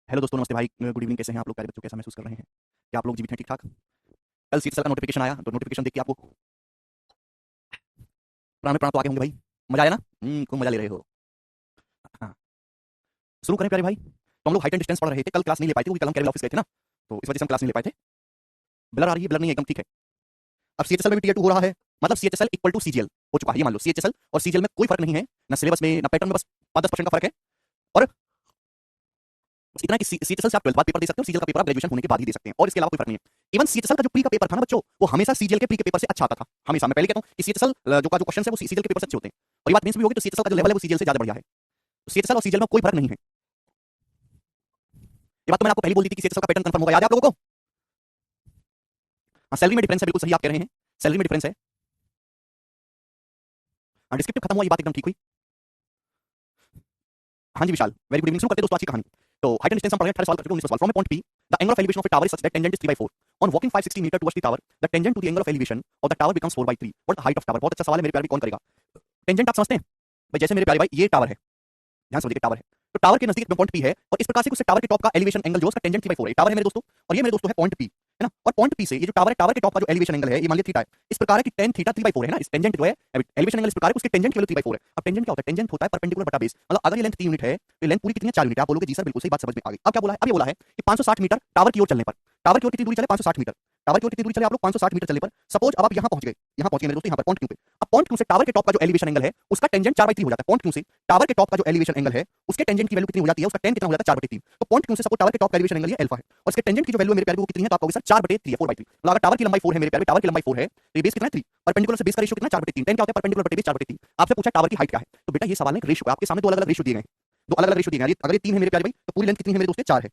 Hello दोस्तों, नमस्ते भाई, गुड इवनिंग। कैसे हैं आप लोग? प्यारे बच्चों, कैसा महसूस कर रहे हैं? क्या आप लोग जीवित हैं, ठीक ठाक? कल सीटीएसएल का नोटिफिकेशन आया, तो नोटिफिकेशन देख के आपको प्राण में प्राण तो आगे होंगे भाई। मजा आया ना? खूब मजा ले रहे हो। हाँ, शुरू करें प्यारे भाई। तो हम लोग हाइट एंड डिस्टेंस पढ़ रहे थे, कल क्लास नहीं ले पाए थे क्योंकि कल हम कैरियर ऑफिस गए थे ना, तो इस वजह से हम क्लास नहीं ले पाए थे। ब्लर आ रही है? ब्लर नहीं है, एकदम ठीक है। अब सीएचएसएल में भी टीयर 2 हो रहा है, मतलब सीएचएसएल इक्वल टू सीजीएल हो चुका है। ये मान लो सीएचएसएल और सीजीएल में कोई फर्क नहीं है, ना सिलेबस में ना पैटर्न में, बस 5-10% का फर्क है। और इतना है कि सीएचएसएल से आप 12th बाद पेपर दे सकते हो, सीजीएल का पेपर आप ग्रेजुएशन होने के बाद ही दे सकते हैं, और इसके अलावा कोई फर्क नहीं है। इवन सीएचएसएल का जो प्री का पेपर था ना बच्चों, वो हमेशा सीजीएल के प्री के पेपर से अच्छा आता था, हमेशा। मैं पहले कहता हूं कि सीएचएसएल जो क्वेश्चन है वो सीजीएल के पेपर से अच्छे होते हैं, और ये बात मेंस भी होगी तो सीएचएसएल का जो लेवल है वो सीजीएल से ज्यादा बढ़िया है। तो सीएचएसएल और सीजीएल में कोई फर्क नहीं है। ये बात तो मैंने आपको पहले बोल दी थी कि सीएचएसएल का पैटर्न कंफर्म होगा, याद है आप लोगों को? हाँ, सैलरी में डिफरेंस है, बिल्कुल सही आप कह रहे हैं, सैलरी में डिफरेंस है। हाँ, डिस्क्रिप्टिव खत्म हुआ, ये बात एकदम ठीक हुई। हाँ जी विशाल, वेरी गुड इवनिंग। शुरू करते हैं दोस्तों आज की कहानी। तो हाइट एंड डिस्टेंस हम पढ़ रहे हैं, 18 सवाल करके 19 सवाल। From a point P the angle of elevation of a tower is such that tangent is 3/4 on walking 560 metre towards the tower the tangent to the angle of elevation of the tower becomes 4/3 what the height of tower. बहुत अच्छा सवाल है मेरे प्यारे भाई, कौन करेगा? Tangent आप समझते हैं भाई? जैसे मेरे प्यारे भाई ये टावर है, ध्यान से समझिए, टावर है, तो टावर के नजदीक पॉइंट पी है, और इस प्रकार से उससे टावर के टॉप का एलिवेशन एंगल जो उसका टेंजेंट 3/4 है। टावर है मेरे दोस्तों, और ये मेरे दोस्तों है पॉइंट पी, है ना? और पॉइंट पी से ये जो टावर है, टावर के टॉप का जो एलिवेशन एंगल है, ये मान लिया थीटा है, इस प्रकार है कि tan थीटा 3/4 है ना। इस टेंजेंट जो है एलिवेशन एंगल इस प्रकार है, उसके टेंजेंट की वैल्यू 3/4 है। अब टेंजेंट क्या होता है? टेंजेंट होता है परपेंडिकुलर बटा बेस, मतलब अगर ये लेंथ 3 यूनिट है तो लेंथ पूरी कितनी है? 4 यूनिट है। आप बोलोगे जी सर बिल्कुल सही बात, समझ में आ गई। अब क्या बोला है? अब ये बोला है कि 560 मीटर टावर की ओर चलने पर, टावर की ओर कितनी दूरी चले? 560 मीटर। टावर की ओर कितनी दूरी चले आप लोग? 560 मीटर चलने पर सपोज अब आप यहाँ पहुंच गए, यहाँ पहुंच गए मेरे दोस्तों, यहाँ पर पॉइंट क्यू पे। अब पॉइंट क्यू से टावर के टॉप का जो एलिवेशन एंगल है उसका टेंजेंट 4/3 हो जाता है। पॉइंट क्यू से टावर के टॉप का जो एलिवेशन एंगल है उसके टेंजेंट की वैल्यू कितनी हो जाती है? उसका tan कितना हो जाता है? 4/3। तो पॉइंट क्यू से सपोज टावर के टॉप का एलिवेशन एंगल ये अल्फा है, और इसके टेंजेंट की जो वैल्यू है मेरे प्यारे वो कितनी है? तो आप कहोगे सर 4/3 है, 4/3। मतलब अगर टावर की लंबाई 4 है मेरे प्यारे, टावर की लंबाई 4 है तो ये बेस कितना है? 3। परपेंडिकुलर से बेस का रेशियो कितना? 4/3। tan क्या होता है? परपेंडिकुलर बटे बेस 4/3। आपसे पूछा टावर की हाइट क्या है, तो बेटा ये सवाल है रेशियो का, आपके सामने दो अलग-अलग रेशियो दिए गए हैं, दो अलग-अलग रेशियो दिए गए हैं। अगर ये 3 है मेरे प्यारे भाई, तो पूरी लेंथ कितनी है मेरे दोस्त? 4 है,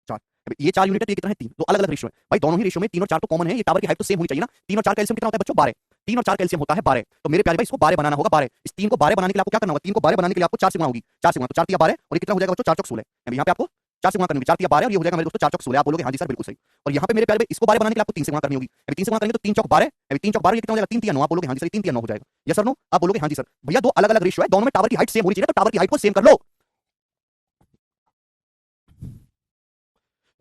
4। ये 4 यूनिट है, ये कितना है? 3। दो अलग-अलग रेशियो है भाई, दोनों ही रेशियो में 3 और 4 तो कॉमन है, ये टावर की हाइट तो सेम होनी चाहिए ना। 3 और 4 का एलसीएम कितना होता है बच्चों? 12। 3 और 4 का एलसीएम होता है 12। तो मेरे प्यारे भाई इसको 12 बनाना होगा, 12। इस 3 को 12 बनाने के लिए आपको क्या करना होगा? 3 को 12 बनाने के लिए आपको 4 से गुणा होगी, 4 से गुणा, तो 4 तिया 12, और ये कितना हो जाएगा बच्चों? 4 चौक 16। अभी यहाँ पे आपको 4 से गुणा करनी होगी, 4 तिया 12, और ये हो जाएगा मेरे दोस्तों 4 चौक 16। आप बोलोगे हाँ जी सर बिल्कुल सही। और यहाँ पे मेरे प्यारे भाई इसको 12 बनाने के लिए आपको 3 से गुणा करनी होगी। अभी 3 से गुणा करेंगे तो 3 चौक 12, अभी 3 चौक 12, ये कितना हो जाएगा? 3 तिया 9। आप बोलोगे हाँ जी सर 3 तिया 9 हो जाएगा। Yes sir no? आप बोलोगे हाँ जी सर। भैया दो अलग-अलग रेशियो है, दोनों में टावर की हाइट सेम होनी चाहिए, तो टावर की हाइट को सेम कर लो।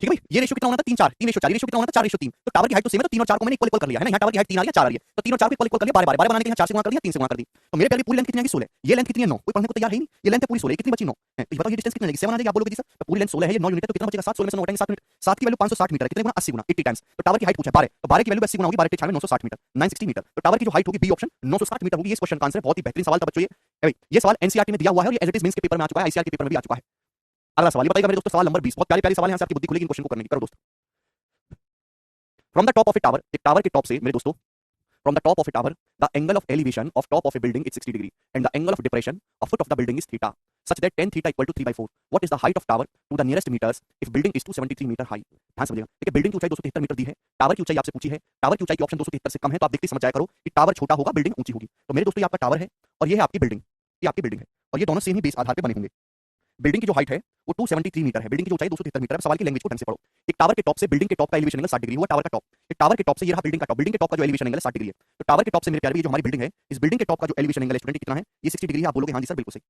ठीक है भाई, ये रेशियो कितना होना था? 3-4, 3 रेशियो 4, रेशियो कितना होना था? 4:3। तो टावर की हाइट तो सेम है, तो 3 और 4 को मैंने इक्वल इक्वल कर लिया है ना। यहाँ टावर की हाइट 3 आ रही है, 4 आ रही है, तो 3 और 4 को इक्वल इक्वल कर लिया, 12 12 बनाने के लिए 4 से गुणा कर दिया, 3 से गुणा कर दी। तो मेरे प्यारे पूरी लेंथ कितनी आ गई? 16। ये लेंथ कितनी है? 9। कोई पढ़ने को तैयार है नहीं, ये लेंथ है पूरी 16, कितनी बची? 9 है। तो बताओ ये डिस्टेंस कितनी लगेगी? 7 आ जाएगी। आप बोलोगे जी सर तो पूरी लेंथ 16 है, ये 9 यूनिट है, तो कितना बचेगा? 7। 16 में से 9 हटाएंगे 7 यूनिट, 7 की वैल्यू 560 मीटर है, कितने गुना? 80 गुना, 80 टाइम्स। तो टावर की हाइट पूछा 12, तो 12 की वैल्यू 80 गुना होगी, 12 96 960 मीटर, 960 मीटर। तो टावर की जो हाइट होगी बी ऑप्शन 960 मीटर होगी। ये क्वेश्चन का आंसर है। बहुत ही बेहतरीन सवाल था बच्चों ये। ये सवाल एनसीईआरटी में दिया हुआ है, और ये एज इट इज मेंस के पेपर में आ चुका है, आईसीआर के पेपर में भी आ चुका है। अगला सवाल ये बताइएगा मेरे दोस्तों, सवाल नंबर 20। बहुत प्यारे प्यारे सवाल है, यहाँ से आपकी बुद्धि खुलेगी इन क्वेश्चन को करने की। करो दोस्तों। From the top of a tower, एक टावर के टॉप से मेरे दोस्तों, from the top of a tower, the angle of elevation of top of a building is 60 degree, and the angle of depression of foot of the building is theta, such that tan theta equal to 3/4. What is the height of tower to the nearest meters if building is 273 metre high? ध्यान समझिएगा, ठीक है। Building की ऊंचाई 273 metre दी है, tower की ऊंचाई आपसे पूछी है, टावर की ऊंचाई की ऑप्शन 273 से कम है, तो आप देखते समझ जाया करो कि टावर छोटा होगा, बिल्डिंग ऊंची होगी। तो मेरे दोस्तों ये आपका टावर है, और ये है आपकी बिल्डिंग, ये आपकी बिल्डिंग है, और ये दोनों सेम ही बेस आधार पे बने होंगे। बिल्डिंग की जो हाइट है वो 273 मीटर है, बिल्डिंग की जो ऊंचाई 273 मीटर है। सवाल की लैंग्वेज को ढंग से पढ़ो। एक टावर के टॉप से बिल्डिंग के टॉप का एलिवेशन एंगल 60 डिग्री हुआ, टावर का टॉप। एक टावर के टॉप से ये रहा बिल्डिंग का टॉप, बिल्डिंग के टॉप का जो एलिवेशन एंगल है 60 डिग्री है। तो टावर के टॉप से मेरे प्यारे ये जो हमारी बिल्डिंग है, इस बिल्डिंग के टॉप का जो एलिवेशन एंगल है स्टूडेंट कितना है? ये 60 डिग्री है। आप बोलोगे हाँ जी सर बिल्कुल सही।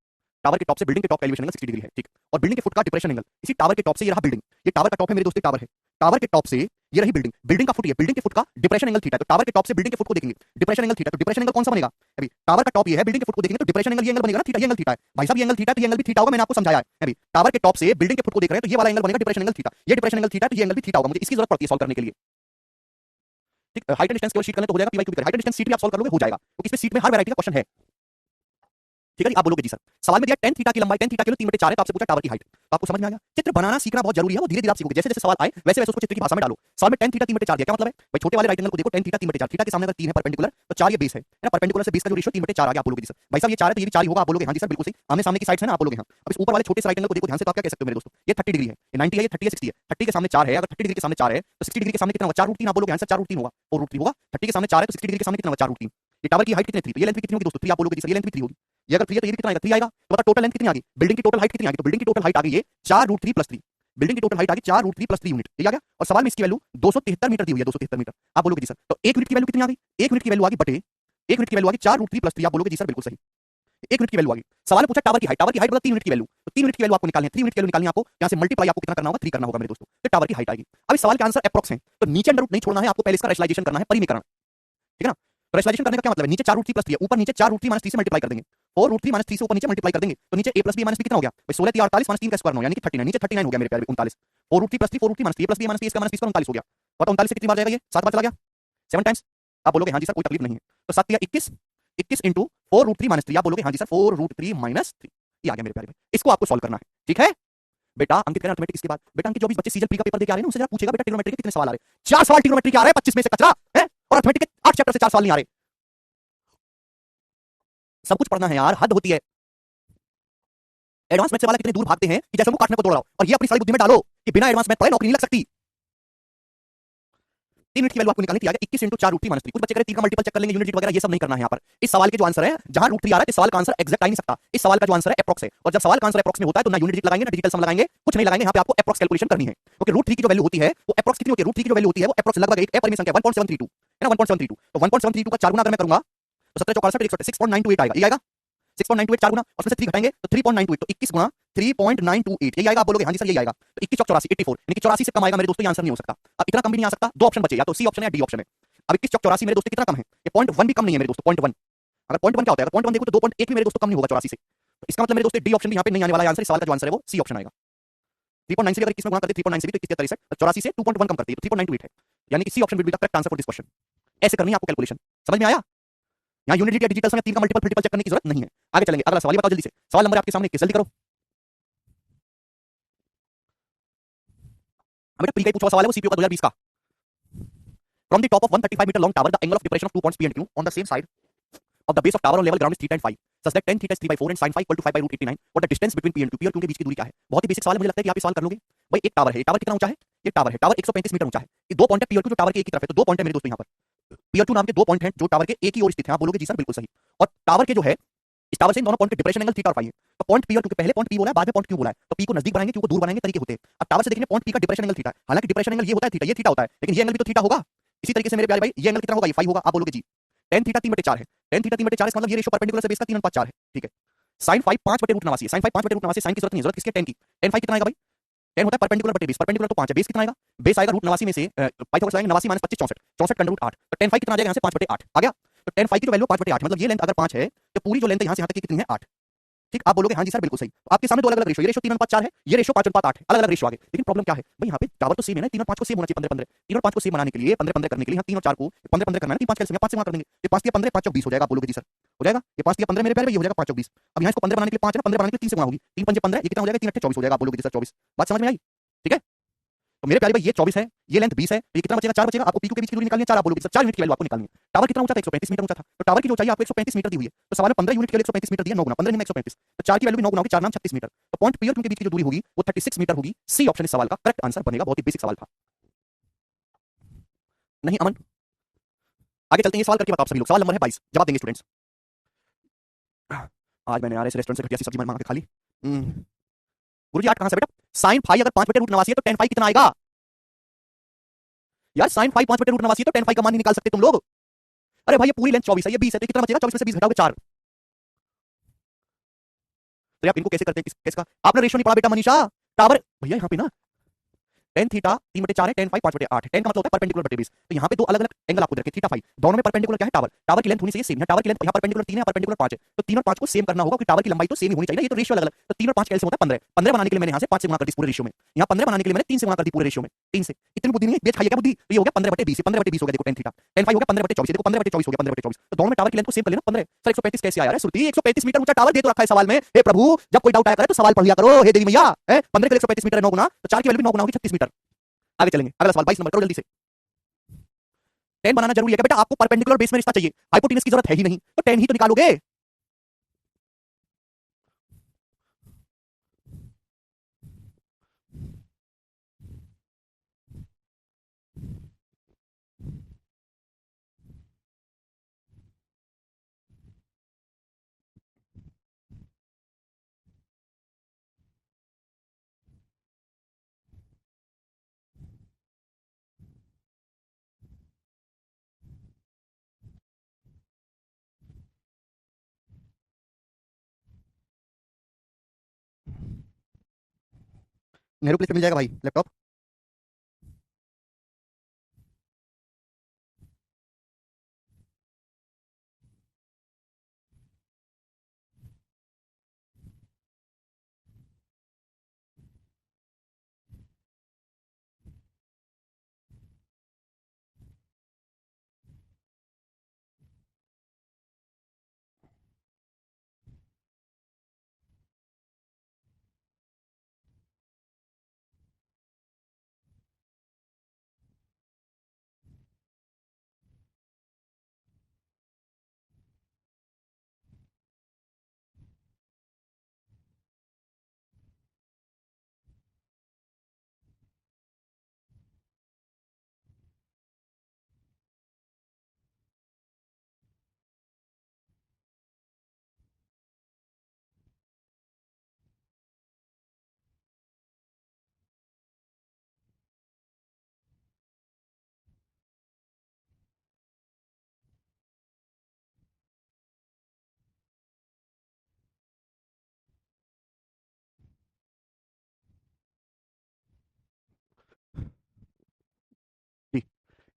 टावर के टॉप से बिल्डिंग के टॉप का एलिवेशन एंगल 60 डिग्री है, ठीक। और बिल्डिंग के फुट का डिप्रेशन एंगल, इसी टावर के टॉप से ये रहा बिल्डिंग, ये टावर का टॉप है मेरे दोस्तों, टावर है, टावर के टॉप से ये रही बिल्डिंग, बिल्डिंग का फुट, ये बिल्डिंग के फुट का डिप्रेशन एंगल थीटा। तो टावर के टॉप से बिल्डिंग के फुट को देखेंगे, डिप्रेशन एंगल थीटा, तो डिप्रेशन एंगल कौन सा बनेगा? अभी टावर का टॉप ये है, बिल्डिंग के फुट को देखेंगे तो डिप्रेशन एंगल ये एंगल बनेगा ना, थीटा, ये एंगल थीटा है भाई साहब, ये एंगल थीटा, तो ये एंगल भी थीटा होगा, मैंने आपको समझाया है। अभी टावर के टॉप से बिल्डिंग के फुट को देख रहे हैं, तो ये वाला एंगल बनेगा डिप्रेशन एंगल थीटा, ये डिप्रेशन एंगल थीटा, तो ये एंगल भी थीटा होगा। मुझे इसकी जरूरत पड़ती है सॉल्व करने के लिए, ठीक। हाइट एंड डिस्टेंस केवल शीट करने तो हो जाएगा, पी वाई क्यू भी करें, हाइट एंड डिस्टेंस शीट भी आप सॉल्व कर लोगे, हो जाएगा, क्योंकि इसमें शीट में हर वैरायटी का क्वेश्चन है, ठीक है जी। आप बोलोगे जी सर सवाल में दिया tan थीटा की लंबाई, tan थीटा के लिए 3/4 है, तो आपसे पूछा टावर की हाइट, तो आपको समझ में आ गया। चित्र बनाना सीखना बहुत जरूरी है, वो धीरे धीरे आप सीखोगे, जैसे जैसे सवाल आए वैसे वैसे उसको चित्र की भाषा में डालो। सवाल में tan थीटा 3/4 दिया, क्या मतलब है भाई? छोटे वाले राइट एंगल को देखो, tan थीटा 3/4, थीटा के सामने अगर 3 है परपेंडिकुलर, तो 4 ये बेस है ना, परपेंडिकुलर से बेस का जो रेशियो 3/4 आ गया। आप बोलोगे जी सर भाई साहब ये 4 है तो ये भी 4 ही होगा। आप बोलोगे हाँ जी सर बिल्कुल सही, आमने सामने की साइड्स है ना, आप बोलोगे हाँ। अब इस ऊपर वाले छोटे से राइट एंगल को देखो ध्यान से, तो आप क्या कह सकते हो मेरे दोस्तों? ये 30 डिग्री है, ये 90 है, ये 30 है, 60 है। 30 के सामने 4 है, अगर 30 डिग्री के सामने 4 है तो 60 डिग्री के सामने कितना होगा? 4√3। आप बोलोगे आंसर 4√3 होगा, 4√3 होगा। 30 के सामने 4 है तो 60 डिग्री के सामने कितना होगा? 4√3। ये टावर की हाइट कितनी 3, तो ये लेंथ भी कितनी होगी दोस्तों? 3। आप बोलोगे जी सर ये लेंथ भी 3 होगी, ये अगर 3 है तो ये भी कितना आएगा? 3 आएगा। तो बता टोटल लेंथ कितनी आ गई? बिल्डिंग की टोटल हाइट कितनी आ गई? तो बिल्डिंग की टोटल हाइट आ गई ये 4√3 + 3, बिल्डिंग की टोटल हाइट आ गई 4√3 + 3 यूनिट, ठीक आ गया। और सवाल में इसकी वैल्यू 273 मीटर दी हुई है, 273 मीटर। आप बोलोगे जी सर तो 1 यूनिट की वैल्यू कितनी आ गई? 1 यूनिट की वैल्यू आ गई बटे 1 यूनिट की वैल्यू आ गई 4√3 + 3। आप बोलोगे जी सर बिल्कुल सही। 1 यूनिट की वैल्यू आ गई। सवाल पूछा टावर की हाइट मतलब 3 यूनिट की वैल्यू, तो 3 यूनिट की वैल्यू आपको निकालनी है, 3 यूनिट की वैल्यू निकालनी है आपको, यहां से मल्टीप्लाई आपको कितना करना होगा, 3 करना होगा मेरे दोस्तों, तो टावर की हाइट आएगी। अब इस सवाल के आंसर एप्रोक्स है, तो नीचे अंडर रूट नहीं छोड़ना है आपको, पहले इसका रेशनलाइजेशन करना है, परिमीकरण, ठीक है ना। तो रेशनलाइजेशन करने का क्या मतलब है, नीचे 4 रूट 3 प्लस 3 है, ऊपर नीचे 4 रूट 3 माइनस 3 से मल्टीप्लाई कर देंगे, 4 रूट 3 माइनस 3 से ऊपर नीचे मल्टीप्लाई कर देंगे, तो नीचे a plus b minus b कितना हो गया भाई, 16 3 48 माइनस 3 का स्क्वायर 9 यानी कि 39, नीचे 39 हो गया मेरे प्यारे 39, 4 root 3 plus 3 4 root 3 minus 3 plus b minus 3 इसका माइनस 30 39 हो गया। पता 39 से कितनी बार जाएगा, ये 7 बार चला गया, 7 टाइम्स। आप बोलोगे हाँ जी सर कोई तकलीफ नहीं है, तो 7 या 21, 21 इंटू 4 रूट 3 माइनस 3, आप बोलोगे हाँ जी सर 4 रूट 3 माइनस 3, ये आ गया मेरे प्यारे भाई, इसको आपको सॉल्व करना है, ठीक है बेटा। अंकित करें अर्थमेटिक इसके बाद, बेटा अंकित जो भी बच्चे सीजन प्री का पेपर दे के आ रहे हैं उनसे जरा पूछेगा बेटा ट्रिग्नोमेट्री के कितने सवाल आ रहे हैं, 4 सवाल ट्रिग्नोमेट्री के आ रहे हैं 25 में से कचरा है, और अर्थमेटिक के 8 चैप्टर से 4 सवाल नहीं आ रहे। सब कुछ पढ़ना है यार, हद होती है। एडवांस मैथ से वाला कितने दूर भागते हैं कि जैसे वो काटने को दौड़ रहा हो, और ये अपनी सारी बुद्धि में डालो कि बिना एडवांस मैथ पढ़े नौकरी नहीं लग सकती। 3 यूनिट की वैल्यू आपको निकालनी थी, 21 इंटू 4 रूट 3 माइनस 3, कुछ बच्चे कह रहे 3 का मल्टीपल चेक कर लेंगे, यूनिट डिजिट वगैरह ये सब नहीं करना है यहाँ पर। इस सवाल के जो आंसर है, जहां रूट 3 आ रहा है, इस सवाल का आंसर एग्जैक्ट आ नहीं सकता, इस सवाल का जो आंसर है एप्रोक्स है, और जब सवाल का आंसर एप्रोक्स में होता है तो ना यूनिट डिजिट लगाएंगे ना डिजिटल सम लगाएंगे, कुछ नहीं लगाएंगे, यहाँ पे आपको एप्रोक्स कैलकुलेशन करनी है, क्योंकि रूट 3 की जो वैल्यू होती है वो एप्रोक्स कितनी होती है, रूट 3 की जो वैल्यू होती है वो एप्रोक्स लगभग एक अपरिमेय संख्या 1.732 है ना, 1.732, तो 1.732 का 4 गुना अगर मैं करूंगा तो 17 चौका 6.928 आएगा, ये आएगा 6.928 4 गुना और उसमें से 3 घटाएंगे तो 3.928, तो 21 गुना 3.928, यही आएगा। आप बोलोगे हाँ जी सर यही आएगा, तो 21 चौक 84 84, यानी कि 84 से कम आएगा मेरे दोस्तों, ये आंसर नहीं हो सकता। अब इतना कम भी नहीं आ सकता, दो ऑप्शन बचे, या तो सी ऑप्शन है या डी ऑप्शन है। अब 21 चौक 84 मेरे दोस्तों कितना कम है, ये 0.1 भी कम नहीं है मेरे दोस्तों, 0.1, अगर 0.1 क्या होता है, अगर 0.1 देखो तो 2.1 भी मेरे दोस्तों कम नहीं होगा 84 से, तो इसका मतलब मेरे दोस्तों डी ऑप्शन भी यहाँ पे नहीं आने वाला है आंसर, इस सवाल का जो आंसर है वो सी ऑप्शन आएगा। 3.9 से अगर किसमें गुणा करते 3.9 से भी तो 71 84 से 2.1 कम करती है तो 3.928 है, यानी कि C option will be the correct answer for this question. ऐसे करनी है आपको कैलकुलेशन, समझ में आया। यहाँ यूनिट या डिजिटल समय 3 का मल्टीपल चेक करने की जरूरत नहीं है। आगे चलेंगे, अगला सवाल बताओ जल्दी से, सवाल नंबर आपके सामने 21, जल्दी करो। बेटा प्री का पूछा सवाल है वो सीपीयू का 2020 का। From the top of 135 metre long tower the angle of depression of 2 points P and Q on the same side of the base of tower on level ground is 3 and 5 such that tan theta is 3/4 and sin phi equal to 5 by root 89, what the distance between P and Q, P और Q के बीच की दूरी क्या है। बहुत ही basic सवाल है, मुझे लगता है कि आप ये सवाल कर लोगे। भाई एक टावर है, ये टावर कितना ऊंचा है, ये टावर है, टावर 135 मीटर ऊंचा है, ये दो पॉइंट है P और Q जो टावर के एक ही तरफ है, तो दो पॉइंट है मेरे दोस्तों यहाँ पर, P और Q नाम के दो पॉइंट हैं जो टावर के एक ही ओर स्थित हैं। आप बोलोगे जी सर बिल्कुल सही, और टावर के जो है इस टावर से इन दोनों पॉइंट के डिप्रेशन एंगल थीटा और फाई है, तो पॉइंट P और Q के पहले पॉइंट P बोला है, बाद में पॉइंट Q बोला है, तो P को नजदीक बनाएंगे Q को दूर बनाएंगे तरीके होते हैं। अब टावर से देखिए पॉइंट P का डिप्रेशन एंगल थीटा है, हालांकि डिप्रेशन एंगल ये होता है थीटा, ये थीटा होता है, लेकिन ये एंगल भी तो थीटा होगा। इसी तरीके से मेरे प्यारे भाई ये एंगल कितना होगा, ये फाई होगा। आप बोलोगे जी tan थीटा 3/4 है, tan थीटा 3/4 इसका मतलब ये रेशियो परपेंडिकुलर से बेस का 3:4 है, ठीक है। sin फाई 5/√89 है, sin फाई 5/√89, sin की जरूरत नहीं है, जरूरत किसकी है, tan की। tan फाई कितना आएगा भाई, tan होता है परपेंडिकुलर बटे बेस, परपेंडिकुलर तो 5 है, बेस कितना आएगा, बेस आएगा √89 में से पाइथागोरस लगाएंगे 89 - 25 64, 64 का √8, तो tan फाई कितना आ जाएगा यहाँ से 5/8 आ गया। तो tan फाई की जो वैल्यू 5/8 मतलब ये लेंथ अगर 5 है तो पूरी जो लेंथ यहाँ से यहाँ तक की कितनी है 8, ठीक। आप बोलोगे हाँ जी सर बिल्कुल सही, तो आपके सामने दो अलग अलग रेशियो, ये रेशियो 3:4 है, ये रेशियो 5:8 है, अलग अलग रेशियो आ गए। लेकिन प्रॉब्लम क्या है भाई, यहाँ पे टावर तो सेम है ना, 3 और 5 को सेम होना चाहिए, 15 15, 3 और 5 को सेम बनाने के लिए 15 15 करने के लिए यहाँ 3 और 4 को 15 15 करना है, 3 5 कैसे 5 से गुणा कर देंगे, ये 5 3 15 5 चौक 20 हो जाएगा। आप बोलोगे जी सर हो जाएगा, ये 5 3 15 मेरे प्यारे ये हो जाएगा 5 चौक 20। अब यहाँ इसको 15 बनाने के लिए 5 है ना, 15 बनाने के लिए 3 से गुणा होगी, 3 5 15, ये कितना हो जाएगा 3 8 24 हो जाएगा। आप बोलोगे जी सर 24, बात समझ में आई, ठीक है। तो मेरे प्यारे भाई ये 24 है, ये लेंथ 20 है, ये कितना बचेगा 4 बचेगा। आपको पीक्यू के बीच की दूरी निकालनी है 4, आप बोलोगे सर 4 यूनिट की वैल्यू आपको निकालनी है। टावर कितना ऊंचा था, 135 मीटर ऊंचा था, तो टावर की जो ऊंचाई आपको 135 मीटर दी हुई है, तो सवाल में 15 यूनिट के लिए 135 मीटर दिया, 9 गुना 15 में 135, तो 4 की वैल्यू भी 9 गुना होगी, 4 नाम 36 मीटर, तो पॉइंट P और Q के बीच की जो दूरी होगी वो 36 मीटर होगी। सी ऑप्शन इस सवाल का करेक्ट आंसर बनेगा, बहुत ही बेसिक सवाल था। नहीं अमन, आगे चलते हैं, ये सवाल करके बताओ सभी लोग। सवाल नंबर है 22, जवाब देंगे स्टूडेंट्स। आज मैंने यार इस रेस्टोरेंट से घटिया सी सब्जी मांग के खा ली। गुरुजी 8 कहां से बेटा, sin फाई अगर 5/√89 है तो tan फाई कितना आएगा यार, sin फाई 5/√89 है तो tan फाई का मान नहीं निकाल सकते तुम लोग। अरे भाई ये पूरी लेंथ 24 है, ये 20 है, तो कितना बचेगा, 24 में से 20 घटाओगे 4, तो आप इनको कैसे करते हैं, कैसे का आपने रेशियो नहीं पढ़ा बेटा मनीषा। टावर भैया यहाँ पे ना tan थीटा 3/4 है, tan फाई 5/8 है, tan का मतलब होता है परपेंडिकुलर बटे बेस, तो यहाँ पे दो अलग अलग एंगल आपको रखे थीटा फाई, दोनों में परपेंडिकुलर क्या है टावर, टावर की लेंथ होनी चाहिए सेम है, टावर की लेंथ यहाँ परपेंडिकुलर 3 है, परपेंडिकुलर 5 है, तो 3 और 5 को सेम करना होगा, क्योंकि टावर की लंबाई तो सेम ही होनी चाहिए ना, ये तो रेशियो अलग अलग, तो 3 और 5 कैसे होता है 15, 15 बनाने के लिए मैंने यहाँ से 5 से गुणा कर दी पूरे रेशियो में, यहाँ 15 बनाने के लिए मैंने 3 से गुणा कर दी पूरे रेशियो में, 3 से। इतनी बुद्धि नहीं है, बेच खाइए क्या बुद्धि, तो ये हो गया 15/20, 15/20 हो गया, देखो tan थीटा, tan फाई हो गया 15/24, देखो 15/24 हो गया, 15/24, तो दोनों में टावर की लेंथ को सेम कर लेना 15। सर 135 कैसे आया, श्रुति 135 मीटर ऊंचा टावर दे तो रखा है सवाल में, हे प्रभु जब कोई डाउट आया करे तो सवाल पढ़ लिया करो, हे देवी मैया, 15 के लिए 135 मीटर है 9 गुना, तो 4 की वैल्यू भी 9 गुना होगी 36 मीटर। आगे चलेंगे, अगला सवाल 22 नंबर करो जल्दी से। tan बनाना जरूरी है क्या बेटा, आपको परपेंडिकुलर बेस में रिश्ता चाहिए, हाइपोटेनस की जरूरत है ही नहीं, तो tan ही तो निकालोगे। नेहरू प्लेस पे मिल जाएगा भाई laptop.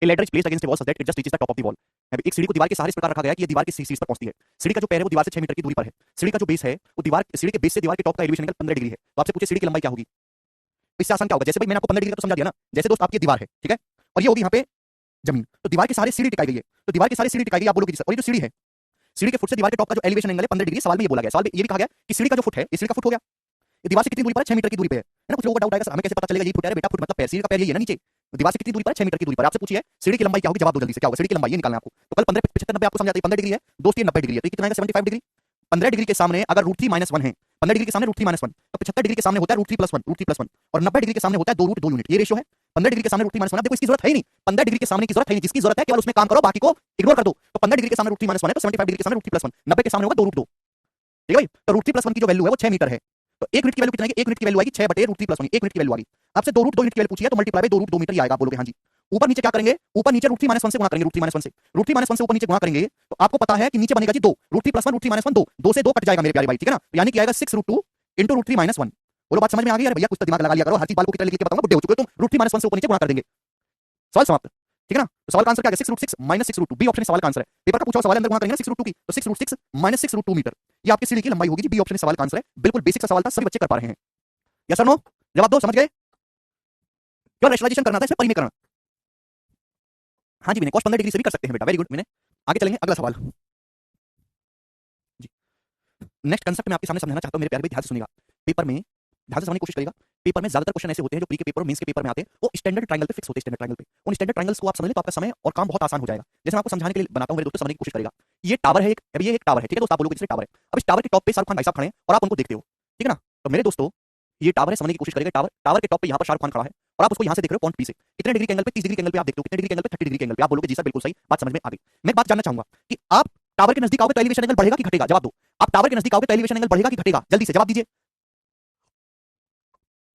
A ladder is placed against a wall such that it just reaches the top of the wall। एक सीढ़ी को दीवार के सहारे इस प्रकार रखा गया है कि ये दीवार की सीढ़ी पर पहुंचती है। सीढ़ी का जो पैर है वो दीवार से 6 मीटर की दूरी पर है। सीढ़ी का जो बेस है वो दीवार सीढ़ी के बेस से दीवार के टॉप का एलिवेशन एंगल 15 डिग्री है। तो आपसे पूछे सीढ़ी की लंबाई क्या होगी? इससे आसान क्या होगा? जैसे भाई मैंने आपको 15 डिग्री का तो समझा दिया ना। जैसे दोस्त आपकी दीवार है, ठीक है, और ये होगी यहाँ पे जमीन, तो दीवार के सारे सीढ़ी टिकाई गई है। तो दीवार के सारे सीढ़ी टिकाई गई, आप बोलोगे और ये जो सीढ़ी है, सीढ़ी के फुट से दीवार के टॉप का जो एलिवेशन एंगल है 15 डिग्री। सवाल में ये बोला गया, सवाल में ये भी कहा गया कि सीढ़ी का जो फुट है, ये सीढ़ी का फुट हो गया, ये दीवार से कितनी दूरी पर है? 6 मीटर की दूरी पे है ना। कुछ लोगों का डाउट आएगा, हमें कैसे पता चलेगा ये फुट है? बेटा फुट मतलब पैर, सीढ़ी का पैर ये है ना नीचे, तो दीवार से कितनी दूरी पर है? 6 मीटर की दूरी पर। आपसे पूछिए सीढ़ी की लंबाई क्या होगी? जवाब दो जल्दी से, क्या होगा? सीढ़ी की लंबाई ये निकालना है आपको। तो कल 15 75 90 आपको समझ आती है, 15 डिग्री है दोस्त, ये 90 डिग्री है, तो कितना है? 75 डिग्री। 15 डिग्री के सामने अगर √3 - 1 है, 15 डिग्री के सामने √3 - 1, तो 75 डिग्री के सामने होता है √3 + 1, √3 + 1, और 90 डिग्री के सामने होता है 2 √2 यूनिट। ये रेशियो है। 15 डिग्री के सामने √3 - 1। देखो इसकी जरूरत है ही नहीं, 15 डिग्री के सामने की जरूरत है नहीं, जिसकी जरूरत है केवल उसमें काम करो, बाकी को इग्नोर कर दो। तो 15 डिग्री के सामने √3 - 1 है, तो 75 डिग्री के सामने √3 + 1, 90 के सामने होगा 2 √2। ठीक है भाई, तो √3 + 1 की जो वैल्यू है वो 6 मीटर है। तो 1 यूनिट की वैल्यू कितना है? 1 यूनिट की वैल्यू आएगी 6 बटे √3 + 1, 1 यूनिट की वैल्यू आ गई। आपसे 2 √2 यूनिट की वैल्यू पूछी है, तो मल्टीप्लाई बाय 2 √2 मीटर ही आएगा। आप बोलोगे हां जी। ऊपर नीचे क्या करेंगे? ऊपर नीचे √3 - 1 से गुणा करेंगे, √3 - 1 से, √3 - 1 से ऊपर नीचे गुणा करेंगे, तो आपको पता है कि नीचे बनेगा जी 2, √3 + 1, √3 - 1 2, 2 से 2 कट जाएगा मेरे प्यारे भाई, ठीक है ना। यानी कि आएगा 6 √2 into √3 - 1। बोलो बात समझ में आ गई यार? भैया कुछ तो दिमाग लगा लिया करो, हर चीज बाल को कितना लिख के बताऊंगा, बुड्ढे हो चुके हो तुम। √3 - 1 से ऊपर नीचे गुणा कर देंगे, सवाल समाप्त, ठीक है ना। तो सवाल का आंसर क्या है? 6 √6 - 6 √2, बी ऑप्शन सवाल का आंसर है। पेपर का पूछा हुआ सवाल अंदर गुणा करेंगे 6 √2 की, तो 6 √6 - 6 √2 मीटर, ये आपकी सीढ़ी की लंबाई होगी जी। बी ऑप्शन सवाल का आंसर है। बिल्कुल बेसिक सा सवाल था, सभी बच्चे कर पा रहे हैं। यस और नो? जवाब दो, समझ गए? क्यों रेशनलाइजेशन करना था, इसमें परिमेय। हाँ जी विनय, cos 15 डिग्री से भी कर सकते हैं बेटा, वेरी गुड विनय। आगे चलेंगे, अगला सवाल जी। नेक्स्ट कंसेप्ट मैं आपके सामने समझाना चाहता हूं, मेरे प्यारे भाई ध्यान से सुनिएगा। पेपर में ध्यान से समझने की कोशिश करिएगा। पेपर में ज्यादातर क्वेश्चन ऐसे होते हैं जो प्री के पेपर और मेंस के पेपर में आते हैं, वो स्टैंडर्ड ट्रायंगल पे फिक्स होते हैं। स्टैंडर्ड ट्रायंगल पे, उन स्टैंडर्ड ट्रायंगल्स को आप समझ लें तो आपका समय और काम बहुत आसान हो जाएगा। जैसे मैं आपको समझाने के लिए बनाता हूं, मेरे दोस्तों समझने की कोशिश करेगा। ये टावर है एक, अभी ये एक टावर है, ठीक है दोस्तों, आप लोगों के टावर है। अब इस टावर के टॉप पे शाहरुख खान भाई साहब खड़े हैं और आप उनको देखते हो, ठीक है ना। तो मेरे दोस्तों ये टावर है, समझने की कोशिश करेगा। टावर, टावर के टॉप पे यहाँ पर शाहरुख खान खड़ा है और आप उसको यहाँ से देख रहे हो पॉइंट पी से। कितने डिग्री के एंगल पे? 30 डिग्री के एंगल पे आप देखते हो। कितने डिग्री के एंगल पे? 30 डिग्री के एंगल पे। आप बोलोगे जी सर बिल्कुल सही, बात समझ में आ गई। मैं एक बात जानना चाहूंगा कि आप टावर के नजदीक आओगे तो एलिवेशन एंगल बढ़ेगा कि घटेगा? जवाब दो। आप टावर के नजदीक आओगे तो एलिवेशन एंगल बढ़ेगा कि घटेगा? जल्दी से जवाब दीजिए।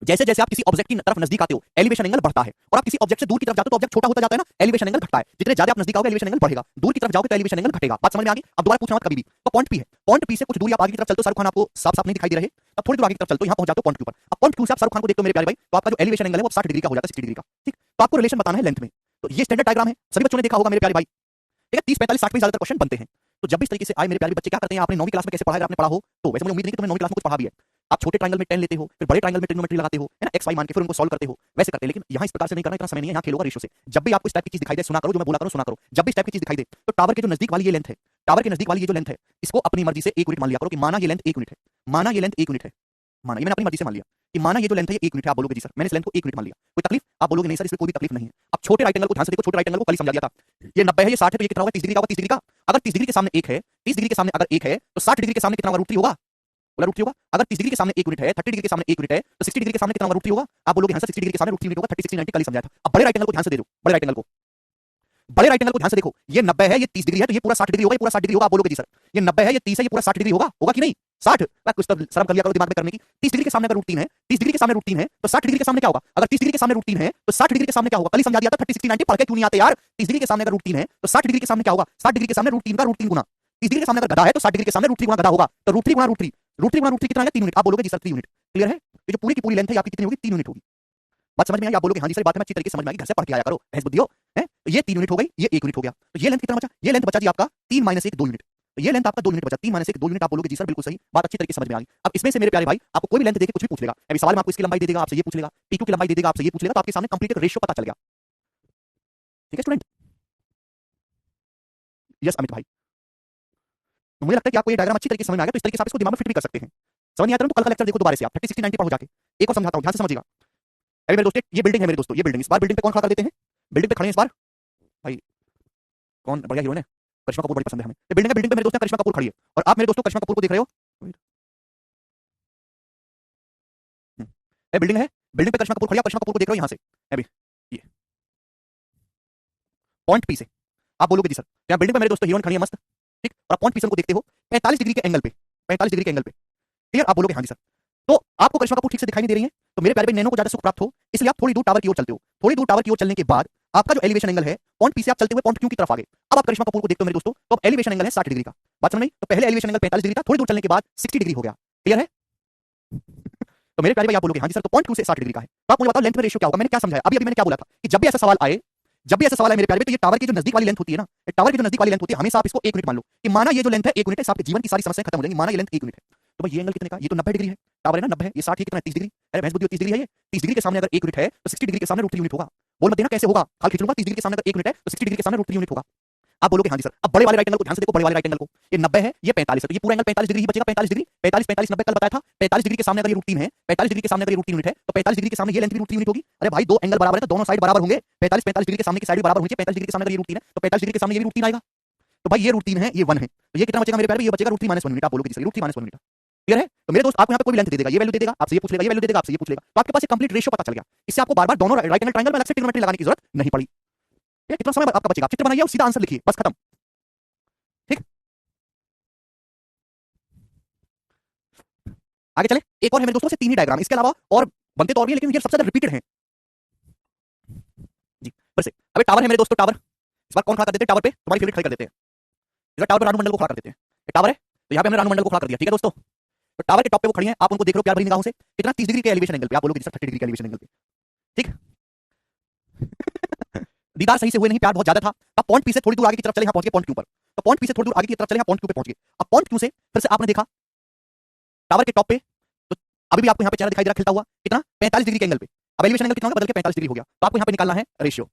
जैसे जैसे आप किसी ऑब्जेक्ट की तरफ नजदीक आते हो एलिवेशन एंगल बढ़ता है, और आप किसी ऑब्जेक्ट से दूर की तरफ जाते हो तो ऑब्जेक्ट छोटा होता जाता है ना, एलिवेशन एंगल घटता है। जितने ज्यादा आप नजदीक आओगे एलिवेशन एंगल बढ़ेगा, दूर की तरफ जाओगे तो एलिवेशन एंगल घटेगा। बात समझ में आ गई? अब दोबारा पूछना मत कभी भी। तो पॉइंट पी है, पॉइंट पी से कुछ दूरी आप आगे की तरफ चलते हो, शाहरुख खान आपको साफ साफ नहीं दिखाई दे रहे, अब थोड़ी दूर आगे की तरफ चलते हो, यहाँ पहुंच जाते हो पॉइंट क्यू पर। अब पॉइंट क्यू से आप शाहरुख खान को देखते हो मेरे प्यारे भाई, तो आपका जो एलिवेशन एंगल है वो 60 डिग्री का हो जाता है, 60 डिग्री का, ठीक। तो आपको रिलेशन बताना है लेंथ में। तो ये स्टैंडर्ड डायग्राम है, सभी बच्चों ने देखा होगा मेरे प्यारे भाई, ठीक है। 30 45 60 में ज्यादातर क्वेश्चन बनते हैं। तो जब भी इस तरीके से आए मेरे प्यारे बच्चे, क्या करते हैं? आपने 9वीं क्लास में कैसे पढ़ा है? आपने पढ़ा हो तो वैसे मुझे उम्मीद नहीं कि तुमने 9वीं क्लास में कुछ पढ़ा भी है। आप छोटे ट्रायंगल में 10 लेते हो, फिर बड़े ट्रायंगल में ट्रिग्नोमेट्री लगाते हो, है ना, एक्स वाई मान के फिर उनको सॉल्व करते हो, वैसे करते हैं। लेकिन यहाँ इस प्रकार से नहीं करना, इतना समय नहीं है, यहाँ खेलोगा रेशो से। जब भी आपको इस टाइप की चीज दिखाई दे, सुना करो, जो मैं बोला करो सुना करो। जब भी इस टाइप की चीज दिखाई दे, तो टावर के जो नजदीक वाली ये लेंथ है, टावर के नजदीक वाली ये जो लेंथ है, इसको अपनी मर्जी से 1 यूनिट मान लिया करो कि माना ये लेंथ 1 यूनिट है, माना ये लेंथ 1 यूनिट है, माना ये मैंने अपनी मर्जी से मान लिया कि माना ये जो लेंथ है ये 1 यूनिट है। आप बोलोगे जी सर मैंने इस लेंथ को 1 यूनिट मान लिया, कोई तकलीफ? आप बोलोगे नहीं सर इसमें कोई भी तकलीफ नहीं है। अब छोटे राइट एंगल को ध्यान से देखो, छोटे राइट एंगल को कल ही समझा दिया था। ये 90 है, ये 60 है, तो ये कितना होगा? 30 डिग्री का होगा, 30 डिग्री का। अगर 30 डिग्री के सामने 1 है, 30 डिग्री के सामने अगर 1 है, तो 60 डिग्री के सामने कितना होगा? √3 होगा। बोला √3 होगा। अगर 30 डिग्री के सामने 1 यूनिट है, 30 डिग्री के सामने 1 यूनिट है, तो 60 डिग्री के सामने कितना होगा? √3 होगा। आप बोलोगे हां सर 60 डिग्री के सामने √3 यूनिट होगा, 30 60 90 कल ही समझाया था। अब बड़े राइट एंगल को ध्यान से दे दो, बड़े राइट एंगल को, बड़े राइट एंगल को ध्यान से देखो। ये 90 है, ये 30 डिग्री है, तो ये पूरा 60 डिग्री होगा, ये पूरा 60 डिग्री होगा। आप बोलोगे जी सर ये 90 है, ये 30 है, ये पूरा 60 डिग्री होगा, होगा कि नहीं? 60। कुछ तो शर्म कर लिया करो दिमाग में करने की। 30 डिग्री के सामने अगर √3 है, 30 डिग्री के सामने √3 है, तो 60 डिग्री के सामने क्या होगा? अगर 30 डिग्री के सामने √3 है, तो 60 डिग्री के सामने क्या होगा? कल ही समझा दिया था। 30 60 90 पढ़ के क्यों नहीं आते यार? 30 डिग्री के सामने अगर √3 है, तो 60 डिग्री के सामने क्या होगा? 60 डिग्री के सामने √3 का √3 गुना। 30 डिग्री के सामने अगर गधा है, तो 60 डिग्री के सामने √3 गुना गधा होगा। तो √3 गुना √3, √3 गुना √3 कितना है? 3 यूनिट। आप बोलोगे जी सर 3 यूनिट। क्लियर है? ये जो पूरी की पूरी लेंथ है आपकी कितनी होगी? 3 यूनिट होगी। बात समझ में आई? आप बोलोगे हाँ जी सर बात है, मैं अच्छी तरीके से समझ में आ गई, घर से पढ़ के आया करो, बहस बुद्धि हो है। तो ये 3 यूनिट हो गई, ये 1 यूनिट हो गया। तो ये लेंथ कितना बचा? ये लेंथ बचा जी आपका 3 - 1 2 यूनिट। तो ये लेंथ आपका 2 यूनिट बचा, 3 - 1 2 यूनिट। आप बोलोगे जी सर बिल्कुल सही, बात अच्छी तरीके से समझ में आ गई। अब इसमें से मेरे प्यारे भाई आपको कोई भी लेंथ देके कुछ भी पूछ लेगा, अभी सवाल में आपको इसकी लंबाई दे देगा, आपसे ये पूछ लेगा, P2 की लंबाई दे देगा, आपसे ये पूछ लेगा, तो आपके सामने कंप्लीट एक रेशियो पता चल गया। ठीक है स्टूडेंट? यस अमित भाई, तो मुझे लगता है कि आपको ये डायग्राम अच्छी तरीके से समझ में आ गया, तो इस तरीके से आप इसको दिमाग में फिट भी कर सकते हैं। समझ नहीं आता तो कल का लेक्चर देखो दोबारा से आप 30 60 90 पढ़ो जाके। एक और समझाता हूं, ध्यान से समझिएगा। अभी मेरे दोस्तों ये बिल्डिंग है, मेरे दोस्तों ये बिल्डिंग, इस बार बिल्डिंग पे कौन खड़ा कर देते हैं? बिल्डिंग पे खड़े हैं इस बार भाई, कौन बढ़िया हीरोइन है? करिश्मा कपूर बड़ी पसंद है हमें। ये बिल्डिंग है, बिल्डिंग पे मेरे दोस्त करिश्मा कपूर खड़ी है, और आप मेरे दोस्तों करिश्मा कपूर को देख रहे हो। ये बिल्डिंग है, बिल्डिंग पे करिश्मा कपूर खड़ी है, करिश्मा कपूर को देख रहे हो यहाँ से। अभी ये पॉइंट पी से आप बोलोगे जी सर यहाँ बिल्डिंग पे मेरे दोस्तों हीरोइन खड़ी है मस्त, ठीक, और आप पॉइंट पी से उनको देखते हो 45 डिग्री के एंगल पे, 45 डिग्री के एंगल पे। क्लियर? आप बोलोगे हाँ जी सर। तो आपको करिश्मा कपूर ठीक से दिखाई नहीं दे रही है, तो मेरे प्यारे भाई नैनो को ज्यादा सुख प्राप्त हो, इसलिए आप थोड़ी दूर टावर की ओर चलते हो। थोड़ी दूर टावर की ओर चलने के बाद आपका जो एलिवेशन एंगल है, पॉइंट पी से आप चलते हुए पॉइंट क्यू की तरफ आ गए। अब आप करिश्मा कपूर को देखते हो मेरे दोस्तों, तो अब एलिवेशन एंगल है 60 डिग्री का। बात समझ में आई? तो पहले एलिवेशन एंगल 45 डिग्री था, थोड़ी दूर चलने के बाद 60 डिग्री हो गया। क्लियर है? तो मेरे प्यारे भाई आप बोलोगे हाँ जी सर, तो पॉइंट क्यू से 60 डिग्री का है। तो आप मुझे बताओ लेंथ में रेशियो क्या होगा? मैंने क्या समझाया अभी? मैंने क्या बोला था कि जब भी ऐसा सवाल आए, जब भी ऐसा सवाल है मेरे प्यारे भाई, तो ये टावर की जो नजदीक वाली लेंथ होती है ना, टावर की जो नजदीक वाली लेंथ होती है, हमेशा आप इसको 1 यूनिट मान लो कि माना ये जो लेंथ है 1 यूनिट है, आपके जीवन की सारी समस्याएं खत्म हो जाएंगी। माना ये लेंथ 1 यूनिट है, तो भाई ये एंगल कितने का? ये तो 90 डिग्री है, टावर है ना 90 है, ये 60 है कितना? 30 डिग्री। अरे भैंस बुद्धि, 30 डिग्री है ये। 30 डिग्री के सामने अगर 1 यूनिट है तो 60 डिग्री के सामने √3 यूनिट होगा। बोल मत देना कैसे होगा, खाल खींच लूंगा। 30 डिग्री के सामने अगर 1 यूनिट है तो 60 डिग्री के सामने √3 यूनिट होगा। आप बोलोगे हाँ जी सर। अब बड़े वाले राइट एंगल को ध्यान से देखो, बड़े वाले राइट एंगल को, ये 90 है, ये 45 है, तो ये पूरा एंगल 45 डिग्री ही बचेगा। 45 डिग्री, 45 45 90 कल बताया था। 45 डिग्री के सामने अगर ये √3 है, 45 डिग्री के सामने अगर ये √3 यूनिट है, तो 45 डिग्री के सामने ये लेंथ भी √3 यूनिट होगी। अरे भाई दो एंगल बराबर है तो दोनों साइड बराबर होंगे। 45 45 डिग्री के सामने की साइड बराबर होनी चाहिए। 45 डिग्री के सामने अगर ये √3 है तो 45 डिग्री के सामने ये भी √3 आएगा। तो भाई ये √3 है, ये 1 है, तो ये कितना बचेगा मेरे प्यारे? ये बचेगा √3 - 1 यूनिट। आप बोलोगे जी √3 - 1 यूनिट। क्लियर है? तो मेरे दोस्त आपको यहाँ पे कोई भी लेंथ दे देगा, ये वैल्यू दे देगा, आपसे ये पूछ लेगा, ये वैल्यू दे देगा, आपसे ये पूछ लेगा, तो आपके पास एक कंप्लीट रेशियो पता चल गया। इससे आपको बार-बार दोनों राइट एंगल ट्रायंगल में अलग से ट्रिग्नोमेट्री लगाने की जरूरत नहीं पड़ी। ये कितना समय आपका बचेगा? आप चित्र बनाइए और सीधा आंसर लिखिए, बस खत्म। ठीक, आगे चले। एक और है मेरे दोस्तों से 3 ही डायग्राम, इसके अलावा और बनते तो और भी है, लेकिन ये सबसे ज्यादा रिपीटेड है जी। फिर से अबे टावर है मेरे दोस्तों, टावर इस बार कौन खड़ा कर देते हैं? टावर पे तुम्हारी फेवरेट खड़ी कर देते हैं। इस बार टावर पे रानू मंडल को खड़ा कर देते हैं। ये टावर है, तो यहाँ पे हमने रानू मंडल को खड़ा कर दिया। ठीक है दोस्तों, तो टावर के टॉप पे वो खड़ी हैं, आप उनको देख रहे हो प्यार भरी निगाहों से, कितना 30 डिग्री के एलिवेशन एंगल पे। आप बोलोगे सर 30 डिग्री के एलिवेशन एंगल पे, ठीक। दीदार सही से हुए नहीं, प्यार बहुत ज्यादा था। अब पॉइंट पी से थोड़ी दूर आगे की तरफ चले, यहाँ पहुंच गए पॉइंट क्यू पर। तो पॉइंट पी से थोड़ी दूर आगे की तरफ चले, यहाँ पॉइंट क्यू पे पहुंच गए। अब पॉइंट क्यू से फिर से आपने देखा टावर के टॉप पे, तो अभी भी आपको यहाँ पे चेहरा दिखाई दे रहा खिलता हुआ, कितना? 45 डिग्री के एंगल पे। अब एलिवेशन एंगल कितना होगा? बदल के 45 डिग्री हो गया। तो आपको यहाँ पे निकालना है रेशियो।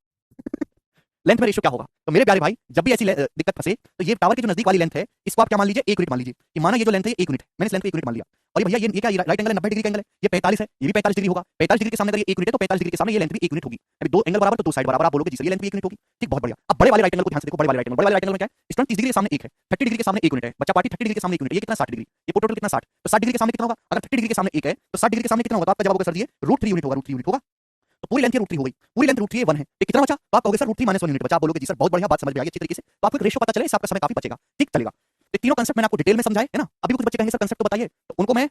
लेंथ में रेशियो क्या होगा? तो मेरे प्यारे भाई जब भी ऐसी दिक्कत फंसे, तो ये टावर की जो नजदीक वाली लेंथ है, इसको आप क्या मान लीजिए? 1 यूनिट मान लीजिए कि माना ये जो लेंथ है 1 यूनिट है, मैंने इस लेंथ को 1 यूनिट मान लिया। और ये भैया ये क्या राइट एंगल है, 90 डिग्री का एंगल है, ये 45 है, ये भी 45 डिग्री होगा। 45 डिग्री के सामने अगर ये 1 यूनिट है तो 45 डिग्री के सामने ये लेंथ भी 1 यूनिट होगी। अभी दो एंगल बराबर तो दो साइड बराबर। आप बोलोगे जी सर ये लेंथ भी 1 यूनिट होगी। ठीक, बहुत बढ़िया। अब बड़े वाले राइट एंगल को ध्यान से देखो, बड़े वाले राइट एंगल, बड़े वाले राइट एंगल में क्या है? इस 30 डिग्री के सामने 1 है, 30 डिग्री के सामने 1 यूनिट है, बच्चा पार्टी 30 डिग्री के सामने 1 यूनिट, ये कितना? 60 डिग्री। ये टोटल कितना? 60। तो 60 डिग्री के सामने कितना होगा? अगर 30 डिग्री के सामने 1 है तो 60 डिग्री के सामने कितना होगा? तो आपका जवाब होगा सर ये √3 यूनिट होगा, √3 यूनिट होगा। तो पूरी लेंथ ये √3 हो गई, पूरी लेंथ √3 1 है, तो कितना बचा? तो आप कहोगे सर √3 - 1 यूनिट बचा। आप बोलोगे जी सर बहुत बढ़िया, बात समझ में आ गई अच्छी तरीके से। तो आपको एक रेशियो पता चले, इससे आपका समय काफी बचेगा। ठीक चलेगा। तो तीनों कांसेप्ट मैंने आपको डिटेल में समझाए है ना। अभी कुछ बच्चे कहेंगे सर कांसेप्ट तो बताइए, तो उनको मैं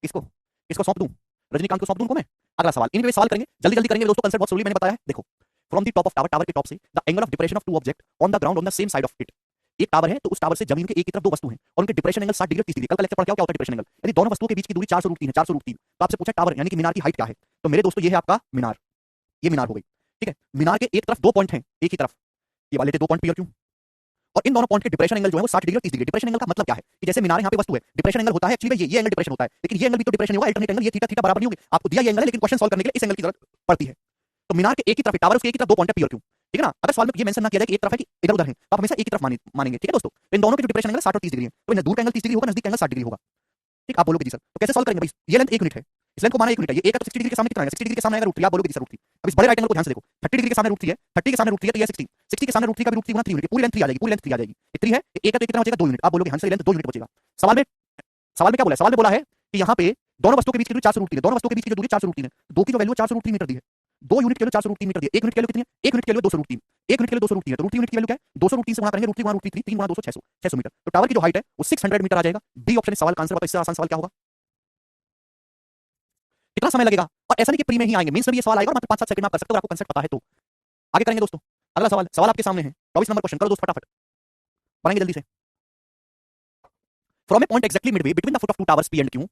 इसको इसको सौंप दूं, रजनीकांत को सौंप दूं उनको मैं। अगला सवाल इन पे सवाल करेंगे, जल्दी जल्दी करेंगे दोस्तों। कांसेप्ट बहुत स्लोली मैंने बताया है। देखो, from the top of tower, tower के टॉप से the angle of depression of two object on the ground on the same side of it. एक टावर है, तो उस टावर से जमीन के एक की तरफ दो वस्तु हैं और उनके डिप्रेशन एंगल 60 डिग्री 30 डिग्री। कल का लेक्चर पढ़ क्या होता है डिप्रेशन एंगल? यदि दोनों वस्तुओं के बीच की दूरी 400 √3 है, 400 √3, तो आपसे पूछा टावर यानी कि मीनार की हाइट क्या है? तो मेरे दोस्तों ये है आपका मीनार, ये मीनार हो गई। ठीक है, मीनार के एक तरफ दो पॉइंट हैं, एक ही तरफ ये वाले थे दो पॉइंट पी और क्यू, और इन दोनों पॉइंट के डिप्रेशन एंगल जो है वो 60 डिग्री और 30 डिग्री। डिप्रेशन एंगल का मतलब क्या है कि जैसे मीनार यहाँ पे वस्तु है, डिप्रेशन एंगल होता है एक्चुअली ये एंगल डिप्रेशन होता है, लेकिन ये एंगल भी तो डिप्रेशन होगा, अल्टरनेट एंगल ये थीटा थीटा बराबर नहीं होंगे। आपको दिया ये एंगल है, लेकिन क्वेश्चन सॉल्व करने के लिए इस एंगल की जरूरत पड़ती है। तो मीनार के एक ही तरफ टावर, उसके एक ही तरफ दो पॉइंट है पी और क्यू। ठीक है ना। अगर सवाल में ये मेंशन ना किया जाए कि एक तरफ है कि इधर उधर है, तो आप हमेशा एक ही तरफ मानेंगे। ठीक है दोस्तों, इन दोनों के जो डिप्रेशन एंगल 60 और 30 डिग्री है, तो दूर का एंगल 30 डिग्री होगा, नजदीक का एंगल 60 डिग्री होगा। ठीक, आप बोलोगे जी सर तो कैसे सॉल्व करेंगे भाई? ये लेंथ 1 यूनिट है, इस लेंथ को माना 1 यूनिट है, ये एक है तो 60 डिग्री के सामने कितना है? 60 डिग्री के सामने आएगा √3। आप बोलोगे जी सर √3। अब इस बड़े राइट एंगल को ध्यान से देखो, 30 डिग्री के सामने √3 है, 30 के सामने √3 है, तो ये 60, 60 के सामने √3 का भी √3 गुना 3 यूनिट, पूरी लेंथ 3 आ जाएगी, पूरी लेंथ 3 आ जाएगी। ये 3 है, एक है तो कितना बचेगा? 2 यूनिट। आप बोलोगे हाँ सर लेंथ 2 यूनिट बचेगा। सवाल में क्या बोला है? सवाल में बोला है कि यहाँ पे दोनों वस्तुओं के बीच की दूरी 400 √3 है, दोनों वस्तुओं के बीच की जो दूरी 400 √3 है, दो की जो वैल्यू 400 √3 मीटर दी है, 2 यूनिट के लिए 400 √3 मीटर दी है। 1 यूनिट के लिए कितनी है? 1 यूनिट के लिए 200 √3, 1 यूनिट के लिए 200 √3 है, तो √3 यूनिट की वैल्यू क्या है? 200 √3 से गुणा करेंगे, √3 गुणा √3 3 गुणा 200 600 600 मीटर। तो टावर की जो हाइट है वो 600 मीटर आ जाएगा। डी ऑप्शन सवाल का आंसर बताओ, इससे आसान सवाल क्या होगा? कितना समय लगेगा? और ऐसा नहीं कि प्री में ही आएंगे, मेंस में भी ये सवाल आएगा और मात्र 5-7 सेकंड में आप कर सकते हो, आपको कांसेप्ट पता है तो। आगे करेंगे दोस्तों, अगला सवाल, सवाल आपके सामने है 24 नंबर क्वेश्चन। करो दोस्त फटाफट, बनाएंगे जल्दी से। From a point exactly midway between the foot of two towers P and Q,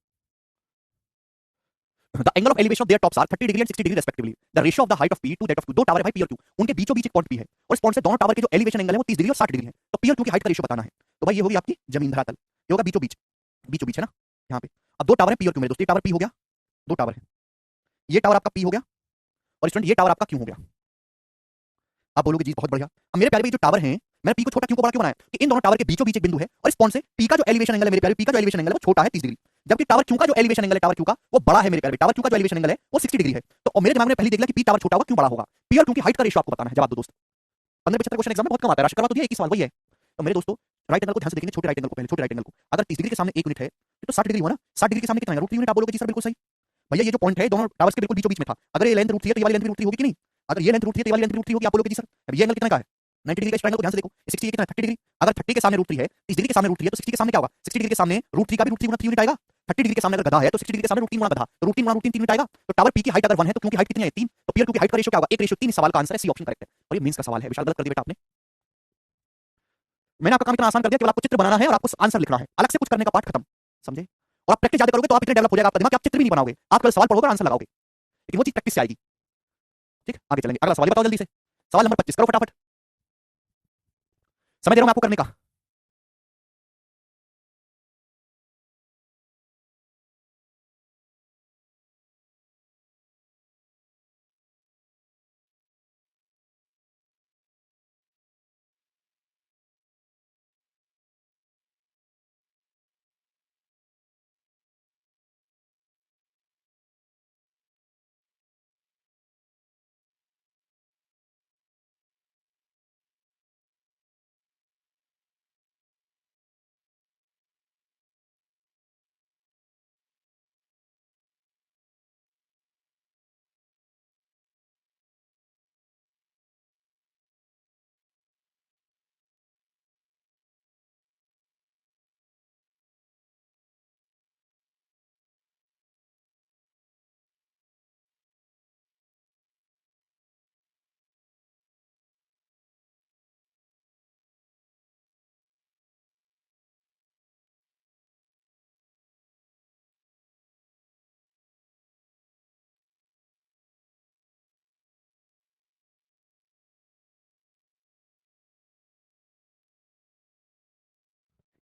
the angle of elevation of their tops are 30 degree and 60 degree respectively. The ratio of the height of P to that of Q, दो tower है भाई P और Q, उनके बीचों बीच एक point P है और इस पॉइंट से दोनों टावर के जो एलिवेशन एंगल है वो 30 डिग्री और 60 डिग्री है। तो पी और क्यू की हाइट का रेशियो बताना है। तो भाई ये होगी आपकी जमीन धरातल, ये होगा बीचों बीच, बीचों बीच है ना यहाँ पे। अब दो टावर है पी और क्यू मेरे दोस्त, ये टावर पी हो गया, दो टावर है, ये टावर आपका पी हो गया और स्टूडेंट ये टावर आपका क्यू हो गया। आप बोलोगे जी बहुत बढ़िया। अब मेरे प्यारे भाई जो टावर हैं, मैंने पी को छोटा क्यू को बड़ा क्यों बनाया कि इन दोनों टावर के बीचों बीच एक बिंदु है और इस पॉइंट से पी का जो एलिवेशन एंगल है मेरे प्यारे, पी का जो एलिवेशन एंगल है वो छोटा है 30 डिग्री, जबकि टावर क्यू का जो एलिवेशन एंगल है टावर क्यू का वो बड़ा है मेरे प्यारे। टावर क्यू का जो एलिवेशन एंगल है वो 60 डिग्री है। तो मेरे दिमाग में पहले देख लिया कि पी टावर छोटा होगा क्यों बड़ा होगा, पी और क्यू की हाइट का रेशियो आपको बताना है। जवाब दो दोस्त, 15-75 क्वेश्चन एग्जाम में बहुत कम आता है, राशि करवा तो दिया एक ही सवाल वही है। तो मेरे दोस्तों राइट एंगल को ध्यान से देखेंगे, छोटे राइट एंगल को, पहले छोटे राइट एंगल को, अगर 30 डिग्री के सामने 1 यूनिट है तो 60 डिग्री हुआ ना, 60 डिग्री के सामने कितना है √3 यूनिट। आप बोलोगे जी सर बिल्कुल सही भैया, ये जो पॉइंट है दोनों टावर्स के बिल्कुल बीचों बीच में था, अगर ये लेंथ √3 है तो ये वाली लेंथ भी √3 होगी कि नहीं, अगर ये लेंथ √3 है तो ये वाली लेंथ भी √3 होगी। आप बोलोगे जी सर अब ये एंगल कितना का है 90 डिग्री का, इस ट्रायंगल को ध्यान से देखो, 60 ये कितना है 30 डिग्री, अगर 30 के सामने √3 है, 30 डिग्री के सामने √3 है तो 60 के सामने क्या होगा, 60 डिग्री के सामने √3 का भी √3 गुना 3 यूनिट आएगा। 30 डिग्री के सामने अगर गधा है तो 60 डिग्री के सामने √3 गुना गधा, तो √3 गुना √3 3 यूनिट आएगा। तो टावर पी की हाइट अगर 1 है तो क्यू की हाइट कितनी है 3, तो पी और क्यू की हाइट का रेशियो क्या होगा 1:3। इस सवाल का आंसर है सी ऑप्शन करेक्ट है। और ये मींस का सवाल है, विशाल गलत कर दिया बेटा आपने। मैंने आपका काम इतना आसान कर दिया, केवल आपको चित्र बनाना है और आपको आंसर लिखना है, अलग से कुछ करने का पार्ट खत्म, समझे। और आप प्रैक्टिस ज्यादा करोगे तो आप इतने डेवलप हो जाएगा आपका दिमाग कि आप चित्र भी नहीं बनाओगे, आप केवल सवाल पढ़ोगे और आंसर लगाओगे, लेकिन वो चीज प्रैक्टिस से आएगी। ठीक, आगे चलेंगे, अगला सवाल बताओ जल्दी से, सवाल नंबर 25 करो फटाफट, समय दे रहा हूं मैं आपको करने का।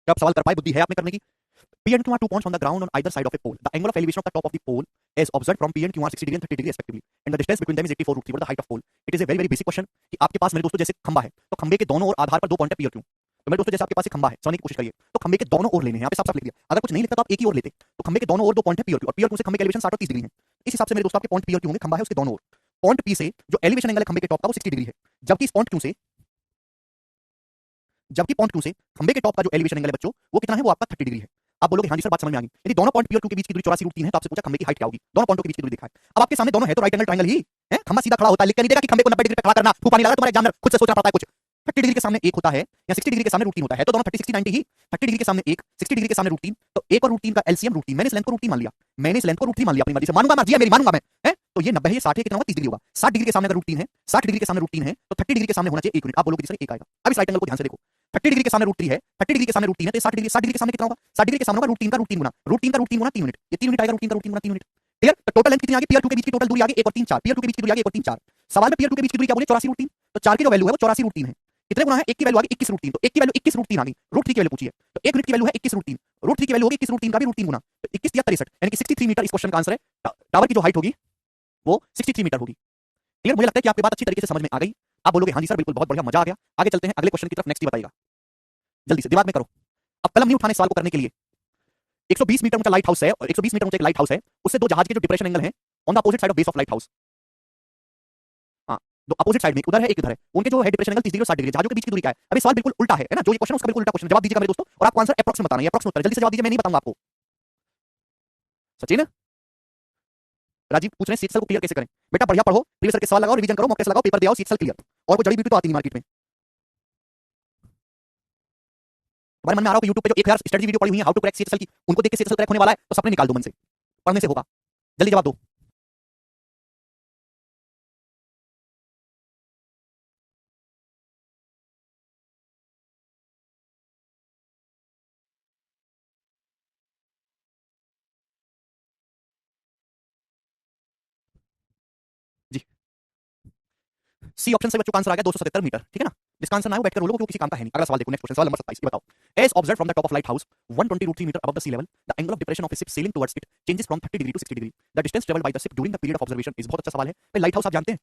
क्या आप सवाल कर पाए, बुद्धि है आप में करने की। P and Q are two points on the ground on either side of a pole. The angle of elevation of the top of the pole is observed from P and Q are 60 degree and 30 degree respectively, and the distance between them is 84 √3. What is the height of pole? It is a very very basic question कि आपके पास मेरे दोस्तों जैसे खंबा है, तो खंबे के दोनों ओर आधार पर दो पॉइंट है P और Q। तो मेरे दोस्तों जैसे आपके पास एक खंबा है, समझने की कोशिश करिए, तो खंबे के दोनों ओर लेने हैं, यहाँ पे साफ साफ लिख दिया। अगर कुछ नहीं लिखता तो आप एक ही ओर लेते, तो खंबे के दोनों ओर दो पॉइंट है P और Q, और P और Q से खंबे के एलिवेशन 60 और 30 डिग्री है। इस हिसाब से मेरे दोस्तों आपके पॉइंट P और Q होंगे, खंबा है उसके दोनों ओर, पॉइंट P से जो एलिवेशन एंगल है खंबे के टॉप का वो 60 डिग्री है, जबकि इस पॉइंट Q से, जबकि पॉइंट Q से खंबे के टॉप का जो एलिवेशन एंगल है बच्चों वो कितना है, वो आपका 30 डिग्री है। आप बोलोगे हाँ जी सर बात समझ में आ गई। यदि दोनों पॉइंट P और Q के बीच की दूरी 84 √3 है तो आपसे पूछा खंबे की हाइट क्या होगी, दोनों पॉइंटों के बीच की दूरी देखा है। अब आपके सामने दोनों है तो राइट एंगल ट्रायंगल ही है, खंबा सीधा खड़ा होता है, लिख के नहीं देगा कि खंबे को 90 डिग्री पे खड़ा करना, फूफा नहीं लगा तुम्हारे एग्जामिनर, खुद से सोचना पड़ता है कुछ। 30 डिग्री के सामने एक होता है या 60 डिग्री के सामने √3 होता है, तो दोनों 30 60 90 ही। 30 डिग्री के सामने एक, 60 डिग्री के सामने √3, तो एक और √3 का एलसीएम √3। मैंने इस लेंथ को √3 मान लिया, मैंने इस लेंथ को √3 मान लिया अपनी मर्जी से, मानूंगा मर्जी है मेरी, मानूंगा मैं, है तो ये 90 है, ये 60 है, कितना होगा 30 डिग्री होगा। 60 डिग्री के सामने अगर √3 है, 60 डिग्री के सामने √3 है तो 30 डिग्री के सामने होना चाहिए 1 यूनिट। आप बोलोगे जिससे 1 आएगा। अब इस राइट एंगल को ध्यान से देखो, 30 डिग्री के सामने √3 है, 30 डिग्री के सामने √3 है, तो 60 डिग्री के सामने कितना होगा, 60 डिग्री के सामने होगा √3 का √3 गुना, √3 का √3 गुना 3 यूनिट, ये 3 यूनिट आएगा, √3 का √3 गुना 3 यूनिट। क्लियर। तो टोटल लेंथ कितनी आ गई, पी और क्यू के बीच की टोटल दूरी आ गई 1 और 3 4, पी और क्यू के बीच की दूरी आ गई 1 और 3 4। सवाल में पी और क्यू के बीच की दूरी क्या बोले 84 √3, तो 4 की जो वैल्यू है वो 84 √3 है। कितने गुना है, 1 की वैल्यू आ गई 21 √3, तो 1 की वैल्यू 21 √3 आ गई, √3 की वैल्यू पूछिए, तो 1 यूनिट की वैल्यू है 21 √3, √3 की वैल्यू होगी 21 √3 का भी √3 गुना, तो 21 या 63, यानी कि 63 मीटर इस क्वेश्चन का आंसर है। टावर की जो हाइट होगी वो 63 मीटर होगी। क्लियर, मुझे लगता है कि आपकी बात अच्छी तरीके से समझ में आ गई। आप बोलोगे हाँ जी सर बिल्कुल बहुत बढ़िया, मजा आ गया। आगे चलते हैं अगले क्वेश्चन की तरफ, नेक्स्ट ही बताइएगा जल्दी से, दिमाग में करो। अब कलम नहीं उठाने सवाल को करने के लिए। 120 मीटर ऊंचा लाइट हाउस है और 120 मीटर ऊंचा एक लाइट हाउस है, उससे दो जहाज के जो डिप्रेशन एंगल है on the opposite side of base of light house, हाँ दो अपोजिट साइड में, उधर है एक इधर है, उनके जो है डिप्रेशन एंगल 30 डिग्री और 60 डिग्री, जहाजों के बीच की दूरी क्या है। अभी सवाल बिल्कुल उल्टा है ना, जो ये क्वेश्चन उसका बिल्कुल उल्टा क्वेश्चन। जवाब दीजिएगा मेरे दोस्तों, और आपको आंसर अप्रॉक्स में बताना है, अप्रॉक्स उत्तर जल्दी से जवाब दीजिए, मैं नहीं बताऊंगा आपको। सचिन, राजीव पूछ रहे हैं सीट सेल को क्लियर कैसे करें। बेटा बढ़िया पढ़ो, प्रीवियस सर के सवाल लगाओ, रिवीजन करो, मॉक टेस्ट लगाओ, पेपर दे आओ, सीट सेल क्लियर। और कोई जड़ी बूटी तो आती नहीं मार्केट में। तुम्हारे मन में आ रहा हो कि YouTube पे जो 1000 स्ट्रेटजी वीडियो पड़ी हुई है how to crack seat cell की, उनको देख के सीट सेल क्रैक होने वाला है, तो सपने निकाल दो मन से, पढ़ने से होगा। जल्दी जवाब दो। सी ऑप्शन सही बच्चों का आंसर आ गया 277 मीटर, ठीक है ना। जिसका आंसर ना हो बैठकर बोलो क्योंकि किसी काम का है नहीं। अगला सवाल देखो, नेक्स्ट क्वेश्चन, सवाल नंबर 27 ये बताओ। As observe from the top of lighthouse 120 metre above the sea level, the angle of depression of a ship sailing towards it changes from 30 degree to 60 degree, the distance travelled by the ship during the period of observation is. बहुत अच्छा सवाल है भाई। Light house आप जानते हैं?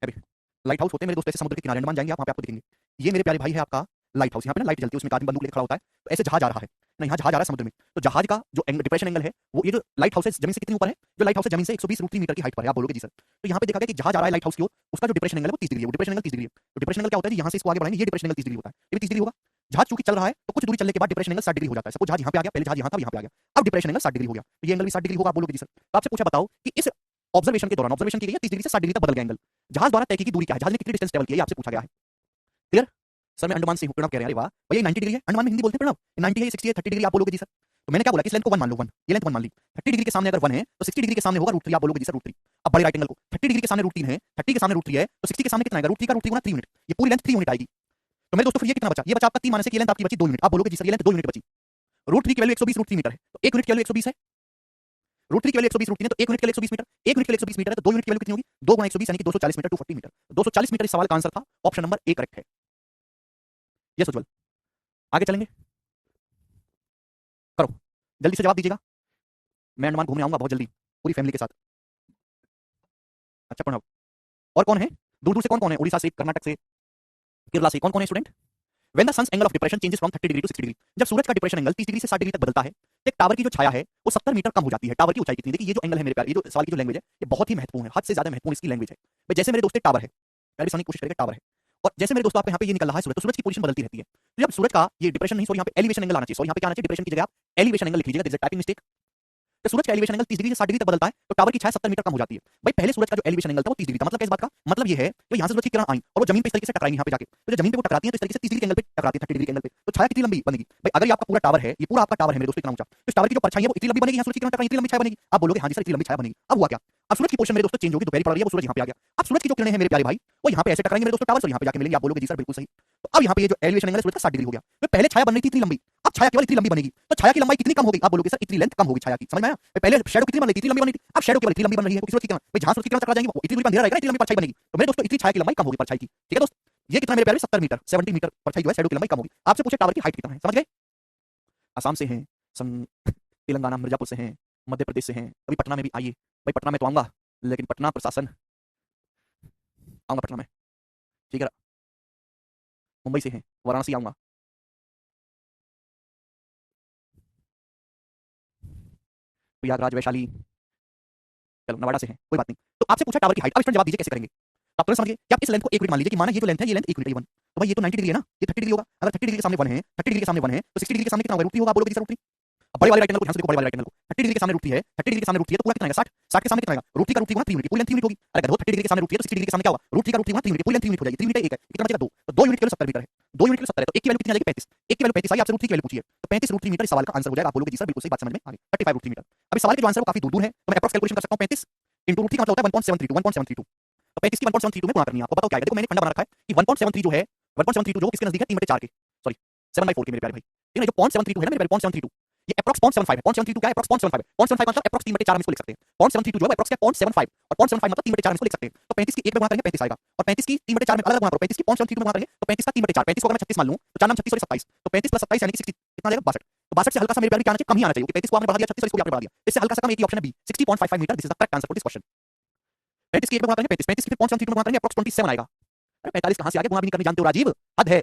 अभी light house होते हैं मेरे दोस्त ऐसे समुद्र के किनारे अंडमान जाएंगे आप, वहां पे आपको दिखेंगे। ये मेरे प्यारे भाई है आपका लाइट हाउस। यहाँ पे ना लाइट जलती है, उसमें एक आदमी बंदूक लेकर खड़ा होता है, तो ऐसे जहाज आ रहा है ना, यहाँ जहाज आ रहा है समुद्र में, तो जहाज का जो डिप्रेशन एंगल है वो ये जो लाइट हाउस है जमीन से कितनी ऊपर है, जो लाइट हाउस है जमीन से 120 मीटर की हाइट पर है। आप बोलोगे जी सर, तो यहाँ पे देखा गया कि जहाज आ रहा है लाइट हाउस की ओर, उसका जो डिप्रेशन एंगल है वो 30 डिग्री है, वो डिप्रेशन एंगल 30 डिग्री है। तो डिप्रेशन एंगल क्या होता है, यहाँ से इसको आगे बढ़ाएंगे, ये डिप्रेशन एंगल 30 डिग्री होता है, ये भी 30 डिग्री होगा। जहाज चूंकि चल रहा है तो कुछ दूरी चलने के बाद डिप्रेशन एंगल 60 डिग्री हो जाता है। सपोज जहाज यहाँ पे आ गया, पहले जहाज यहाँ था, यहाँ पे आ गया, अब डिप्रेशन एंगल 60 डिग्री हो गया, तो ये एंगल भी 60 डिग्री होगा। आप बोलोगे जी सर। तो आपसे पूछा बताओ कि इस ऑब्जर्वेशन के दौरान, ऑब्जर्वेशन की गई है 30 डिग्री से 60 डिग्री तक बदल गया एंगल, जहाज द्वारा तय की दूरी क्या है, जहाज ने कितनी डिस्टेंस ट्रेवल किया है, आपसे पूछा गया है। Clear sir? मैं अंडमान से हूं, प्रणव कह रहे हैं। अरे वाह भैया 90 डिग्री है, अंडमान में हिंदी बोलते हैं प्रणव, 90 है, 60 है, 30 डिग्री, आप बोलोगे जी सर। तो मैंने क्या बोला कि इस लेंथ को 1 मान लो, 1, ये लेंथ 1 मान ली। 30 डिग्री के सामने अगर 1 है तो 60 डिग्री के सामने होगा √3, आप बोलोगे जी सर √3। अब बड़े राइट एंगल को 30 डिग्री के सामने √3 है, 30 के सामने √3 है, तो 60 के सामने कितना आएगा, √3 का √3 गुना 3 यूनिट, ये पूरी लेंथ 3 यूनिट आएगी। तो मेरे दोस्तों फिर ये कितना बचा, ये बचा आपका 3 माने से, ये लेंथ आपकी बची 2 यूनिट। आप बोलोगे जी सर ये लेंथ 2 यूनिट बची। √3 की वैल्यू 120 √3 मीटर है, तो 1 यूनिट की वैल्यू 120 है। √3 की वैल्यू 120 √3 है, तो 1 यूनिट की वैल्यू 120 मीटर, 1 यूनिट की वैल्यू 120 मीटर है, तो 2 यूनिट की वैल्यू कितनी होगी, 2 गुना 120 यानी कि 240 मीटर, 240 मीटर, 240 मीटर इस सवाल का आंसर था। ऑप्शन नंबर ए करेक्ट है। यस उज्जवल, आगे चलेंगे, करो जल्दी से जवाब दीजिएगा। मैं अंडमान घूमने आऊंगा बहुत जल्दी पूरी फैमिली के साथ। अच्छा प्रणव, और कौन है दूर दूर से, कौन कौन है, उड़ीसा से, कर्नाटक से, केरला से, कौन कौन है student? When the sun's angle of depression changes from 30 degree to 60 degree, जब सूरज का डिप्रेशन एंगल 30 डिग्री से 60 डिग्री तक बदलता है, तो एक टावर की जो छाया है वो 70 मीटर कम हो जाती है। टावर की ऊंचाई कितनी? देखिए ये जो एंगल है मेरे प्यारे, ये जो सवाल की जो लैंग्वेज है ये बहुत ही महत्वपूर्ण है, हद से ज्यादा महत्वपूर्ण इसकी लैंग्वेज है भाई। जैसे मेरे दोस्त टावर है, पहले भी समझने की कोशिश करेंगे, टावर है, और जैसे मेरे दोस्तों आपके यहाँ पे ये निकल रहा है सूरज, तो सूरज की पोजीशन बदलती रहती है। तो जब सूरज का ये डिप्रेशन नहीं, सॉरी यहाँ पे एलिवेशन एंगल आना चाहिए, सॉरी यहाँ पे क्या आना चाहिए, डिप्रेशन की जगह आप एलिवेशन एंगल लिख लीजिएगा, there is a typing mistake. तो सूरज का एलिवेशन एंगल 30 डिग्री से 60 डिग्री तक बदलता है, तो टावर की छाया 70 मीटर कम हो जाती है। भाई पहले सूरज का जो एलिवेशन एंगल था वो 30 डिग्री था, मतलब क्या इस बात का मतलब ये है कि यहाँ से सूरज की किरण आई और वो जमीन पे इस तरीके से टकराएंगी, यहाँ पे जाके, तो जब जमीन पे वो टकराती है तो इस तरीके से 30 डिग्री के एंगल पे टकराती है, 30 डिग्री के एंगल पे, तो छाया कितनी लंबी बनेगी भाई। अगर ये आपका पूरा टावर है, ये पूरा आपका टावर है मेरे दोस्तों, इतना ऊंचा, तो इस टावर की जो परछाई है वो इतनी लंबी बनेगी, यहाँ सूरज की किरण टकराएंगी, इतनी लंबी छाया बनेगी। आप बोलोगे हाँ जी सर इतनी लंबी छाया बनेगी। अब हुआ क्या, अब सूरज की पोजीशन मेरे दोस्तों चेंज होगी, दोपहर पड़ रही है, वो सूरज यहाँ पे आ गया। अब सूरज की जो किरणें हैं मेरे प्यारे भाई वो यहाँ पे ऐसे टकराएंगे मेरे दोस्तों टावर से, यहाँ पे जाके मिलेंगे। आप बोलोगे जी सर बिल्कुल सही। तो अब यहाँ पे ये जो एलिवेशन एंगल है सूरज का 60 डिग्री हो गया। तो पहले छाया बन रही थी इतनी लंबी, अब छाया केवल इतनी लंबी बनेगी, तो छाया की लंबाई कितनी कम होगी, आप बोलोगे सर इतनी लेंथ कम होगी छाया की। समझ में आया? पहले शैडो कितनी बन रही थी, इतनी लंबी बन रही थी, अब शैडो केवल इतनी लंबी बन रही है, क्योंकि सूरज की किरण भाई जहां सूरज की किरण टकरा जाएंगी वो इतनी दूरी पर अंधेरा रहेगा, इतनी लंबी परछाई बनेगी। तो मेरे दोस्तों इतनी छाया की लंबाई कम होगी परछाई की, ठीक है दोस्त। ये कितना मेरे प्यारे 70 मीटर, 70 मीटर परछाई जो है शैडो की लंबाई कम होगी। आपसे पूछे टावर की हाइट कितना है, समझ गए? असम से हैं, तेलंगाना मिर्जापुर से हैं, मध्य प्रदेश से हैं, अभी पटना में भी आइए भाई। पटना में तो आऊंगा, लेकिन पटना प्रशासन, आऊंगा पटना में, ठीक है। मुंबई से हैं, वाराणसी आऊंगा, प्रयागराज, वैशाली, चलो नवाड़ा से हैं, कोई बात नहीं। तो आपसे पूछा टावर की हाइट, अब इसका जवाब दीजिए कैसे करेंगे। तो आप तुरंत समझिए कि आप इस लेंथ को 1 यूनिट मान लीजिए कि माना ये जो लेंथ है ये लेंथ 1 यूनिट है, 1। तो भाई ये तो 90 डिग्री है ना, ये 30 डिग्री होगा। अगर 30 डिग्री के सामने 1 है, 30 डिग्री के सामने 1 है, तो 60 डिग्री के सामने कितना होगा, √3 होगा। बोलोगे सर √3। अब बड़े वाले राइट एंगल को ध्यान से देखो, बड़े वाले राइट एंगल को 30 डिग्री के सामने √3 है, 30 डिग्री के सामने √3 है, तो पूरा कितना आएगा 60, 60 के सामने कितना आएगा, √3 का √3 गुना 3 यूनिट, पूरी लेंथ 3 यूनिट होगी। अरे अगर 30 डिग्री के सामने √3 है तो 60 डिग्री के सामने क्या होगा, √3 का √3 गुना 3 यूनिट, पूरी लेंथ 3 यूनिट हो जाएगी। 3 यूनिट 1 है, कितना बचेगा 2, तो 2 यूनिट के लिए 70 मीटर है, 2 यूनिट के लिए 70 है, तो 1 की वैल्यू कितनी आ जाएगी 35, 1 की वैल्यू 35 आई। आपसे √3 की वैल्यू पूछिए, तो 35 √3 मीटर इस सवाल का आंसर हो जाएगा। आप बोलोगे जी सर बिल्कुल सही बात, समझ में आ गई, 35 √3 मीटर। अब इस सवाल के जो आंसर है वो काफी दूर दूर है, तो मैं अप्रॉक्स कैलकुलेशन कर सकता हूं, 35 इंटू √3 का मतलब होता है 1.732, 1.732। तो 35 की 1.732 में गुणा करनी है, आपको पता हो क्या आएगा। देखो मैंने फंडा बना रखा है कि 1.73 जो है, 1.732 जो किसके नजदीक है, 3/4 के, सॉरी 7/4 के मेरे प्यारे भाई, ठीक है। जो 0.732 है ना मेरे प्यारे, 0.732 ये अप्रॉक्स 0.75 है। 0.732 क्या है, अप्रॉक्स 0.75 है। 0.75 मतलब अप्रॉक्स 3/4 हम इसको लिख सकते हैं। 0.732 जो है अप्रॉक्स क्या 0.75, और 0.75 मतलब 3/4 हम इसको लिख सकते हैं। तो 35 की 1 पे गुणा करेंगे 35 आएगा, और 35 की 3/4 में अलग गुणा करो, 35 की 0.732 में गुणा करेंगे तो 35 का 3/4, 35 को अगर मैं 36 मान लूं तो 4 9 36 और 27, तो 35 प्लस 27 यानी कि 60 कितना आ जाएगा 62। तो 62 से हल्का सा मेरे प्यारे क्या आना चाहिए, कम ही आना चाहिए, क्योंकि 35 को आपने बढ़ा दिया 36 और इसको भी आपने बढ़ा दिया, इससे हल्का सा कम एक ही ऑप्शन है B, 60.55 metre. This is the correct answer for this question. 35 की 1 पे गुणा करेंगे 35, 35 की 0.732 में गुणा करेंगे अप्रॉक्स 27 आएगा। अरे 45 कहां से आ गया, गुणा भी नहीं करने जानते हो राजीव, हद है।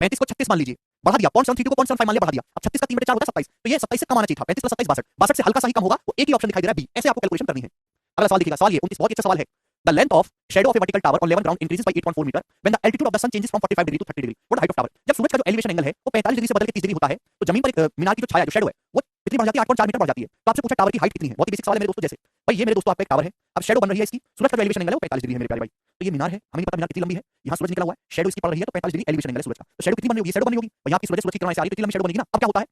35 को 36 मान लीजिए, बढ़ा दिया, 0.732 को 0.75 मान लिया, बढ़ा दिया, अब 36 का 3/4 होता है 27, तो ये 27 से कम आना चाहिए था, 35 प्लस 27 62, 62 से हल्का सा ही कम होगा, तो एक ही ऑप्शन दिखाई दे रहा है बी। ऐसे आपको कैलकुलेशन करनी है। अगला सवाल देखिएगा, सवाल ये 29 बहुत अच्छा सवाल है। The length of shadow of a vertical tower on level ground increases by 8.4 metre when the altitude of the sun changes from 45 degree to 30 degree, what height of tower. जब सूरज का जो एलिवेशन एंगल है वो 45 degree से बदल के 30 degree होता है, तो जमीन पर एक मीनार की जो छाया जो शैडो है वो कितनी बढ़ जाती है, 8.4 मीटर बढ़ जाती है। तो आपसे पूछा टावर की हाइट कितनी है, बहुत ही बेसिक सवाल है मेरे दोस्तों। जैसे भाई ये मेरे दोस्तों आपका एक टावर है, अब शैडो बन रही है इसकी, सूरज का जो एलिवेशन एंगल है वो 45 डिग्री है मेरे प्यारे भाई। तो ये मीनार है, हमें नहीं पता मीनार कितनी लंबी है, यहाँ सूरज निकला हुआ है, शैडो इसकी पड़ रही है, तो 45 डिग्री एलिवेशन एंगल है सूरज का। तो शैडो कितनी बनी होगी, शैडो बनी होगी, और यहाँ की सूरज की किरण से आ रही है, तो इतनी लंबी शैडो बनेगी ना। अब क्या होता है,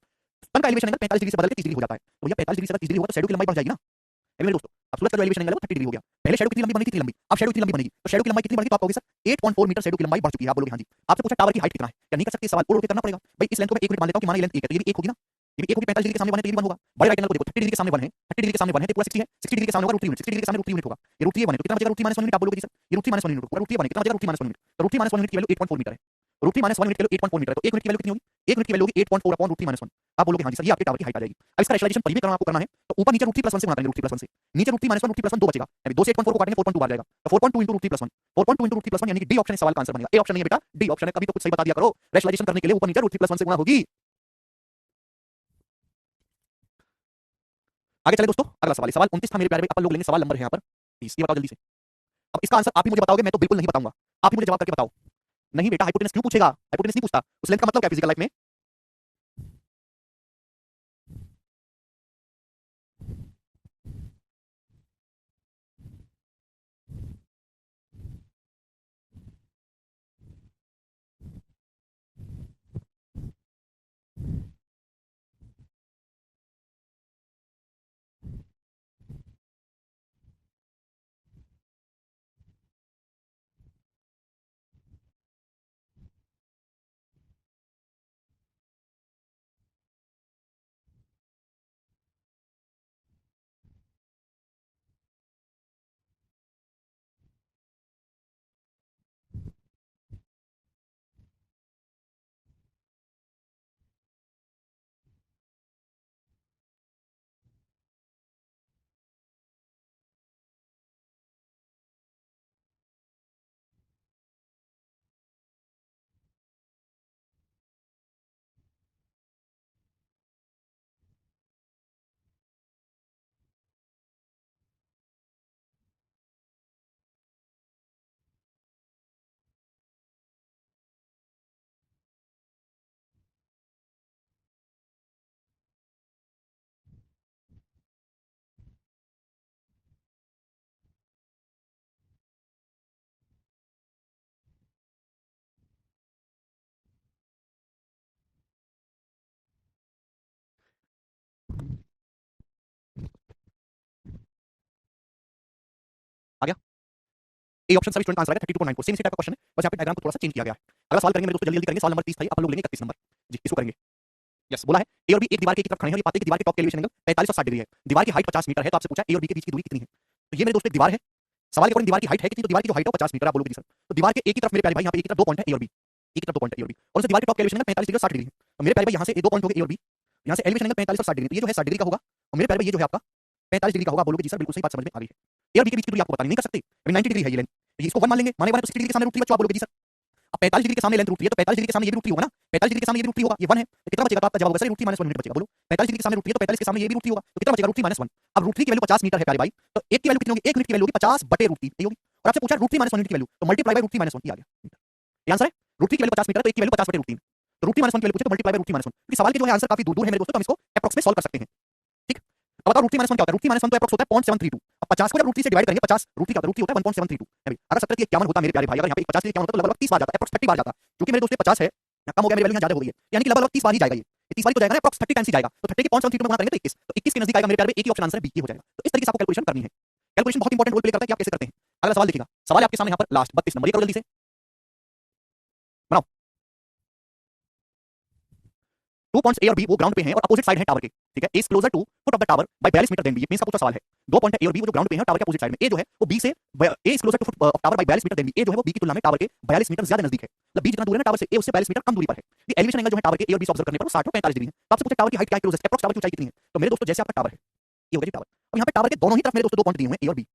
सन का एलिवेशन एंगल 45 डिग्री से बदल के 30 डिग्री हो जाता है, तो भैया 45 डिग्री से 30 डिग्री होगा तो शैडो की लंबाई बढ़ जाएगी ना मेरे दोस्तों। अब सूरज का जो एलिवेशन एंगल है वो 30 डिग्री हो गया, पहले शैडो कितनी लंबी बनी थी, इतनी लंबी, अब शैडो इतनी लंबी बनेगी, तो शैडो की लंबाई कितनी बढ़ेगी, तो आप कहोगे सर 8.4 मीटर शैडो की लंबाई बढ़ चुकी है। आप बोलोगे हाँ जी। आपसे पूछा टावर की हाइट कितना है, क्या नहीं कर सकते सवाल, उड़ उड़ के करना पड़ेगा भाई। इस लेंथ को मैं 1 मीटर मान लेता हूं कि माना ये लेंथ 1 है, तो ये भी 1 होगी ना, ये भी एक होगी 45 डिग्री के सामने 1 है तो ये भी 1 होगा। बड़े राइट एंगल को देखो 30 डिग्री के सामने 1 है, 30 डिग्री के सामने 1 है तो पूरा 60 है, 60 डिग्री के सामने होगा √3 यूनिट, 60 डिग्री के सामने √3 यूनिट होगा। ये √3 1 है तो कितना बचेगा √3 - 1 यूनिट आप बोलोगे जी सर, ये √3 - 1 यूनिट पूरा √3 1 है कितना बचेगा √3 - 1 यूनिट। तो √3 - 1 यूनिट की वैल्यू 8.4 मीटर है। √3 - 1 यूनिट की वैल्यू 8.4 मीटर है तो 1 यूनिट की वैल्यू कितनी होगी? 1 यूनिट की वैल्यू होगी 8.4 अपॉन √3 - 1। आप बोलोगे हां जी सर ये आपके टावर की हाइट आ जाएगी। अब इसका रेशनलाइजेशन परिमेय करना आपको करना है तो ऊपर नीचे √3 + 1 से गुणा करेंगे √3 + 1 से। नीचे √3 - 1 √3 + 1 2 बचेगा। यानी 2 से 8.4 को काटेंगे 4.2 बार जाएगा। तो 4.2 * √3 + 1 4.2 * √3 + 1 यानी कि डी ऑप्शन इस सवाल का आंसर बनेगा। ए ऑप्शन नहीं है बेटा, डी ऑप्शन है। कभी तो कुछ सही बता दिया करो। रेशनलाइजेशन करने के लिए ऊपर नीचे √3 + 1 से गुणा होगी। आगे चले दोस्तों अगला सवाल, सवाल 29 था मेरे प्यारे भाई। अपन लोग लेंगे सवाल नंबर है यहाँ पर 30। ये बताओ जल्दी से। अब इसका आंसर आप ही मुझे बताओगे, मैं तो बिल्कुल नहीं बताऊंगा। आप ही मुझे जवाब करके बताओ। नहीं बेटा हाइपोटेनस क्यों पूछेगा? हाइपोटेनस नहीं पूछता। उस लेंथ का मतलब क्या फिजिकल लाइफ में? आ गया? ए ऑप्शन सभी स्टूडेंट का आंसर आएगा 32.94। सेम इसी टाइप का क्वेश्चन है, बस यहाँ पे डायग्राम को थोड़ा सा चेंज किया गया है। अगला सवाल करेंगे मेरे दोस्तों, जल्दी जल्दी करेंगे। सवाल नंबर 30 था ये, अपन लोग लेंगे 31 नंबर। जी इसको करेंगे। यस बोला है ए और बी एक दीवार के एक तरफ खड़े हैं और ये पाते हैं कि दीवार के टॉप के एलिवेशन एंगल 45 और 60 डिग्री है। दीवार की हाइट 50 मीटर है तो आपसे पूछा ए और बी के बीच की दूरी कितनी है। तो ये मेरे दोस्तों एक दीवार है। सवाल के अकॉर्डिंग दीवार की हाइट है कितनी? तो दीवार की जो हाइट है वो 50 मीटर। आप बोलोगे जी सर तो दीवार के एक ही तरफ मेरे प्यारे भाई यहाँ पे एक ही तरफ दो पॉइंट है ए और बी, एक ही तरफ दो पॉइंट है ए और बी, और उस दीवार के टॉप के एलिवेशन एंगल 45 डिग्री और 60 डिग्री है। तो मेरे प्यारे भाई यहाँ से ये दो पॉइंट हो गए ए और बी, यहाँ से एलिवेशन एंगल 45 और 60 डिग्री, तो ये जो है 60 डिग्री का होगा और मेरे प्यारे भाई ये जो है आपका 45 डिग्री का होगा। बोलोगे जी सर बिल्कुल सही बात समझ में आ गई है। ए और बी के बीच की दूरी आपको बतानी नहीं कर सकते, 90 डिग्री है ये लेंथ, इसको 1 मान लेंगे। माने 1 है तो 60 डिग्री के सामने √3 बच्चों। आप बोलोगे जी सर अब 45 डिग्री के सामने लेंथ √3 है तो 45 डिग्री के सामने ये भी √3 होगा ना, 45 डिग्री के सामने ये भी √3 होगा, ये 1 है तो कितना बचेगा? तो आपका जवाब होगा सर √3 - 1 यूनिट बचेगा। बोलो 45 डिग्री के सामने √3 है तो 45 के सामने ये भी √3 होगा तो कितना बचेगा? √3 - 1। अब √3 की वैल्यू 50 मीटर है प्यारे भाई, तो 1 की वैल्यू कितनी होगी? 1 यूनिट की वैल्यू होगी 50/√3 ये होगी। और आपसे पूछा √3 - 1 यूनिट की वैल्यू तो मल्टीप्लाई बाय √3 - 1 ये आ गया। ये आंसर है। √3 की वैल्यू 50 मीटर है तो 1 की वैल्यू 50/√3, तो √3 - 1 की वैल्यू पूछे तो मल्टीप्लाई बाय √3 - 1, क्योंकि सवाल के जो है आंसर काफी दूर-दूर है मेरे दोस्तों, तो हम इसको एप्रोक्स में सॉल्व कर सकते हैं। ठीक, अब बताओ √3 - 1 क्या होता है? √3 - 1 तो एप्रोक्स होता है 0.732। अब 50 को जब √3 से डिवाइड करेंगे 50 √3 क्या होता है? √3 होता है 1.732 है भाई। अगर 70 की 51 होता मेरे प्यारे भाई, अगर यहाँ पे 50 की 51 होता तो लगभग 30 बार जाता, एप्रोक्स 30 बार जाता। क्योंकि मेरे दोस्तों 50 है कम हो गया, मेरी वैल्यू यहाँ ज्यादा हो गई है, यानी कि लगभग 30 बार ही जाएगा ये 30 बार तो जाएगा ना, एप्रोक्स 30 टाइम्स ही जाएगा। तो 30 के 0.732 में गुणा करेंगे तो 21, तो 21 के नजदीक आएगा मेरे प्यारे भाई। एक ही ऑप्शन आंसर है बी, ये हो जाएगा। तो इस तरीके से आपको कैलकुलेशन करनी है। कैलकुलेशन बहुत इंपॉर्टेंट रोल प्ले करता है कि आप कैसे करते हैं। अगला सवाल देखिएगा, सवाल आपके सामने यहाँ पर लास्ट 32 नंबर, ये करो जल्दी से बनाओ। 2 पॉइंट्स ए और बी वो ग्राउंड पे हैं और अपोजिट साइड है टावर के, ठीक है। A is closer to foot of the tower by 42 metre then B, ये मेंस का पूछा सवाल है। 2 पॉइंट है ए और बी वो जो ग्राउंड पे हैं टावर के अपोजिट साइड में। ए जो है वो बी से A is closer to foot of tower by 42 metre then B, A जो है वो बी की तुलना में टावर के 42 मीटर ज्यादा नजदीक है। मतलब बी जितना दूर है ना टावर से, ए उससे 42 मीटर कम दूरी पर है। ये एलिवेशन एंगल जो है टावर के ए और बी से ऑब्जर्व करने पर वो 60 और 45 डिग्री है। तो आपसे पूछा टावर की हाइट क्या है, क्लोजेस्ट एप्रोक्स टावर की ऊंचाई कितनी है। तो मेरे दोस्तों जैसे आपका टावर है ये हो गया जी टावर, अब यहाँ पे टावर के दोनों ही तरफ मेरे दोस्तों 2 पॉइंट दिए हुए हैं ए और बी,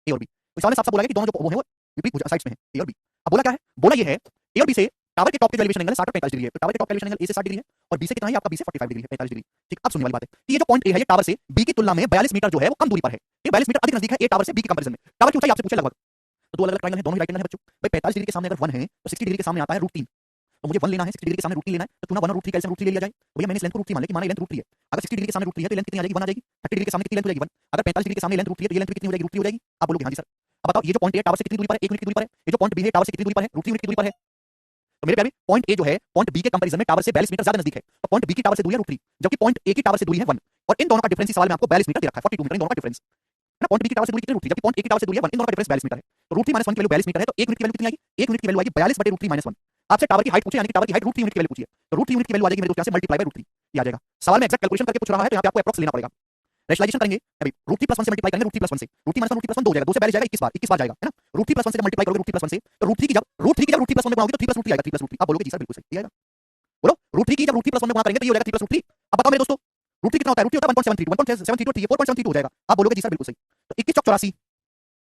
ए और बी। तो सवाल ने साफ-साफ बोला है कि दोनों जो वो है वो विपरीत साइड्स में है ए और बी। अब बोला क्या है? बोला ये है ए और बी से टावर के टॉप के जो एलिवेशन एंगल है 60 और 45 डिग्री है। तो टावर के टॉप एलिवेशन एंगल ए से 60 डिग्री है और बी से कितना है आपका? बी से 45 डिग्री है, 45 डिग्री। ठीक, अब सुनने वाली बात है कि ये जो पॉइंट ए है ये टावर से बी की तुलना में 42 मीटर जो है वो कम दूरी पर है। ये 42 मीटर अधिक नजदीक है ए टावर से बी की कंपैरिजन में। टावर की ऊंचाई आपसे पूछे लगभग, तो दो अलग-अलग ट्रायंगल है, दोनों ही राइट एंगल है बच्चों। भाई 45 डिग्री के सामने अगर 1 है तो 60 डिग्री के सामने आता है √3, तो मुझे 1 लेना है, 60 डिग्री के सामने √3 लेना है, तो क्यों ना 1 और √3 कैसे √3 ले लिया जाए। तो भैया मैंने इस लेंथ को √3 मान लिया कि माना ये लेंथ √3 है। अगर 60 डिग्री के सामने √3 है तो लेंथ कितनी आ जाएगी? 1 आ जाएगी। 30 डिग्री के सामने कितनी लेंथ हो जाएगी? 1। अगर 45 डिग्री के सामने लेंथ √3 है तो ये लेंथ भी कितनी हो जाएगी? √3 हो जाएगी। आप बोलोगे हां जी सर। अब बताओ ये जो पॉइंट ए टावर से कितनी दूरी पर है? 1 यूनिट की दूरी पर है। ये जो पॉइंट बी है टावर से कितनी दूरी पर है? √3 यूनिट की दूरी पर है। तो मेरे प्यारे पॉइंट ए जो है पॉइंट बी के कंपैरिजन में टावर से 42 मीटर ज्यादा नजदीक है। तो पॉइंट बी की टावर से दूरी है √3, जबकि पॉइंट ए की टावर से दूरी है 1, और इन दोनों का डिफरेंस इस सवाल में आपको 42 मीटर दे रखा है। 42 मीटर इन दोनों का डिफरेंस है ना। पॉइंट बी की टावर से दूरी कितनी? √3, जबकि पॉइंट ए की टावर से दूरी है 1, इन दोनों का डिफरेंस 42 मीटर है। तो √3 - 1 की वैल्यू 42 मीटर है, तो 1 यूनिट की वैल्यू कितनी आएगी? 1 यूनिट की वैल्यू आएगी 42/√3 - 1। आपसे टावर की हाइट पूछे, यानी कि टावर की हाइट रूट 3 यूनिट की वैल्यू पूछी है, तो रूट 3 यूनिट की वैल्यू आ जाएगी मेरे दोस्त यहाँ से मल्टीप्लाई बाय रूट 3 ये आ जाएगा। सवाल में एक्जैक्ट कैलकुलेशन करके पूछ रहा है, तो यहाँ पे आपको एप्रोक्स लेना पड़ेगा। रैशनलाइजेशन करेंगे अभी रूट 3 + 1 से मल्टीप्लाई करेंगे, रूट 3 + 1 से रूट 3 - 1 रूट 3 + 1 2 हो जाएगा, 2 से पहले जाएगा 21 बार जाएगा, है ना। रूट 3 + 1 से जब मल्टीप्लाई करोगे रूट 3 + 1 से, तो रूट 3 की जब रूट 3 + 1 में बनाओगे तो 3 + रूट 3 आएगा, 3 + रूट 3। आप बोलोगे जी सर बिल्कुल सही आएगा। बोलो रूट 3 की जब रूट 3 + 1 में गुणा करेंगे तो ये हो जाएगा 3 + रूट 3। अब बताओ मेरे दोस्तों रूट 3 कितना होता है, रूट 3 होता है 1.73, 1.73 और 4.72 हो जाएगा। आप बोलोगे जी सर बिल्कुल सही। तो 21 चौक 84,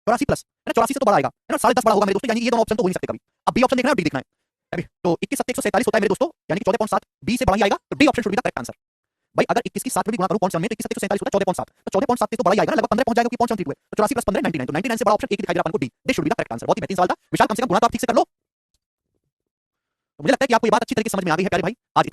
84 प्लस है ना, 84 से तो बड़ा आएगा, है ना, 10.5 बड़ा होगा मेरे दोस्तों, यानी ये दोनों ऑप्शन तो हो नहीं सकते कभी। अब बी ऑप्शन देखना है और डी देखना है अभी। तो 21 7 147 होता है मेरे दोस्तों, यानी कि 14.7 बी से बड़ा ही आएगा, तो D option should be the correct answer. भाई अगर 21 की 7 में भी गुणा करूं कौन सा में, तो 21 7 147 होता है 14.7, तो 14.7 तो बड़ा ही आएगा ना, लगभग 15 पहुंच जाएगा, क्योंकि 0.72 है, तो 84 + 15 99, तो 99 से बड़ा ऑप्शन एक दिखाई दे रहा है अपन को, D, this should be the correct answer. बहुत ही बेहतरीन सवाल था विशाल, कम से कम गुणा तो आप ठीक से कर लो। तो मुझे लगता है कि आपको ये बात अच्छी तरीके से समझ में आ गई है प्यारे भाई। आज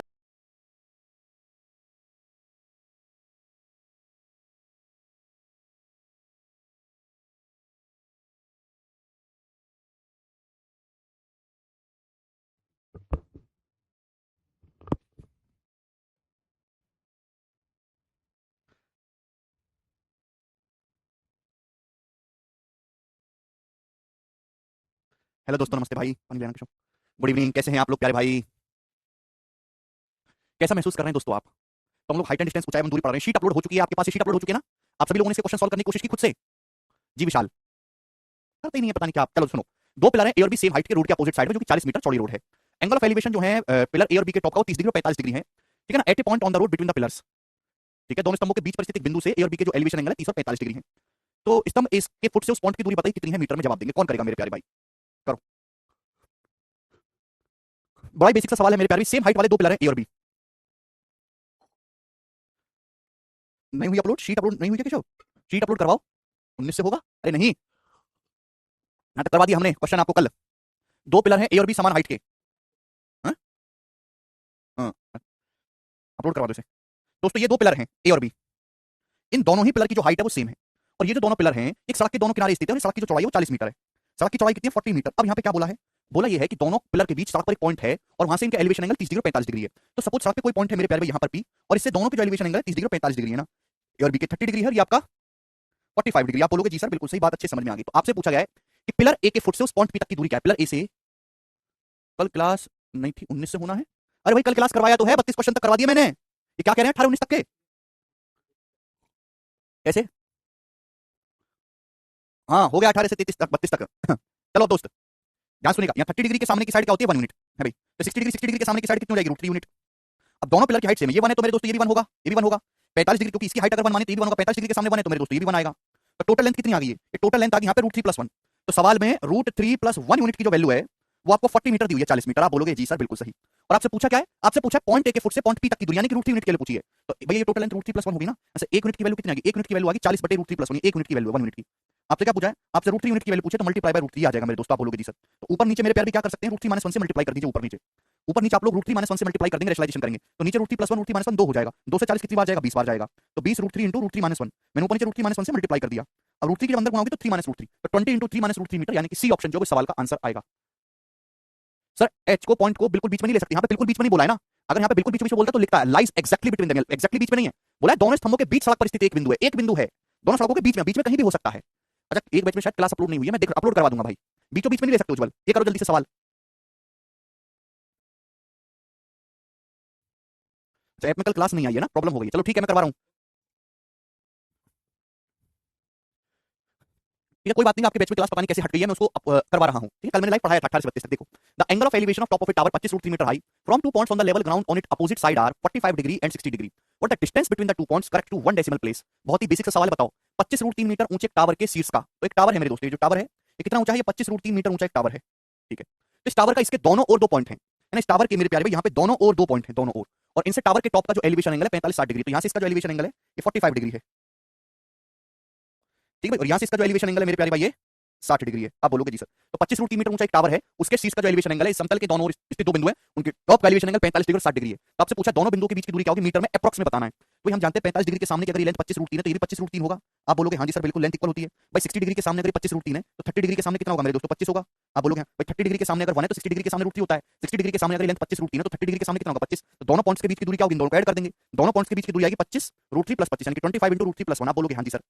हेलो दोस्तों, नमस्ते भाई, गुड इवनिंग, कैसे हैं आप लोग प्यारे भाई, कैसा महसूस कर रहे हैं दोस्तों आप। तो हम लोग हाइट एंड डिस्टेंस ऊंचाई एवं दूरी पढ़ रहे हैं, शीट अपलोड हो चुकी है आपके पास, शीट अपलोड हो चुकी है ना। आप सभी लोगों ने इसे क्वेश्चन सॉल्व करने की कोशिश की खुद से। जी विशाल करते ही नहीं है, पता नहीं क्या आप। चलो सुनो, दो पिलर हैं ए और बी सेम हाइट के, रोड के अपोजिट साइड में, जो कि 40 मीटर चौड़ी रोड है। एंगल ऑफ एलिवेशन जो है पिलर ए और बी के टॉप का वो 30 डिग्री और 45 डिग्री है, ठीक है ना। At a point on the road between the pillars, ठीक है, दोनों स्तंभों के बीच पर स्थित एक बिंदु से ए और बी के जो एलिवेशन एंगल है 30 और 45 डिग्री है। तो स्तंभ ए के फुट से उस पॉइंट की दूरी बताइए कितनी है मीटर में, जवाब देंगे। कौन करेगा मेरे प्यारे भाई, करो। बड़ा ही बेसिक सा सवाल है मेरे प्यारे, सेम हाइट वाले दो पिलर हैं ए और बी। नहीं हुई अपलोड, शीट अपलोड नहीं हुई क्या केशव, शीट अपलोड करवाओ, 19 से होगा। अरे नहीं, नाटक करवा दिया हमने क्वेश्चन आपको कल। दो पिलर हैं ए और बी समान हाइट के, हाँ हाँ, अपलोड करवा दो इसे। दोस्तों ये दो पिलर हैं ए और बी, इन दोनों ही पिलर की जो हाइट है वो सेम है, और ये जो दोनों पिलर हैं एक सड़क के दोनों किनारे स्थित है, और सड़क की जो चौड़ाई है वो 40 मीटर है। सड़क की चौड़ाई कितनी है, 40 मीटर। अब यहाँ पे क्या बोला है, बोला ये है कि दोनों पिलर के बीच सड़क पर एक पॉइंट है, और वहां से इनके एलिवेशन एंगल 30 डिग्री और 45 डिग्री है। तो सपोज सड़क पे कोई पॉइंट है मेरे प्यारे भाई यहाँ पर पी, और इससे दोनों के जो एलिवेशन एंगल है 30 डिग्री और 45 डिग्री है ना, ए और बी के 30 डिग्री है और ये आपका 45 डिग्री। आप बोलोगे जी सर बिल्कुल सही बात, अच्छे समझ में आ गई। तो आपसे पूछा गया है कि पिलर ए के फुट से उस पॉइंट पी तक की दूरी क्या है, पिलर ए से। कल क्लास नहीं थी, 19 से होना है। अरे भाई कल क्लास करवाया तो है, 32 क्वेश्चन तक करवा दिए मैंने, ये क्या कह रहे हैं 18 19 तक के, कैसे। हाँ हो गया 18 से 33 तक, 32 तक। चलो दोस्त ध्यान सुनेगा, यहाँ 30 डिग्री के सामने की साइड क्या होती है, 1 यूनिट है भाई। तो 60 डिग्री के सामने की साइड कितनी हो जाएगी, रूट 3 यूनिट। अब दोनों पिलर की हाइट सेम है, ये 1 है तो मेरे दोस्तों ये भी 1 होगा, ये भी 1 होगा। 45 डिग्री, क्योंकि इसकी हाइट अगर 1 माने तो ये भी 1 होगा, 45 डिग्री के सामने 1 है तो मेरे दोस्तों ये भी 1 आएगा। तो टोटल लेंथ कितनी आ गई है, ये टोटल लेंथ आ गई यहाँ पे रूट 3 + 1। तो सवाल में रूट 3 + 1 यूनिट की जो वैल्यू है वो आपको 40 मीटर दी हुई है, 40 मीटर। आप बोलोगे जी सर बिल्कुल सही। और आपसे पूछा क्या है, आपसे पूछा पॉइंट ए के फुट से पॉइंट पी तक की दूरी, यानी कि रूट 3 यूनिट के लिए पूछी है। तो भैया ये टोटल लेंथ रूट 3 + 1 होगी ना, ऐसे 1 यूनिट की वैल्यू कितनी आ गई, 1 यूनिट की वैल्यू आ गई 40 बटे रूट 3 + 1, 1 यूनिट की वैल्यू 1 यूनिट की। आपसे क्या पूछा है, आपसे रूट 3 यूनिट की वैल्यू पूछे तो मल्टीप्लाई बाय रूट 3 आ जाएगा मेरे दोस्तों। आप बोलोगे जी सर, तो ऊपर नीचे मेरे प्यार भी क्या कर सकते हैं, रूट 3 - 1 से मल्टीप्लाई कर दीजिए, ऊपर नीचे। ऊपर नीचे आप लोग रूट 3 - 1 से मल्टीप्लाई कर देंगे, रेशनलाइजेशन करेंगे, तो नीचे रूट 3 + 1 रूट 3 - 1 2 हो जाएगा, 2 से 40 कितनी बार जाएगा, 20 बार जाएगा। तो 20 रूट 3 × रूट 3 - 1, मैंने ऊपर नीचे रूट 3 - 1 से मल्टीप्लाई कर दिया। अब रूट 3 के जब अंदर गुणाओगे तो 3 - रूट 3, तो 20 × 3 - रूट 3 मीटर, यानी कि सी ऑप्शन जो है सवाल का आंसर आएगा। सर एच को पॉइंट को बिल्कुल बीच में नहीं ले सकते, यहाँ पे बिल्कुल बीच में नहीं बोला है ना। अगर यहाँ पे बिल्कुल बीच में बोलता तो लिखता है lies exactly between them, exactly बीच में नहीं है, बोला है दोनों स्तंभों के बीच सड़क पर स्थित एक बिंदु है, एक बिंदु है, दोनों सड़कों के बीच में कहीं भी हो सकता है। अच्छा एक बैच में शायद क्लास अपलोड नहीं हुई है, मैं देख अपलोड करवा दूंगा भाई, बीचों बीच में नहीं ले सकते उज्जवल, ये करो जल्दी से सवाल। अच्छा ऐप में कल क्लास नहीं आई है ना, प्रॉब्लम हो गई, चलो ठीक है मैं करवा रहा हूँ। ठीक है कोई बात नहीं, आपके बैच में क्लास पता नहीं कैसे हट गई है, मैं उसको करवा रहा हूँ। ठीक है कल मैंने लाइव पढ़ाया था 18 से 32 तक। देखो the angle of elevation of top of a tower 25 root 3 metre high from two points on the level ground on it opposite side are 45 degree and 60 degree, what the distance between the two points correct to 1 decimal place. बहुत ही basic सा सवाल बताओ, 25 root 3 metre ऊंचे tower के शीर्ष का, तो एक टावर है मेरे दोस्तों, ये जो टावर है ये कितना ऊंचा है, ये 25 रूट 3 मीटर ऊंचा एक टावर है, ठीक है। तो इस टावर का इसके दोनों और दो पॉइंट हैं, यानी इस टावर के मेरे प्यारे भाई यहाँ पे दोनों और दो पॉइंट हैं, दोनों और इनसे टावर के टॉप का जो एलिवेशन एंगल है 45-60 डिग्री, तो यहाँ से इसका जो एलिवेशन एंगल है ये 45 डिग्री है, ठीक है। और यहाँ से इसका जो एलिवेशन एंगल है मेरे प्यारे भाई ये 60 डिग्री है। आप बोलोगे जी सर, तो 25 रूट 3 मीटर ऊंचा एक टावर है, उसके शीर्ष का जो एलिवेशन एंगल है, इस समतल के दोनों स्थित दो बिंदु हैं, उनके टॉप का एलिवेशन एंगल 45 डिग्री और 60 डिग्री है। तो आपसे पूछा दोनों बिंदुओं के बीच की दूरी क्या होगी, मीटर में अप्रॉक्स में बताना है। तो हम जानते हैं 45 डिग्री के सामने की अगर ये लेंथ 25 रूट 3 है तो ये भी 25 रूट 3 होगा। आप बोलोगे हाँ जी सर बिल्कुल लेंथ इक्वल होती है। भाई 60 डिग्री के सामने अगर 25 रूट 3 है तो 30 डिग्री के सामने कितना होगा मेरे दोस्तों, 25 होगा। आप बोलोगे भाई 30 डिग्री के सामने अगर 1 है तो 60 डिग्री के सामने रूट 3 होता है, 60 डिग्री के सामने अगर लेंथ 25 रूट 3 है तो 30 डिग्री के सामने कितना होगा 25, तो दोनों पॉइंट्स के बीच की दूरी क्या होगी, दोनों को ऐड कर देंगे, दोनों पॉइंट्स के बीच की दूरी आएगी 25 रूट 3 + 25, यानी कि 25 × रूट 3 + 1। आप बोलोगे हाँ जी सर,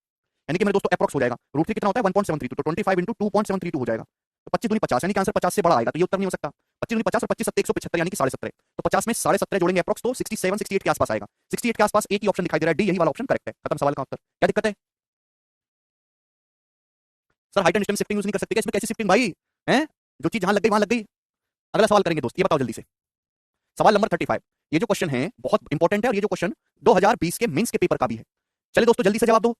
यानी कि मेरे दोस्तों अप्रॉक्स हो जाएगा, रूट 3 कितना होता है 1.732, तो 25 × 2.732 हो जाएगा, तो 25 दूनी 50, यानी कि आंसर 50 से बड़ा आएगा, तो ये उत्तर नहीं हो सकता। 25 50 और 25 7 175 यानी कि 17.5। तो 50 में 17.5 जोड़ेंगे अप्रॉक्स तो 67 68 के आसपास आएगा। 68 के आसपास एक ही ऑप्शन दिखाई दे रहा है, डी यही वाला ऑप्शन करेक्ट है। खत्म सवाल का उत्तर। क्या दिक्कत है sir? Height and distance shifting use नहीं कर सकते क्या इसमें? कैसी शिफ्टिंग भाई हैं? जो चीज जहां लग गई वहां लग गई। अगला सवाल करेंगे दोस्त, ये बताओ जल्दी से। सवाल नंबर 35। ये जो क्वेश्चन है बहुत इंपॉर्टेंट है और ये जो क्वेश्चन 2020 के मेंस के पेपर का भी है। चलिए दोस्तों जल्दी से जवाब दो।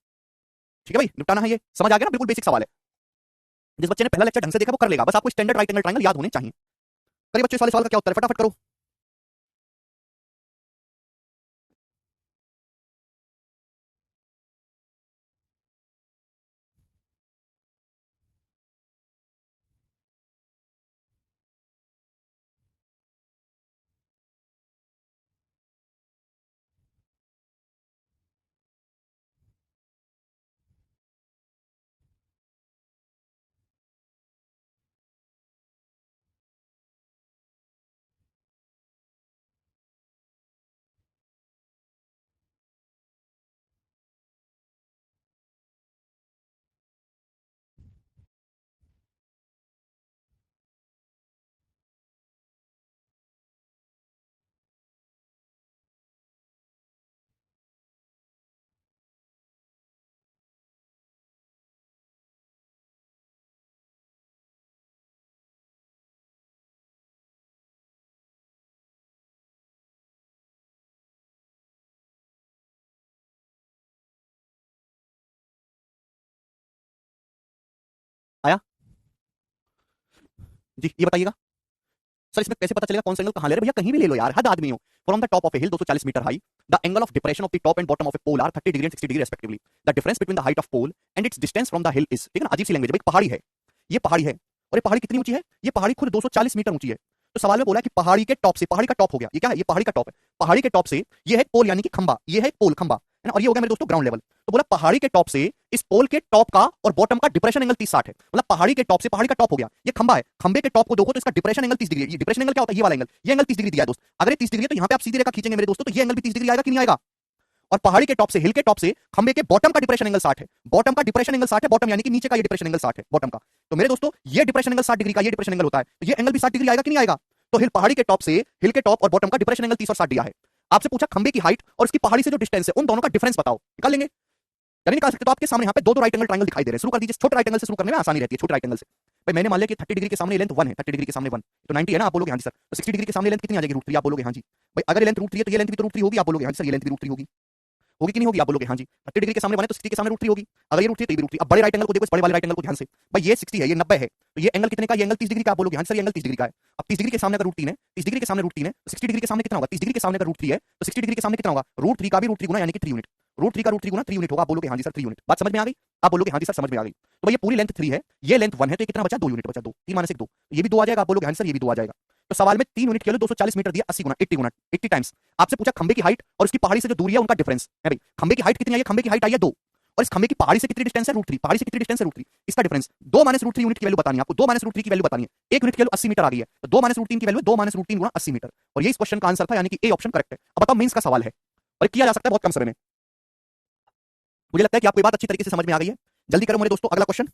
ठीक है भाई, निपटाना है ये, समझ आ गया ना? बिल्कुल बेसिक सवाल है। जिस बच्चे ने पहला लेक्चर ढंग से देखा वो कर लेगा, बस आपको स्टैंडर्ड राइट एंगल ट्रायंगल याद होने चाहिए। करिए बच्चों, इस वाले सवाल का क्या उत्तर है, फटाफट करो। आया जी, ये बताइएगा सर इसमें कैसे पता चलेगा कौन सा एंगल कहां ले रहे भैया? कहीं भी ले लो यार, हद आदमी हो। From the top of a hill 240 metre high, the angle of depression of the top and bottom of a pole are 30 degree and 60 degree respectively. The difference between the height of pole and its distance from the hill is. ठीक है ना, अजीब सी language है। पहाड़ी है, ये पहाड़ी है और ये पहाड़ी कितनी ऊंची है? ये पहाड़ी खुद 240 मीटर ऊंची है। तो सवाल में बोला कि पहाड़ी के टॉप से, पहाड़ी का टॉप हो गया, ये क्या है? ये पहाड़ी का टॉप है। पहाड़ी के टॉप से ये है पोल यानी कि खंबा, ये है पोल खंबा है ना, और ये हो गया मेरे दोस्तों ग्राउंड लेवल। तो बोला पहाड़ी के टॉप से इस पोल के टॉप का और बॉटम का डिप्रेशन एंगल 30-60 है। मतलब पहाड़ी के टॉप से, पहाड़ी का टॉप हो गया, ये खंबा है, खंबे के टॉप को देखो तो इसका डिप्रेशन एंगल 30 डिग्री है। ये डिप्रेशन एंगल क्या होता है? ये वाला एंगल, ये एंगल 30 डिग्री दिया है दोस्त। अगर ये 30 डिग्री है तो यहां पे आप सीधी रेखा खींचेंगे मेरे दोस्तों तो ये एंगल भी 30 डिग्री आएगा कि नहीं आएगा? और पहाड़ी के टॉप से, हिल के टॉप से खंबे के बॉटम का डिप्रेशन एंगल 60 है। बॉटम का डिप्रेशन एंगल 60 है, बॉटम यानी कि नीचे का ये डिप्रेशन एंगल 60 है बॉटम का। तो मेरे दोस्तों ये डिप्रेशन एंगल 60 डिग्री का, ये डिप्रेशन एंगल होता है, तो ये एंगल भी 60 डिग्री आएगा कि नहीं आएगा? तो हिल, पहाड़ी के टॉप से, हिल के टॉप और बॉटम का डिप्रेशन एंगल 30 और 60 दिया है। आपसे पूछा खंबे की हाइट और इसकी पहाड़ी से जो डिस्टेंस है उन दोनों का डिफरेंस बताओ, निकाल लेंगे? यानी निकाल सकते। तो आपके सामने यहाँ पे दो राइट एंगल ट्रायंगल दिखाई दे रहे हैं। शुरू कर दीजिए, छोटे राइट एंगल से शुरू करने में आसानी रहती है, छोटे राइट एंगल से। भाई मैंने मान लिया कि 30 डिग्री के सामने लेंथ 1 है, 30 डिग्री के सामने 1 तो 90 है ना, आप बोलोगे हाँ जी सर। तो 60 डिग्री के सामने लेंथ कितनी आ जाएगी? √3। आप बोलोगे हाँ जी। भाई अगर ये लेंथ √3 है तो ये लेंथ भी तो √3 होगी। आप बोलोगे हाँ जी सर, ये लेंथ भी √3 होगी। होगी कि नहीं होगी? आप बोलोगे हाँ जी। 30 डिग्री के सामने 1 है तो 60 के सामने √3 होगी। अगर ये √3 तो ये भी √3। अब बड़े राइट एंगल को देखो, इस बड़े वाले राइट एंगल को ध्यान से। भाई ये 60 है, ये 90 है, तो ये एंगल कितने का? ये एंगल 30 डिग्री का। आप बोलोगे हाँ सर, ये एंगल 30 डिग्री का है। अब 30 डिग्री के सामने अगर √3 है, 30 डिग्री के सामने √3 है तो 60 डिग्री के सामने कितना होगा? 30 डिग्री के सामने अगर √3 है तो 60 डिग्री के सामने कितना होगा? √3 का भी √3 गुना यानी कि 3 यूनिट। √3 का √3 गुना 3 यूनिट होगा। आप बोलोगे हाँ जी सर 3 यूनिट। बात समझ में आ गई? आप बोलोगे हाँ जी सर समझ में आ गई। तो भाई ये पूरी लेंथ 3 है, ये लेंथ 1 है, तो ये कितना बचा? 2 यूनिट बचा। 2 3 माइनस 1 2, ये भी 2 आ जाएगा। आप बोलोगे हाँ सर ये भी 2 आ जाएगा। तो सवाल में 3 यूनिट के लिए 240 मीटर दिया, 80 गुना 80 गुना 80 टाइम्स। आपसे पूछा खंबे की हाइट और उसकी पहाड़ी से जो दूरी है उनका डिफरेंस है। भाई खंबे की हाइट कितनी आई है? खंबे की हाइट आई है 2 और इस खंबे की पहाड़ी से कितनी डिस्टेंस है? √3। पहाड़ी से कितनी डिस्टेंस है? √3। इसका डिफरेंस 2 माइनस √3 यूनिट की वैल्यू बतानी है आपको। 2 माइनस √3 की वैल्यू बतानी है। 1 यूनिट की वैल्यू 80 मीटर आ गई है, तो 2 माइनस √3 की वैल्यू 2 माइनस √3 गुना 80 मीटर। और ये इस क्वेश्चन का आंसर था, यानी कि ए ऑप्शन करेक्ट है। अब बताओ मेंस का सवाल है और किया जा सकता है बहुत कम समय में। मुझे लगता है कि आपको ये बात अच्छी तरीके से समझ में आ गई है। जल्दी करो मेरे दोस्तों, अगला क्वेश्चन।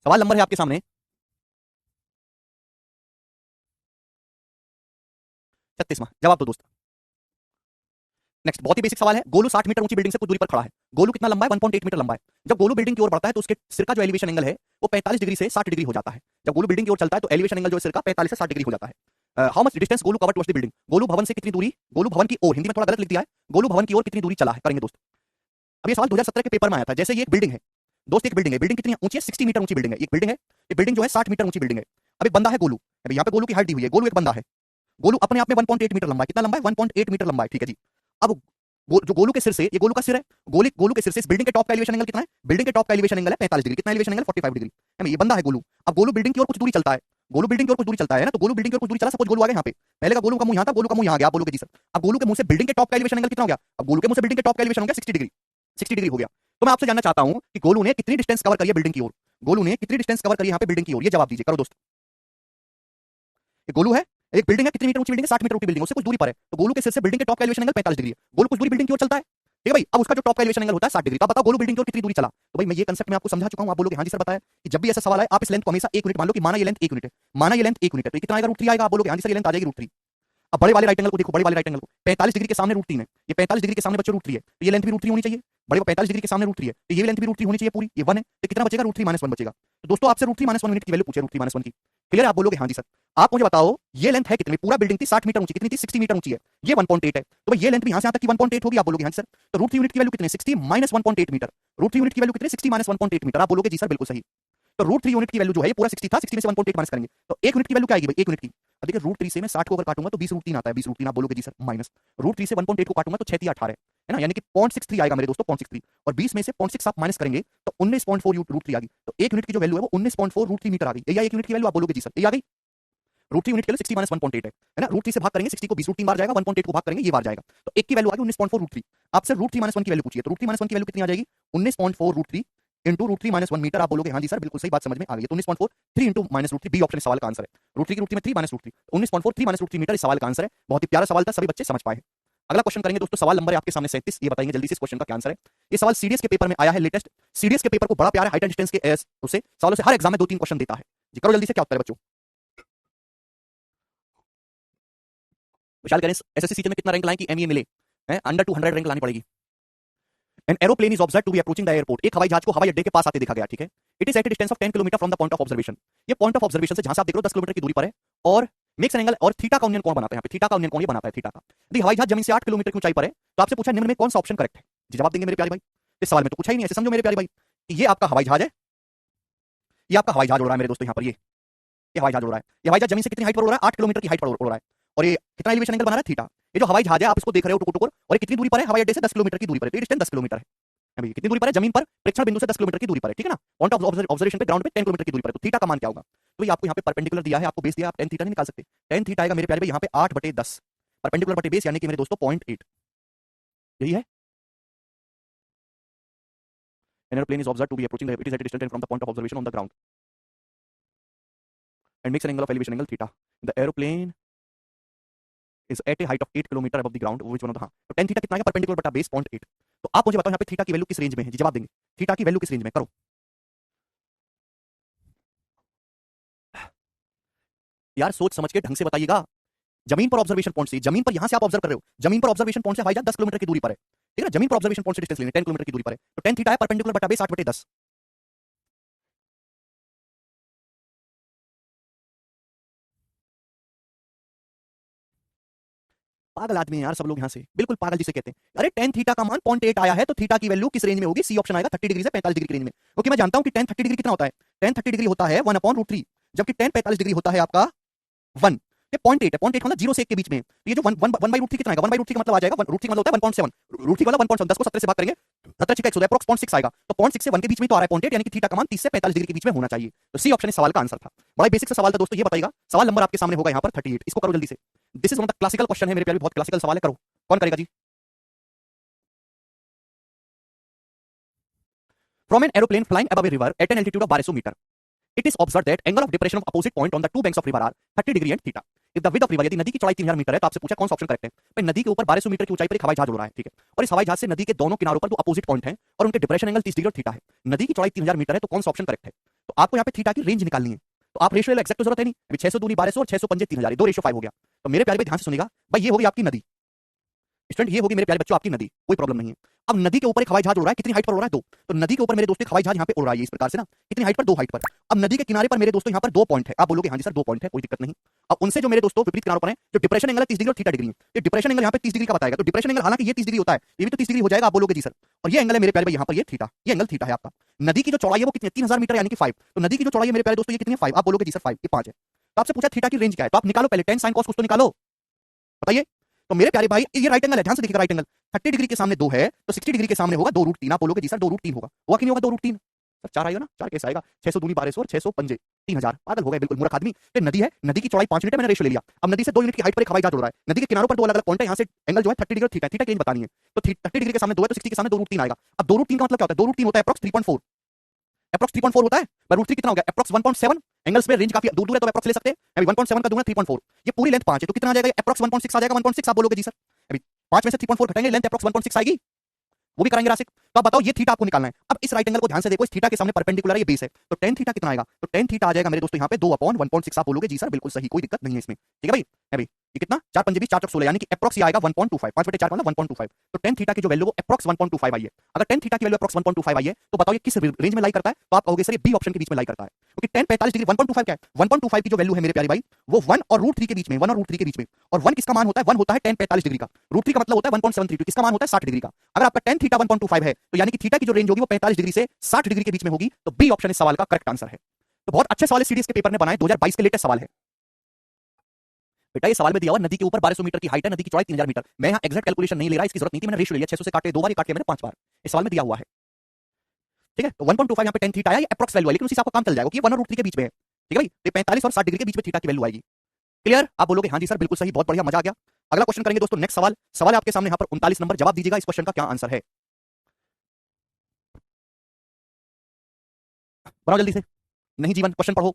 सवाल नंबर है आपके सामने 36वां। जवाब दो दोस्त। नेक्स्ट बहुत ही बेसिक सवाल है। गोलू 60 मीटर ऊंची बिल्डिंग से कुछ दूरी पर खड़ा है। गोलू कितना लंबा है? 1.8 मीटर लंबा है। जब गोलू बिल्डिंग की ओर बढ़ता है तो उसके सिर का जो एलिवेशन एंगल है वो 45 डिग्री से 60 डिग्री हो जाता है। जब गोलू बिल्डिंग की ओर चलता है तो एलिवेशन एंगल जो है सिर का 45 से 60 डिग्री हो जाता है। How much distance Golu cover towards the building? Golu भवन से कितनी दूरी, गोलू भवन की ओर, हिंदी में थोड़ा गलत लिख दिया है, गोलू भवन की ओर कितनी दूरी चला है? करेंगे दोस्त। अब ये सवाल 2017 के पेपर में आया था। जैसे ये एक बिल्डिंग है दोस्त, एक बिल्डिंग है, बिल्डिंग कितनी ऊंची है? 60 मीटर ऊंची बिल्डिंग है। एक बिल्डिंग है, ये बिल्डिंग जो है 60 मीटर ऊंची बिल्डिंग है। अब एक बंदा है गोलू, अभी यहाँ पे गोलू की हाइट दी हुई है, गोलू एक बंदा है। गोलू अपने आप में 1.8 मीटर लंबा है। कितना लंबा है? 1.8 मीटर लंबा है। ठीक है जी। अब जो गोलू के सिर से, ये गोलू का सिर है, गोलू के सिर से इस बिल्डिंग के टॉप का एलिवेशन एंगल कितना है? बिल्डिंग के टॉप का एलिवेशन एंगल है 45 डिग्री। कितना एलिवेशन एंगल? 45 डिग्री है। ये बंदा है गोलू। अब गोलू बिल्डिंग की ओर कुछ दूरी चलता है, गोलू बिल्डिंग की ओर कुछ दूरी चलता है ना, तो गोलू बिल्डिंग की ओर कुछ दूरी चला। सपोज गोलू आ गया यहाँ पे, पहले का गोलू का मुंह यहाँ था, गोलू का मुंह यहाँ गया। आप बोलोगे जी सर। अब गोलू के मुंह से बिल्डिंग के टॉप का एलिवेशन एंगल कितना हो गया? अब गोलू के मुंह से बिल्डिंग के टॉप का एलिवेशन हो गया 60 डिग्री। 60 डिग्री हो गया। तो मैं आपसे जानना चाहता हूं कि गोलू ने कितनी डिस्टेंस कवर करी है बिल्डिंग की ओर? गोलू ने कितनी डिस्टेंस कवर करी है यहाँ पे बिल्डिंग की ओर? ये जवाब दीजिए, करो दोस्त। ये गोलू है, एक बिल्डिंग है, कितनी मीटर ऊंची बिल्डिंग है? 60 मीटर ऊंची बिल्डिंग, उससे कुछ दूरी पर है। तो गोलू के सिर से बिल्डिंग के टॉप का एलिवेशन एंगल 45 डिग्री है। गोलू कुछ दूरी बिल्डिंग की ओर चलता है, ठीक है भाई। अब उसका जो टॉप का एलिवेशन एंगल होता है 60 डिग्री। तो आप बताओ गोलू बिल्डिंग की ओर कितनी दूरी चला। तो भाई मैं ये कांसेप्ट में आपको समझा चुका हूं। आप बोलोगे हां जी सर बताया कि जब भी ऐसा सवाल आए आप इस लेंथ को हमेशा 1 यूनिट मान लो कि माना ये लेंथ 1 यूनिट है, माना ये लेंथ 1 यूनिट है, तो ये कितना आएगा √3 आएगा। आप बोलोगे हां जी सर ये लेंथ आ जाएगी √3। अब बड़े वाले राइट एंगल को देखो, बड़े वाले राइट एंगल को 45 डिग्री के सामने √3 है, ये 45 डिग्री के सामने बच्चों √3 है, तो ये लेंथ भी √3 होनी चाहिए। बड़े 45 डिग्री के सामने √3 है, तो ये लेंथ भी √3 होनी चाहिए पूरी, ये 1 है, तो कितना बचेगा √3 - 1 बचेगा। तो दोस्तों आपसे √3 - 1 यूनिट की वैल्यू पूछे, √3 - 1 की। क्लियर है। आप बोलोगे हां जी सर। आप मुझे बताओ ये लेंथ है कितनी, पूरा बिल्डिंग थी 60 मीटर ऊंची, कितनी थी 60 मीटर ऊंची है, ये 1.8 है, तो भाई ये लेंथ भी यहां से यहां तक की 1.8 होगी। आप बोलोगे हां जी सर। तो √3 यूनिट की वैल्यू कितनी है 60 - 1.8 मीटर। √3 यूनिट की वैल्यू कितनी 60 - 1.8 मीटर। आप बोलोगे जी सर बिल्कुल सही। तो √3 यूनिट की वैल्यू जो है ये पूरा 60 था, 60 में से 1.8 माइनस करेंगे तो 1 यूनिट की वैल्यू क्या आएगी भाई 1 यूनिट की। अब देखिए √3 से मैं 60 को अगर काटूंगा तो 20 √3 आता है, 20 √3 आप बोलोगे जी सर माइनस √3 से 1.8 को काटूंगा तो 6 3 18 है ना, यानी कि 0.63 आएगा मेरे दोस्तों 0.63, और 20 में से 0.6 आप माइनस करेंगे तो 19.4 √3 आ गई। तो 1 यूनिट की जो वैल्यू है वो 19.4 √3 मीटर आ गई। या 1 यूनिट की वैल्यू आप बोलोगे जी सर ये आ गई। √3 यूनिट के लिए 60 - 1.8 है ना, √3 से भाग करेंगे 60 को 20 √3 बार जाएगा, 1.8 को भाग करेंगे ये बार जाएगा, तो 1 की वैल्यू आ गई 19.4 √3। आपसे √3 - 1 की वैल्यू पूछिए, तो √3 - 1 की वैल्यू कितनी आ जाएगी 19.4 √3 इंटू √3 - 1 मीटर। आप बोलोगे हाँ जी सर बिल्कुल सही बात समझ में आ गई है। तो 19.4 3 इंटू -√3 बी ऑप्शन सवाल का आंसर है। √3 की √3 में 3 -√3 19.4 3 -√3 मीटर इस सवाल का आंसर है। बहुत ही प्यारा सवाल था, सभी बच्चे समझ पाए। अगला क्वेश्चन करेंगे दोस्तों, सवाल नंबर है आपके सामने 37, ये बताएंगे जल्दी से इस क्वेश्चन का क्या आंसर है। ये सवाल सीडीएस के पेपर में आया है लेटेस्ट। सीडीएस के पेपर को बड़ा प्यारा हाइट एंड डिस्टेंस के उससे सवालों से हर एग्जाम में 2-3 क्वेश्चन देता है जी। करो जल्दी से क्या उत्तर है बच्चों। विशाल करें एसएससी सीटी में कितना रैंक लाएं कि एमईए मिले, है अंडर 200 रैंक लानी पड़ेगी। An aeroplane is observed to be approaching the airport. एक हवाई जहाज को हवाई अड्डे के पास आते देखा गया, ठीक है। It is at a distance of 10 kilometre from the point of observation. ये point of observation से जहां से आप देख रहे हो 10 किलोमीटर की दूरी पर है, और मेक्स एन एंगल, और थीटा का यूनियन कोण बनाता है। यहाँ पे थीटा का यूनियन कोण ये बनाता है, थीटा का। यदि हवाई जहाज जमीन से 8 किलोमीटर की ऊंचाई पर है तो आपसे पूछा निम्न में कौन सा ऑप्शन करेक्ट है जी। जवाब देंगे मेरे प्यारे भाई। इस सवाल में तो पूछा ही नहीं, ऐसे समझो मेरे प्यारे भाई कि ये आपका हवाई जहाज है, ये आपका हवाई जहाज उड़ रहा है मेरे दोस्तों। यहाँ पर ये हवाई जहाज उड़ रहा है, ये हवाई जहाज जमीन से कितनी हाइट पर उड़ रहा है 8 किलोमीटर की हाइट पर उड़ रहा है, और ये कितना एलिवेशन एंगल बना रहा है थीटा। ये जो हवाई जहाज है आप इसको देख रहे हो टुकुर टुकुर, और ये कितनी दूरी पर है हवाई अड्डे से 10 किलोमीटर की दूरी पर है, तो ये डिस्टेंस 10 किलोमीटर है अभी। कितनी दूरी पर है जमीन पर प्रेक्षण बिंदु से 10 किलोमीटर की दूरी पर है, ठीक है ना। पॉइंट ऑफ ऑब्जर्वेशन पे ग्राउंड पे 10 किलोमीटर की दूरी पर है, तो थीटा का मान क्या होगा। तो ये आपको यहाँ पे परपेंडिकुलर दिया है, आपको बेस दिया, आप tan थीटा नहीं निकाल सकते। tan थीटा आएगा मेरे प्यारे भाई यहाँ पे 8/10 परपेंडिकुलर बटे बेस, यानी कि मेरे दोस्तों 0.8 यही है। An airplane is observed to be approaching the, it is at a distance from the point of observation on the ground and makes an angle of elevation angle theta. The aeroplane is at a height of 8 kilometre above the ground, which one of the, हाँ तो tan theta कितना आएगा perpendicular बटा base 0.8। तो आप मुझे बताओ यहाँ पे थीटा की वैल्यू किस रेंज में है जी। जवाब देंगे थीटा की वैल्यू किस रेंज में, करो यार, सोच समझ के ढंग से बताइएगा। जमीन पर ऑब्जर्वेशन पॉइंट से, जमीन पर यहां से आप ऑब्जर्व कर रहे हो, जमीन पर ऑब्जर्वेशन पॉइंट से हवाई जहाज 10 किलोमीटर की दूरी पर है, ठीक है ना। जमीन पर ऑब्जर्वेशन पॉइंट से डिस्टेंस लेंगे 10 किलोमीटर की दूरी पर है, तो tan थीटा है परपेंडिकुलर बटा बेस 8/10। पागल आदमी है यार सब लोग यहाँ से, बिल्कुल पागल जिसे कहते हैं। अरे tan थीटा का मान 0.8 आया है तो थीटा की वैल्यू किस रेंज में होगी, सी ऑप्शन आएगा 30 डिग्री से 45 डिग्री की रेंज में, क्योंकि मैं जानता हूं कि tan 30 डिग्री कितना होता है, tan 30 डिग्री होता है 1/√3, जबकि tan 45 डिग्री होता है आपका 1। ये 0.8 है, 0.8 मतलब 0 से 1 के बीच में, तो ये जो 1/√3 कितना आएगा, 1/√3 का मतलब आ जाएगा, √3 का मतलब होता है 1.7, √3 का मतलब 1.7, 10 को 17 से भाग करेंगे 17 6 100 अप्रॉक्स 0.6 आएगा, तो 0.6 से 1 के बीच में तो आ रहा है 0.8, यानी कि थीटा का मान 30 से 45 डिग्री के बीच में होना चाहिए। तो सी ऑप्शन इस सवाल का आंसर था। बड़ा बेसिक सा सवाल था दोस्तों, ये बताइएगा। सवाल नंबर आपके सामने होगा यहाँ पर 38, इसको करो जल्दी से। This is one of the classical question है मेरे प्यारे, बहुत क्लासिकल सवाल है, करो कौन करेगा जी। From an aeroplane flying above a river at an altitude of 1200 meter, it is observed that angle of depression of opposite point on the two banks of river are 30 degree and theta. If the width of river, यदि नदी की चौड़ाई 3000 metre है तो आपसे पूछा कौन सा ऑप्शन करेक्ट है। भाई नदी के ऊपर 1200 मीटर की ऊंचाई पर एक हवाई जहाज उड़ रहा है, ठीक है, और इस हवाई जहाज से नदी के दोनों किनारों पर दो अपोजिट पॉइंट हैं और उनके डिप्रेशन एंगल 30 डिग्री और थीटा है। नदी की चौड़ाई 3000 मीटर है तो कौन सा ऑप्शन करेक्ट है। तो आपको यहाँ पे थीटा की रेंज निकालनी है, तो आप रेशियो एग्जैक्ट तो जरूरत है नहीं, अभी 600 दूनी 1200 और 600 पंजे 3000, 2:5 हो गया। तो मेरे प्यारे भाई ध्यान से सुनिएगा, भाई ये होगी आपकी नदी, स्टूडेंट ये होगी मेरे प्यारे बच्चों आपकी नदी, कोई प्रॉब्लम नहीं है। अब नदी के ऊपर एक हवाई जहाज उड़ रहा है, कितनी हाइट पर उड़ रहा है 2, तो नदी के ऊपर मेरे दोस्तों एक हवाई जहाज यहाँ पे उड़ रहा है इस प्रकार से ना, कितनी हाइट पर 2 हाइट पर। अब नदी के किनारे पर मेरे दोस्तों यहाँ पर 2 पॉइंट है, आप बोलोगे हाँ जी सर 2 पॉइंट है, कोई दिक्कत नहीं। अब उनसे जो मेरे दोस्तों विपरीत किनारों पर है, जो डिप्रेशन एंगल है 30 डिग्री और थीटा डिग्री, ये डिप्रेशन एंगल यहाँ पे 30 डिग्री का बताएगा, तो डिप्रेशन एंगल हालांकि ये 30 डिग्री होता है, ये भी तो 30 डिग्री हो जाएगा, आप बोलोगे जी सर। और ये एंगल है मेरे प्यारे भाई यहाँ पर ये थीटा, ये एंगल थीटा है आपका। नदी की जो चौड़ाई है वो कितनी है 3000 मीटर यानी कि 5, तो नदी की जो चौड़ाई है मेरे प्यारे दोस्तों ये कितनी है 5, आप बोलोगे जी सर 5, ये 5 है। तो आपसे पूछा थीटा की रेंज क्या है, तो आप निकालो पहले tan sin cos कुछ तो निकालो, बताइए। तो मेरे प्यारे भाई ये राइट एंगल है, ध्यान से देखिएगा, राइट एंगल 30 डिग्री के सामने 2 है तो 60 डिग्री के सामने होगा 2√3, आप बोलोगे जी सर 2√3 होगा कि नहीं होगा 2√3 सर, 4 आएगा ना, 4 कैसे आएगा, 600 दूनी 1200 और 600 पंजे 3000, पागल हो गए बिल्कुल मूर्ख आदमी। फिर नदी है, नदी की चौड़ाई 5 यूनिट है, मैंने रेशियो ले लिया। अब नदी से 2 यूनिट की हाइट पर एक हवाई जहाज उड़ रहा है, नदी के किनारों पर दो अलग अलग पॉइंट है, यहाँ से एंगल जो है 30 डिग्री और थीटा, थीटा की रेंज बतानी है, तो 30 डिग्री के सामने 2 है तो 60 के सामने 2√3 आएगा। अब 2√3 का मतलब क्या होता है, 2√3 होता है अप्रॉक्स 3.4, अप्रॉक्स 3.4 होता है, √3 कितना हो गया अप्रॉक्स 1.7, एंगल्स में रेंज काफी दूर दूर है तो अप्रॉक्स ले सकते हैं, अभी 1.7 का दूंगा 3.4, ये पूरी लेंथ 5 है तो कितना आ जाएगा अप्रॉक्स 1.6 आ जाएगा, 1.6 आप बोलोगे जी सर। अभी 5 में से 3.4 घटाएंगे लेंथ अप्रॉक्स 1.6 आएगी, वो भी कराएंगे राशिक। तो आप बताओ ये थीटा आपको निकालना है। अब इस राइट एंगल को ध्यान से देखो, इस थीटा के सामने परपेंडिकुलर है, ये बेस है, तो tan थीटा कितना आएगा? तो tan थीटा आ जाएगा मेरे दोस्तों यहाँ पे 2/1.6। आप बोलोगे जी सर बिल्कुल सही, कोई दिक्कत नहीं है इसमें, ठीक है भाई। है भाई, ये कितना 4 पंजे 20 4 चौक 16, यानी कि अप्रॉक्स आएगा 1.25, 5/4 मतलब 1.25। तो tan थीटा की जो वैल्यू वो अप्रॉक्स 1.25 आई है। अगर tan थीटा की वैल्यू अप्रॉक्स 1.25 आई है तो बताओ ये किस रेंज में लाई करता है? तो आप कहोगे सर ये बी ऑप्शन के बीच में लाई करता है, क्योंकि tan 45 डिग्री 1.25 क्या है? 1.25 की जो वैल्यू है मेरे प्यारे भाई वो 1 और √3 के बीच में, 1 और √3 के बीच में। और 1 किसका मान होता है? 1 होता है tan 45 डिग्री का, √3 का मतलब होता है 1.73, किसका मान होता है 60 डिग्री का। अगर आपका tan थीटा 1.25 है तो यानी कि थीटा की जो रेंज होगी वो 45 डिग्री से 60 डिग्री के बीच में होगी, तो बी ऑप्शन इस सवाल का करेक्ट आंसर है। तो बहुत अच्छे सवाल सीडीएस के पेपर ने बनाए, 2022 के लेटेस्ट सवाल है बेटा। ये सवाल में दिया हुआ नदी के ऊपर 1200 मीटर की हाइट है, नदी की चौड़ाई 3000 मीटर। मैं यहाँ एग्जैक्ट कैलकुलेशन नहीं ले रहा, इसकी जरूरत नहीं थी, मैंने रेशियो ले लिया, 600 से काटे 2 बार, ये काटे मैंने 5 बार, इस सवाल में दिया हुआ है, ठीक है। तो 1.25 यहाँ पे tan थीटा आया, ये अप्रॉक्स वैल्यू है, लेकिन उसी से आपको काम चल जाएगा कि 1 और √3 के बीच में है, ठीक है भाई। तो 45 और 60 डिग्री के बीच में थीटा की वैल्यू आएगी। क्लियर? आप बोलोगे हाँ जी सर बिल्कुल सही, बहुत बढ़िया, मजा आ गया। अगला क्वेश्चन करेंगे दोस्तों, नेक्स्ट सवाल। सवाल है आपके सामने यहाँ पर 39 नंबर, जवाब दीजिएगा इस क्वेश्चन का क्या आंसर है। बनाओ जल्दी से, नहीं जीवन क्वेश्चन पढ़ो।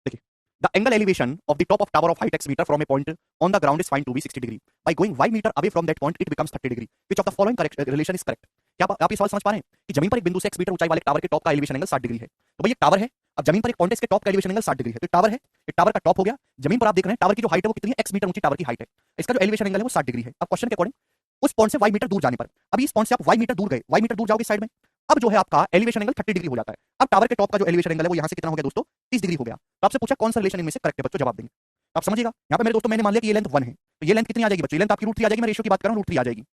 देखिए, the angle elevation of the top of tower of height x meter from a point on the ground is find to be 60 degree. By going y meter away from that point, it becomes 30 degree. Which of the following correct relation is correct? क्या आप ये सवाल समझ पा रहे हैं कि जमीन पर एक बिंदु से x मीटर ऊंचाई वाले टावर के टॉप का एलिवेशन एंगल 60 डिग्री है। तो भाई ये टावर है, अब जमीन पर एक पॉइंट है, इसके टॉप का एलिवेशन एंगल 60 डिग्री है, तो टावर है, ये टावर का टॉप हो गया। जमीन पर आप देख रहे हैं टावर की जो हाइट है वो कितनी है? x मीटर ऊंची टावर की हाइट है, इसका जो एलिवेशन एंगल है वो 60 डिग्री है। अब क्वेश्चन के अकॉर्डिंग उस पॉइंट से y मीटर दूर जाने पर, अब इस पॉइंट से आप y मीटर दूर गए, y मीटर दूर जाओगे साइड में, अब जो है आपका एलिवेशन एंगल 30 डिग्री हो जाता है। अब टावर के टॉप का जो एलिवेशन एंगल है वो यहां से कितना हो गया दोस्तों? 30 डिग्री हो गया। तो आपसे पूछा कौन सा रिलेशन इनमें से करेक्ट है, बच्चों जवाब देंगे। आप समझिएगा, यहाँ पे मेरे दोस्तों मैंने मान लिया कि ये लेंथ 1 है, तो ये लेंथ कितनी आ जाएगी बच्चों? ये लेंथ आपकी √3 आ जाएगी, मैं रेशियो की बात कर रहा हूँ, √3 आ जाएगी।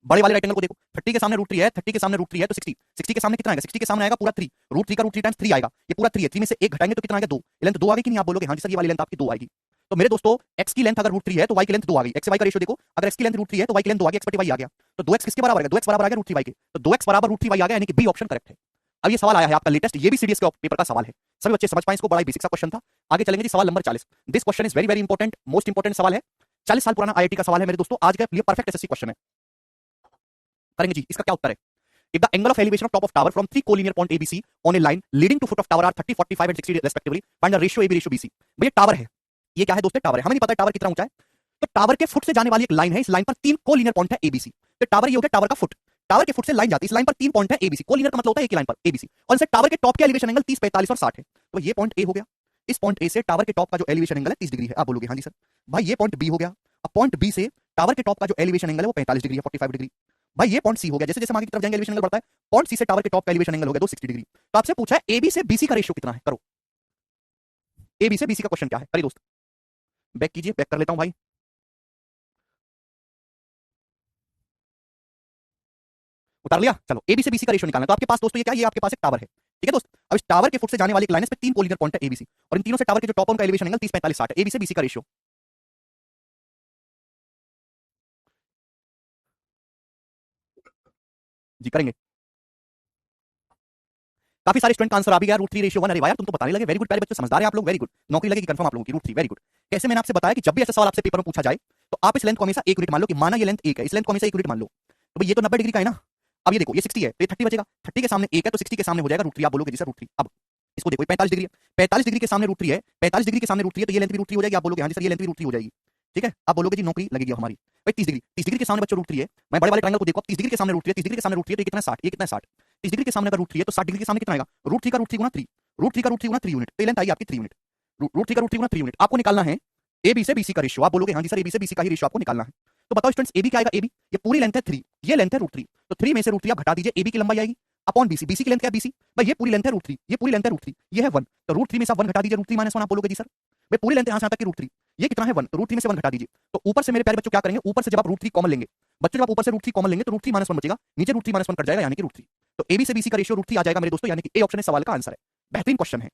बड़े वाले राइट एंगल को देखो, 30 के सामने √3 है, 30 के सामने √3 है, तो 60, 60 के सामने कितना आएगा? 60 के सामने आएगा पूरा 3, √3 का √3 टाइम्स 3 आएगा, ये पूरा 3 है, 3 में से 1 घटाएंगे तो कितना आएगा? 2। ये लेंथ 2 आ गई कि नहीं? आप बोलोगे हाँ जी सर ये वाली लेंथ आपकी 2 आएगी। तो मेरे दोस्तों x की लेंथ अगर √3 है तो y की लेंथ 2 आ गई। x से y का रेशियो देखो, अगर x की लेंथ √3 है तो y की लेंथ 2 आ गई, x/y आ गया, तो 2x किसके बराबर है? 2x बराबर आ गया √3y के, तो 2x बराबर √3y आ गया, यानी कि बी ऑप्शन करेक्ट है। अब ये सवाल आया है आपका लेटेस्ट, ये भी सीडीएस के पेपर का सवाल है, सभी बच्चे समझ पाए इसको, बड़ा ही बेसिक सा क्वेश्चन था। आगे चलेंगे जी, सवाल number 40। This question is very very important, most important सवाल है, 40 साल पुराना आईआईटी का सवाल है मेरे दोस्तों, आज के लिए परफेक्ट एसएससी क्वेश्चन है। करेंगे जी, इसका क्या उत्तर है? If the angle of elevation of top of tower from 3 collinear point ABC on a line leading to foot of tower are 30, 45 and 60 respectively, find the ratio AB ratio BC। भैया tower है, ये क्या है दोस्तों? Tower है, हमें नहीं पता टावर कितना ऊंचा है, तो टावर के फुट से जाने वाली एक लाइन है, इस लाइन पर 3 कोलिनियर पॉइंट है ABC। तो टावर ये हो गया टावर का फुट, टावर के फुट से लाइन जाती है, इस लाइन पर 3 पॉइंट है ABC, कोलिनियर का मतलब होता है एक ही लाइन पर ABC, और इसे टावर के टॉप के एलिवेशन एंगल 30, 45 और 60 है। तो ये पॉइंट ए हो गया, इस पॉइंट ए से टावर के टॉप का जो एलिवेशन एंगल है 30 डिग्री है। आप बोलोगे हाँ जी सर। भाई ये पॉइंट बी हो गया, अब पॉइंट बी से टावर के टॉप का जो एलिवेशन एंगल है वो 45 डिग्री है, 45 डिग्री। भाई ये पॉइंट सी हो गया, जैसे जैसे आगे की तरफ जाएंगे एलिवेशन एंगल बढ़ता है, पॉइंट सी से टावर के टॉप का एलिवेशन एंगल हो गया 260 डिग्री। तो आपसे पूछा है एबी से बीसी का रेशियो कितना है, करो। एबी से बीसी का क्वेश्चन क्या है, करिए दोस्त, बैक कीजिए, बैक कर लेता हूं भाई। उतार लिया, चलो एबी से बीसी का रेशियो निकालना है। तो आपके पास दोस्तों ये क्या है? ये आपके पास एक टावर है, ठीक है दोस्त। अब इस टावर के फुट से जाने वाली एक लाइन है, इस पे 3 कोलिनियर पॉइंट है एबीसी, और इन तीनों से टावर के जो टॉप का एलिवेशन एंगल 30, 45, 60 है। एबी से बीसी का रेशियो जी करेंगे। काफी सारे स्टूडेंट का आंसर आ भी गया, √3 रेशियो 1। अरे वाह यार, तुम तो बताने लगे, वेरी गुड प्यारे बच्चों, समझदार हैं आप लोग, वेरी गुड। नौकरी लगेगी कंफर्म आप लोगों की, √3 वेरी गुड। कैसे? मैंने आपसे बताया कि जब भी ऐसा सवाल आपसे पेपर में पूछा जाए तो आप इस लेंथ को हमेशा 1 यूनिट मान लो, कि माना ये लेंथ 1 है, इस लेंथ को हमेशा 1 यूनिट मान लो। तो भाई ये तो 90 डिग्री का है ना, अब ये देखो ये 60 है तो ये 30 बचेगा, 30 के सामने 1 है तो 60 के सामने हो जाएगा √3। आप बोलोगे जी सर √3। अब इसको देखो 45 डिग्री है, 45 डिग्री के सामने रूट 3 है, 45 डिग्री के सामने रूट 3 है, तो ये लेंथ भी रूट 3 हो जाएगी। आप बोलोगे हाँ जी सर ये लेंथ भी रूट 3 हो जाएगी। ठीक है, आप बोलोगे जी नौकरी लगेगी हमारी। भाई 30 डिग्री के सामने बच्चों रूट 3 है। मैं बड़े वाले ट्रायंगल को देखो, 30 डिग्री के सामने रूट 3 है, 30 डिग्री के सामने रूट 3 है, तो ये कितना है 60, ये कितना है 60। 30 डिग्री के सामने अगर रूट 3 है तो 60 डिग्री के सामने कितना आएगा, रूट 3 का रूट 3 गुना 3, रूट 3 का रूट 3 गुना 3 यूनिट, तो ये लेंथ आएगी आपकी 3 यूनिट। रूट 3 का रूट 3 गुना 3 यूनिट आपको निकालना है ए बी से बीसी का रेशियो। आप बोलोगे हाँ जी सर ए बी से बीसी का ही रेशियो आपको निकालना है। तो बताओ स्टूडेंट्स ए बी क्या आएगा, ए बी ये पूरी लेंथ है 3, ये लेंथ है रूट 3, तो 3 में से रूट 3 आप घटा दीजिए, ए बी की लंबाई आएगी अपॉन बीसी, बीसी की लेंथ क्या है बीसी, भाई ये पूरी लेंथ है रूट 3, ये पूरी लेंथ है रूट 3, ये है 1, तो रूट 3 में से आप 1 घटा दीजिए, रूट 3 माइनस 1 आप बोलोगे जी सर भाई पूरी लेंथ यहां से आता है रूट 3, ये कितना है 1, तो रूट 3 में से 1 घटा दीजिए। तो ऊपर से मेरे प्यारे बच्चों क्या करेंगे, ऊपर से जब आप रूट 3 कॉमन लेंगे बच्चों, जब आप ऊपर से रूट 3 कॉमन लेंगे तो रूट 3 माइनस 1 बचेगा, नीचे रूट 3 माइनस 1 कट जाएगा यानी कि रूट 3, तो ए बी से बीसी का रेशियो रूट 3 आ जाएगा मेरे दोस्तों, यानी कि ए ऑप्शन इस सवाल का आंसर है। बेहतरीन क्वेश्चन है।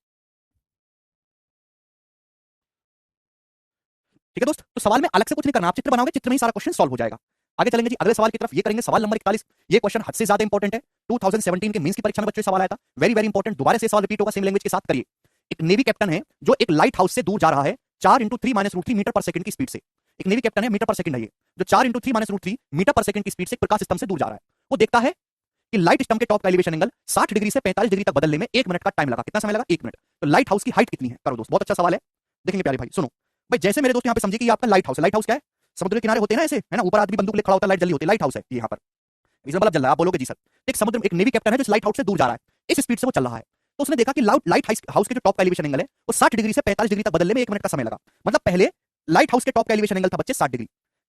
ठीक है दोस्त, तो सवाल में अलग से कुछ नहीं करना, आप चित्र बनाओगे, चित्र में ही सारा क्वेश्चन सॉल्व हो जाएगा। आगे चलेंगे जी अगले सवाल की तरफ, ये करेंगे सवाल नंबर 41। ये क्वेश्चन हद से ज्यादा इंपॉर्टेंट है, 2017 के मेंस की परीक्षा में बच्चों सवाल आया था, वेरी वेरी इंपॉर्टेंट, दोबारा से सवाल रिपीट होगा सेम लैंग्वेज के साथ। करिए, एक नेवी कैप्टन है जो एक लाइट हाउस से दूर जा रहा है 4 इंटू 3 माइनस रूट 3 मीटर पर सेकंड की स्पीड से। एक नेवी कैप्टन है, मीटर पर सेकंड है ये, जो 4 इंटू 3 माइनस रूट 3 मीटर पर सेकंड की स्पीड से प्रकाश स्तंभ से दूर जा रहा है। वो देखता है कि लाइट स्टम्प के टॉप का एलिवेशन एंगल 60 डिग्री से 45 डिग्री तक बदलने में 1 मिनट का टाइम लगा। कितना समय लगा, 1 मिनट। तो लाइट हाउस की हाइट कितनी है, करो दोस्त, बहुत अच्छा सवाल है, देखेंगे प्यारे भाई सुनो। भाई जैसे मेरे दोस्त यहाँ पे समझिए कि ये आपका लाइट हाउस है, लाइट हाउस क्या है, समुद्र के किनारे होते हैं ना ऐसे, है ना, ऊपर आदमी बंदूक लेके खड़ा होता है, लाइट जली होती है, लाइट हाउस है ये यहाँ पर, इसमें बल्ब जल रहा है। आप बोलोगे जी सर, एक समुद्र में एक नेवी कैप्टन है जो इस लाइट हाउस से दूर जा रहा है, इस स्पीड से वो चल रहा है, तो उसने देखा कि लाइट हाउस के जो टॉप का एलिवेशन एंगल है वो 60 डिग्री से 45 डिग्री तक बदलने में 1 मिनट का समय लगा। मतलब पहले लाइट हाउस के टॉप का एलिवेशन एंगल था बच्चे 60 डिग्री,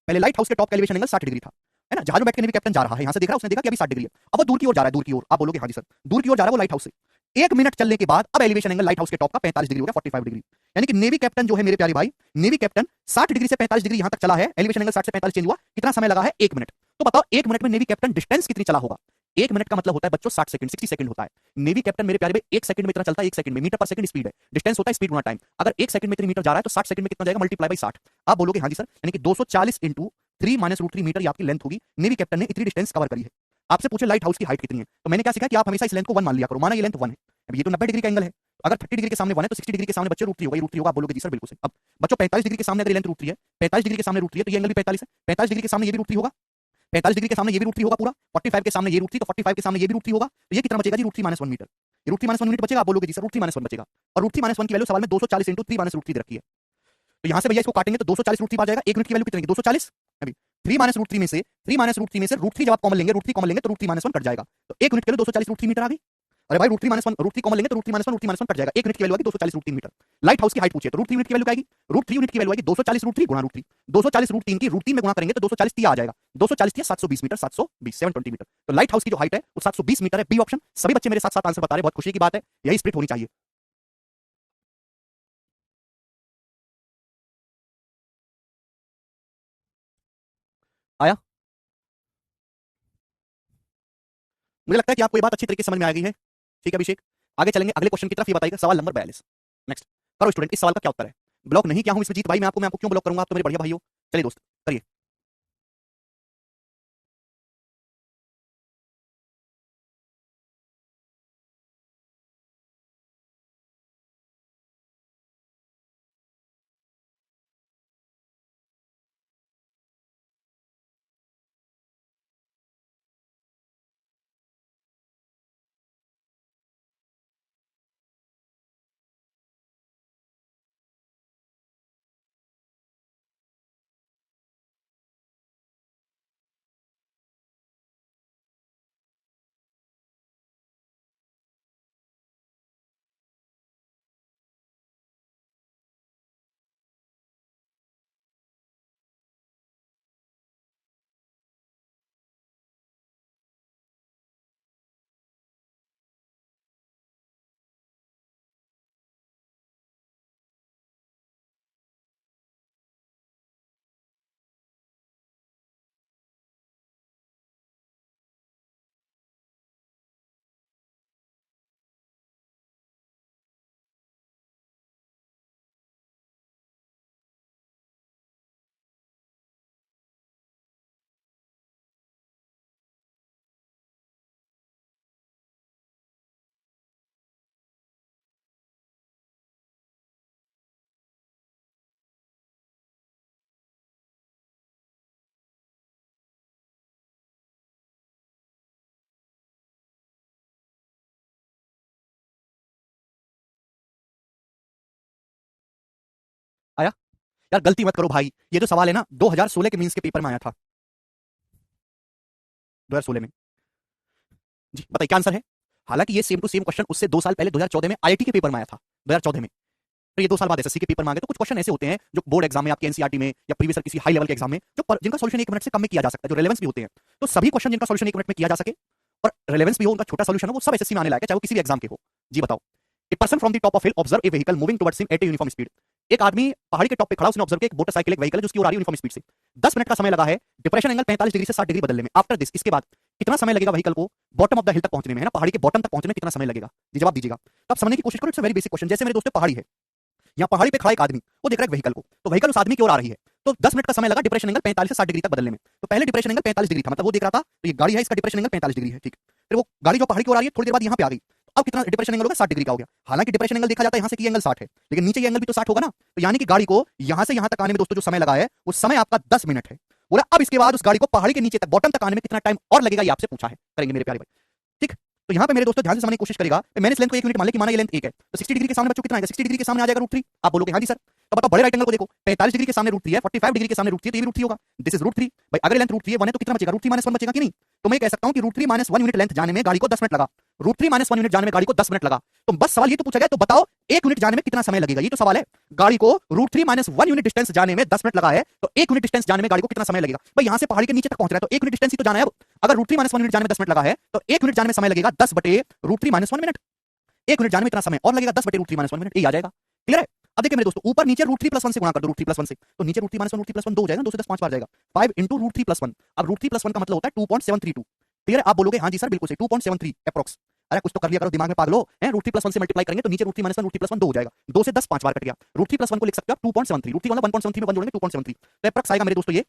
पहले लाइट हाउस के टॉप का एलिवेशन एंगल 60 डिग्री था, है ना, जहां जो बैठ के नेवी कैप्टन जा रहा है, यहां से देख रहा है, उसने देखा कि अभी 60 डिग्री है, अब वो दूर की ओर जा रहा है, दूर की ओर। आप बोलोगे हाँ जी सर, दूर की ओर जा रहा है वो लाइट हाउस से, 1 मिनट चलने के बाद अब एलिवेशन एंगल लाइट हाउस के टॉप का 45 डिग्री हो गया, 45 डिग्री, यानी कि नेवी कैप्टन जो है मेरे प्यारे भाई, नेवी कैप्टन 60 डिग्री से 45 डिग्री यहां तक चला है, एलिवेशन एंगल 60 से 45 चेंज हुआ, कितना समय लगा है, 1 मिनट। तो बताओ 1 मिनट में नेवी कैप्टन डिस्टेंस कितनी चला होगा। 1 मिनट का मतलब होता है बच्चों 60 सेकंड, 60 सेकंड होता है। नेवी कैप्टन मेरे प्यारे भाई 1 सेकंड में इतना चलता है, 1 सेकंड में, मीटर पर सेकंड स्पीड है, डिस्टेंस होता है स्पीड गुना टाइम, अगर 1 सेकंड में इतने मीटर जा रहा है तो 60 सेकंड में कितना जाएगा, मल्टीप्लाई बाई 60। आप बोलोगे हाँ जी सर, यानी कि 240 इंटू 3 माइनस रूट 3 मीटर ये आपकी लेंथ होगी, नेवी कैप्टन ने इतनी डिस्टेंस कवर करी है। आपसे पूछे लाइट हाउस की हाइट कितनी है, तो मैंने क्या सीखा कि आप हमेशा इस लेंथ को 1 मान लिया करो, माना ये लेंथ 1 है, अब ये तो 90 डिग्री का एंगल है, अगर 30 डिग्री के सामने 1 है तो 60 डिग्री के सामने बच्चे रूट 3 होगा, ये रूट 3 होगा। आप बोलोगे जी सर बिल्कुल सही। अब बच्चों 45 डिग्री के सामने अगर लेंथ रूट 3 है, 45 डिग्री के सामने रूट 3 है, तो ये एंगल भी 45 है, 45 डिग्री के सामने ये भी रूट 3 होगा, 45 डिग्री के सामने ये भी रूट 3 होगा पूरा, 45 के सामने ये रूट 3, तो 45 के सामने ये भी रूट 3 होगा, तो ये कितना बचेगा जी, रूट 3 माइनस 1 मीटर, ये रूट 3 माइनस 1 यूनिट बचेगा। आप बोलोगे जी सर रूट 3 माइनस 1 बचेगा, और रूट 3 माइनस 1 की वैल्यू सवाल में 240 इंटू 3 माइनस रूट 3 रखी है, तो यहां से भैया इसको काटेंगे तो 240 रूट 3 आ जाएगा, 1 यूनिट की वैल्यू कितनी है 240, अभी 3 माइनस रूट 3 में से, 3 माइनस रूट 3 में से रूट 3 जब आप कॉमन लेंगे, रूट 3 कॉमन लेंगे तो रूट 3 माइनस 1 कट जाएगा, तो 1 यूनिट के लिए 240 रूट 3 मीटर आ गई। अरे भाई रूट 3 माइनस 1, रूट 3 कॉमन लेंगे तो root 3 minus 1, root 3 minus 1 cut जाएगा, 1 यूनिट की वैल्यू आएगी 240 रूट 3 मीटर। लाइट हाउस की हाइट पूछिए तो रूट 3 यूनिट की वैल्यू आएगी, रूट 3 यूनिट की वैल्यू आएगी 240 रूट 3 गुणा रूट 3, 240 रूट 3 की रूट 3 में गुणा करेंगे तो 240 3 आ जाएगा, 240 3 720 मीटर, 720 720 मीटर, तो लाइट हाउस की जो हाइट है वो 720 मीटर है, बी ऑप्शन। सभी बच्चे मेरे साथ साथ आंसर बता रहे हैं, बहुत खुशी की बात है, यही स्प्रिट होनी चाहिए। आया, मुझे लगता है कि आपको ये बात अच्छी तरीके से समझ में आ गई है। ठीक है अभिषेक, आगे चलेंगे अगले क्वेश्चन की तरफ, ये बताइएगा सवाल नंबर 42। नेक्स्ट करो स्टूडेंट, इस सवाल का क्या उत्तर है। ब्लॉक नहीं किया हूं विश्वजीत भाई, मैं आपको क्यों ब्लॉक करूंगा, आप तो मेरे बढ़िया भाई हो। चलिए दोस्त करिए। यार गलती मत करो भाई, ये जो सवाल है ना 2016 के मींस के पेपर में आया था, 2016 में। जी बताइए क्या आंसर है। हालांकि ये सेम टू सेम क्वेश्चन उससे 2 साल पहले 2014 में आईआईटी के पेपर में आया था, 2014 में। तो ये 2 साल बाद एसएससी के पेपर में आ गए। तो कुछ क्वेश्चन ऐसे होते हैं जो बोर्ड एग्जाम में आपके एनसीईआरटी में या प्रीवियस किसी हाई लेवल के एग्जाम में जो जिनका सॉल्यूशन 1 मिनट से कम में किया जा सकता है, जो रेलेवेंस भी होते हैं। तो सभी क्वेश्चन जिनका सॉल्यूशन 1 मिनट में किया जा सके और रेलेवेंस भी हो, उनका छोटा सॉल्यूशन हो, वो सब एसएससी में आने लायक है, चाहे वो किसी भी एग्जाम के हो। जी बताओ। A person from the top of hill observe a vehicle moving towards him at a uniform speed. एक आदमी पहाड़ी के टॉप पे खड़ा, उसने ऑब्जर्व किया एक मोटरसाइकिल, एक व्हीकल है जिसकी ओर आ रही है यूनिफॉर्म स्पीड से। 10 मिनट का समय लगा है डिप्रेशन एंगल 45 डिग्री से 60 डिग्री बदलने में। आफ्टर दिस, इसके बाद कितना समय लगेगा व्हीकल को बॉटम ऑफ द हिल तक पहुंचने में, है ना, पहाड़ी के बॉटम तक पहुंचने में कितना समय लगेगा? जी जवाब दीजिएगा। तो आप समझने की कोशिश करो, it's a very basic question. जैसे मेरे दोस्तों पहाड़ी है, यहाँ पहाड़ी पे खड़ा एक आदमी, वो देख रहा है व्हीकल को, तो व्हीकल उस आदमी की ओर आ रही है। तो 10 मिनट का समय लगा डिप्रेशन एंगल 45 से 60 डिग्री तक बदलने में। तो पहले डिप्रेशन एंगल 45 डिग्री था, मतलब वो देख रहा था तो ये गाड़ी है, इसका डिप्रेशन एंगल 45 डिग्री है, ठीक। फिर वो गाड़ी जो पहाड़ी की ओर आ रही है थोड़ी देर बाद यहाँ पे आ गई, तो अब कितना डिप्रेशन एंगल होगा? 60 डिग्री का हो गया। हालांकि डिप्रेशन एंगल देखा जाता है यहाँ से कि एंगल 60 है, लेकिन नीचे ये एंगल भी तो 60 होगा ना। तो यानी कि गाड़ी को यहाँ से यहाँ तक आने में दोस्तों जो समय लगा है वो समय आपका 10 मिनट है। बोला अब इसके बाद उस गाड़ी को पहाड़ी के नीचे तक बॉटम तक आने में कितना टाइम और लगेगा, ये आपसे पूछा है। करेंगे मेरे प्यारे भाई, ठीक। तो यहाँ पे मेरे दोस्तों ध्यान से समझने की कोशिश करेगा। मैंने इस लेंथ को 1 यूनिट मान लिया कि माना ये लेंथ 1 है, तो 60 डिग्री के सामने बच्चों कितना आएगा? 60 डिग्री के सामने आ जाएगा √3। आप बोलोगे हाँ जी सर। तो बताओ बड़े राइट एंगल को देखो, 45 डिग्री के सामने √3 है, 45 डिग्री के सामने √3 है, तो ये √3 होगा। दिस इज √3 भाई। अगर लेंथ √3 है 1 है तो कितना बचेगा? √3 - 1 बचेगा कि नहीं? तो मैं कह सकता हूं कि √3 - 1 यूनिट लेंथ जाने में गाड़ी को 10 मिनट लगा, √3 - 1 यूनिट जाने में गाड़ी को 10 मिनट लगा। तो बस सवाल ये तो पूछा गया, तो बताओ 1 यूनिट जाने में कितना समय लगेगा? ये तो सवाल है। गाड़ी को √3 - 1 यूनिट डिस्टेंस जाने में 10 मिनट लगा है, तो 1 यूनिट डिस्टेंस जाने में गाड़ी को कितना समय लगेगा? भाई यहाँ से पहाड़ी के नीचे तक पहुंच रहा है, तो 1 यूनिट डिस्टेंस ही तो जाना है। अब अगर √3 - 1 यूनिट जाने में 10 मिनट लगा है, तो 1 यूनिट जाने में समय लगेगा 10 बटे √3 - 1 मिनट। 1 यूनिट जाने में इतना समय और लगेगा 10 बटे √3 - 1 मिनट, ये आ जाएगा। क्लियर है? अब देखिए मेरे दोस्तों, ऊपर नीचे √3 + 1 से गुणा कर दो, √3 + 1 से, तो नीचे √3 - 1 √3 + 1 2 हो जाएगा, 2 से 10 5 बार जाएगा, 5 √3 + 1। अब √3 + 1 का मतलब होता है 2.732। क्लियर है? आप बोलोगे हाँ जी सर बिल्कुल सही, 2.73 अप्रॉक्स। अरे कुछ तो कर लिया करो, दिमाग में पागलो है। √3 + 1 से मल्टीप्लाई करेंगे तो नीचे √3 - 1 √3 + 1 2 हो जाएगा, 2 से 10 5 बार कट गया। √3 + 1 को लिख सकते हो आप 2.73, √3 मतलब 1.73 में 1 जोड़ेंगे 2.73, तो अप्रॉक्स आएगा मेरे दोस्तों ये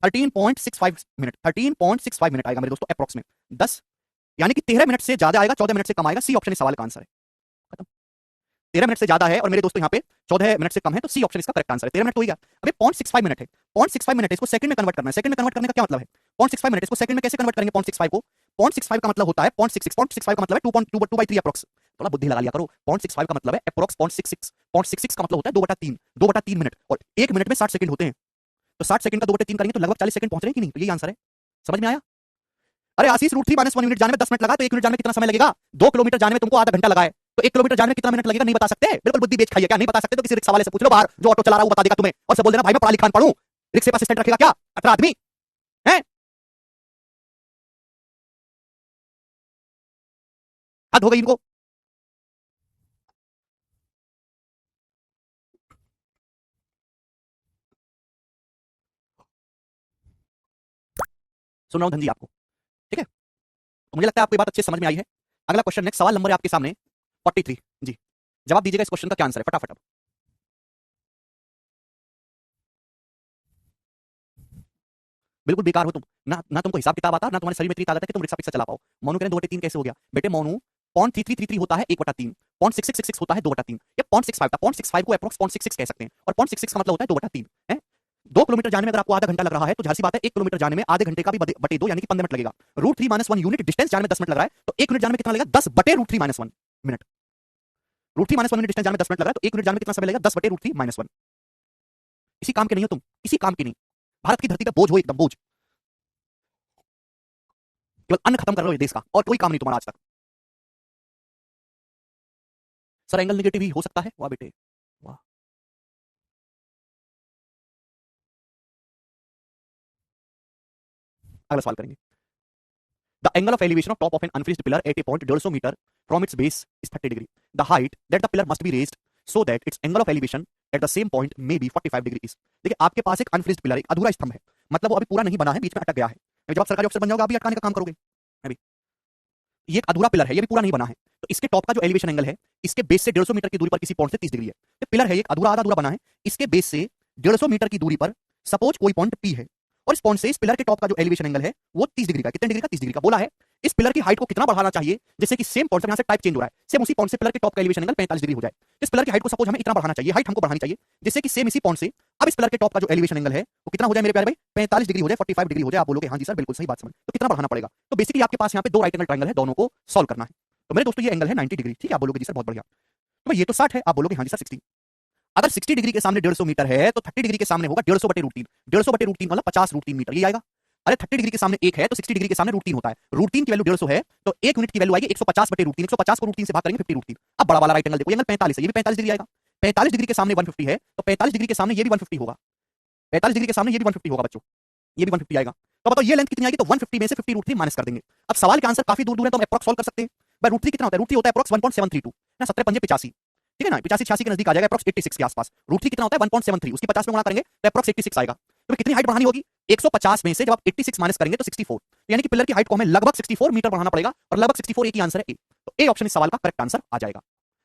13.65 मिनट, 13.65 मिनट आएगा मेरे दोस्तों अप्रॉक्स में 10, यानी कि 13 मिनट से ज्यादा आएगा, 14 मिनट से कम आएगा। सी ऑप्शन इस सवाल का आंसर है। खत्म। 13 मिनट से ज्यादा है और मेरे दोस्तों यहाँ पे 14 मिनट से कम है, तो सी ऑप्शन इसका करेक्ट आंसर है। 13 मिनट तो ही गया। अबे 0.65 मिनट है, 0.65 मिनट है, इसको सेकंड में कन्वर्ट करना है। सेकंड में कन्वर्ट करने का क्या मतलब है? 0.65 मिनट, इसको सेकंड में कैसे कन्वर्ट करेंगे? 0.65 को 0.65 का मतलब होता है 0.66, 0.65 का मतलब है 2.2/3 अप्रॉक्स। थोड़ा बुद्धि लगा लिया करो। 0.65 का मतलब है अप्रॉक्स 0.66, 0.66 का मतलब होता है 2/3, 2/3 मिनट, और 1 मिनट में 60 सेकंड होते हैं, तो 60 सेकंड का 2/3 करेंगे तो लगभग 40 सेकंड पहुंच रहे हैं कि नहीं? तो यही आंसर है। समझ में आया? अरे आशीष, √3 - 1 यूनिट जाने में 10 मिनट लगा, तो 1 यूनिट जाने में कितना समय लगेगा? 2 किलोमीटर जाने में तुमको आधा घंटा लगा है, तो 1 किलोमीटर जाने में कितना मिनट लगेगा? नहीं बता सकते? बिल्कुल बुद्धि बेच खाइए क्या? नहीं बता सकते तो किसी रिक्शा वाले से पूछ लो बाहर, जो ऑटो चला रहा है वो बता देगा तुम्हें, और से बोल देना भाई मैं पढ़ा लिखा पढ़ूं, रिक्शे पर असिस्टेंट रखेगा क्या अतरा आदमी है? हद हो गई इनको। सुन रहा हूं धन जी आपको, ठीक है। तो मुझे लगता है आपको ये बात अच्छे समझ में आई है। अगला क्वेश्चन, नेक्स्ट सवाल नंबर है आपके सामने 43। जी जवाब दीजिएगा इस क्वेश्चन का क्या आंसर है फटाफट। अब बिल्कुल बेकार हो तुम, ना तुमको हिसाब किताब आता, ना तुम्हारे शरीर में इतनी ताकत है कि तुम रिक्शा पिक्सा चला पाओ। मोनू कह रहे 2/3 कैसे हो गया? बेटे मोनू 0.3333 होता है 1/3, 0.6666 होता है 2/3, ये 0.65 था, 0.65 को अप्रॉक्स 0.66 कह सकते हैं, और 0.66 का मतलब होता है 2/3 है। 2 किलोमीटर जाने में अगर आपको आधा घंटा लग रहा है, तो जाहिर सी बात है 1 किलोमीटर जाने में आधे घंटे का भी बटे 2 यानी कि 15 मिनट लगेगा। √3 - 1 यूनिट डिस्टेंस जाने में 10 मिनट लग रहा है, तो 1 यूनिट जाने में कितना लगेगा? 10 बटे √3 - 1 मिनट। √3 - 1 यूनिट डिस्टेंस जाने में 10 मिनट लग रहा है, तो 1 यूनिट जाने में कितना समय लगेगा? 10 बटे √3 - 1। इसी काम के नहीं हो तुम, इसी काम के नहीं। भारत की धरती पर बोझ हो, एकदम बोझ, केवल अन्न खत्म कर रहे हो देश का, और कोई काम नहीं तुम्हारा आज तक। सर एंगल नेगेटिव ही हो सकता है, वाह बेटे वाह। अगला सवाल करेंगे। The angle of elevation of top of an unfinished pillar at a point 150 metre from its base is 30 degree. The height that the pillar must be raised so that its angle of elevation at the same point may be 45 degree is. देखिए आपके पास एक unfinished pillar, एक अधूरा स्तंभ है, मतलब वो अभी पूरा नहीं बना है, बीच में अटक गया है। जब आप सरकारी अफसर बन जाओगे आप भी अटकाने का काम करोगे। अभी ये एक अधूरा पिलर है, ये भी पूरा नहीं बना है, तो इसके टॉप का जो एलिवेशन एंगल है, इसके बेस से 150 मीटर की दूरी पर किसी पॉइंट से 30 डिग्री है। ये पिलर है, एक अधूरा आधा अधूरा बना है, इसके बेस से 150 मीटर की दूरी पर सपोज कोई पॉइंट पी है, और इस पॉइंट से इस पिलर के टॉप का जो एलिवेशन एंगल है वो 30 डिग्री का, कितने डिग्री का? 30 डिग्री का। बोला है इस पिलर की हाइट को कितना बढ़ाना चाहिए, जैसे कि सेम पॉइंट से यहां से टाइप चेंज हो रहा है, सेम उसी पॉइंट से पिलर के टॉप का एलिवेशन एंगल 45 डिग्री हो जाए। इस पिलर की हाइट को सपोज हमें इतना बढ़ाना चाहिए, हाइट हमको बढ़ानी चाहिए, जैसे कि सेम इसी पॉइंट से अब इस पिलर के टॉप का जो एलिवेशन एंगल है वो कितना हो जाए मेरे प्यारे भाई? 45 डिग्री हो जाए, 45 डिग्री हो जाए। आप बोलोगे हाँ जी सर बिल्कुल सही बात समझ, तो कितना बढ़ाना पड़ेगा? तो बेसिकली आपके पास यहाँ पे 2 राइट एंगल ट्रायंगल है, दोनों को सॉल्व करना है। तो मेरे दोस्तों ये एंगल है 90 डिग्री, ठीक है। आप बोलोगे जी सर बहुत बढ़िया, तो ये तो 60 है, आप बोलोगे हाँ जी सर 60। अगर 60 डिग्री के सामने 150 मीटर है तो 30 डिग्री के सामने होगा 150 बटे रूट 3। 150 बटे रूट 3 मतलब 50 रूट 3 मीटर, ये आएगा। अरे 30 डिग्री के सामने 1 है तो 60 डिग्री के सामने रूट 3 होता है। रूट 3 की वैल्यू 150 है तो 1 यूनिट की वैल्यू आएगी 150 बटे रूट 3। 150 को रूट 3 से भाग करेंगे 50 रूट 3। अब बड़ा वाला राइट एंगल देखो, ये एंगल 45 है, ये भी 45 डिग्री आएगा। 45 डिग्री के सामने 150 है तो 45 डिग्री के सामने ये भी 150 होगा। 45 डिग्री के सामने ये भी 150 होगा बच्चों, ये भी 150 आएगा। तो बताओ ये लेंथ कितनी आएगी? तो 150 में से 50 रूट 3 माइनस कर देंगे। अब सवाल का आंसर काफी दूर दूर है तो हम अप्रॉक्स सॉल्व कर सकते हैं। भाई रूट 3 कितना होता है? रूट 3 होता है अप्रॉक्स 1.732 ना, 17 पंजे 85, ठीक है ना, 85 86 के नजदीक आ जाएगा, अप्रॉक्स 86 के आसपास। रूट 3 कितना होता है? 1.73, उसकी 50 में गुणा करेंगे तो अप्रॉक्स 86 आएगा। तो कितनी हाइट बढ़ानी होगी? 150 में से जब आप 86 माइनस करेंगे तो 64, यानी कि पिलर की हाइट को हमें लगभग 64 मीटर बढ़ाना पड़ेगा, और लगभग 64 एक ही आंसर है ए। तो ए ऑप्शन इस सवाल का करेक्ट आंसर आ जाएगा।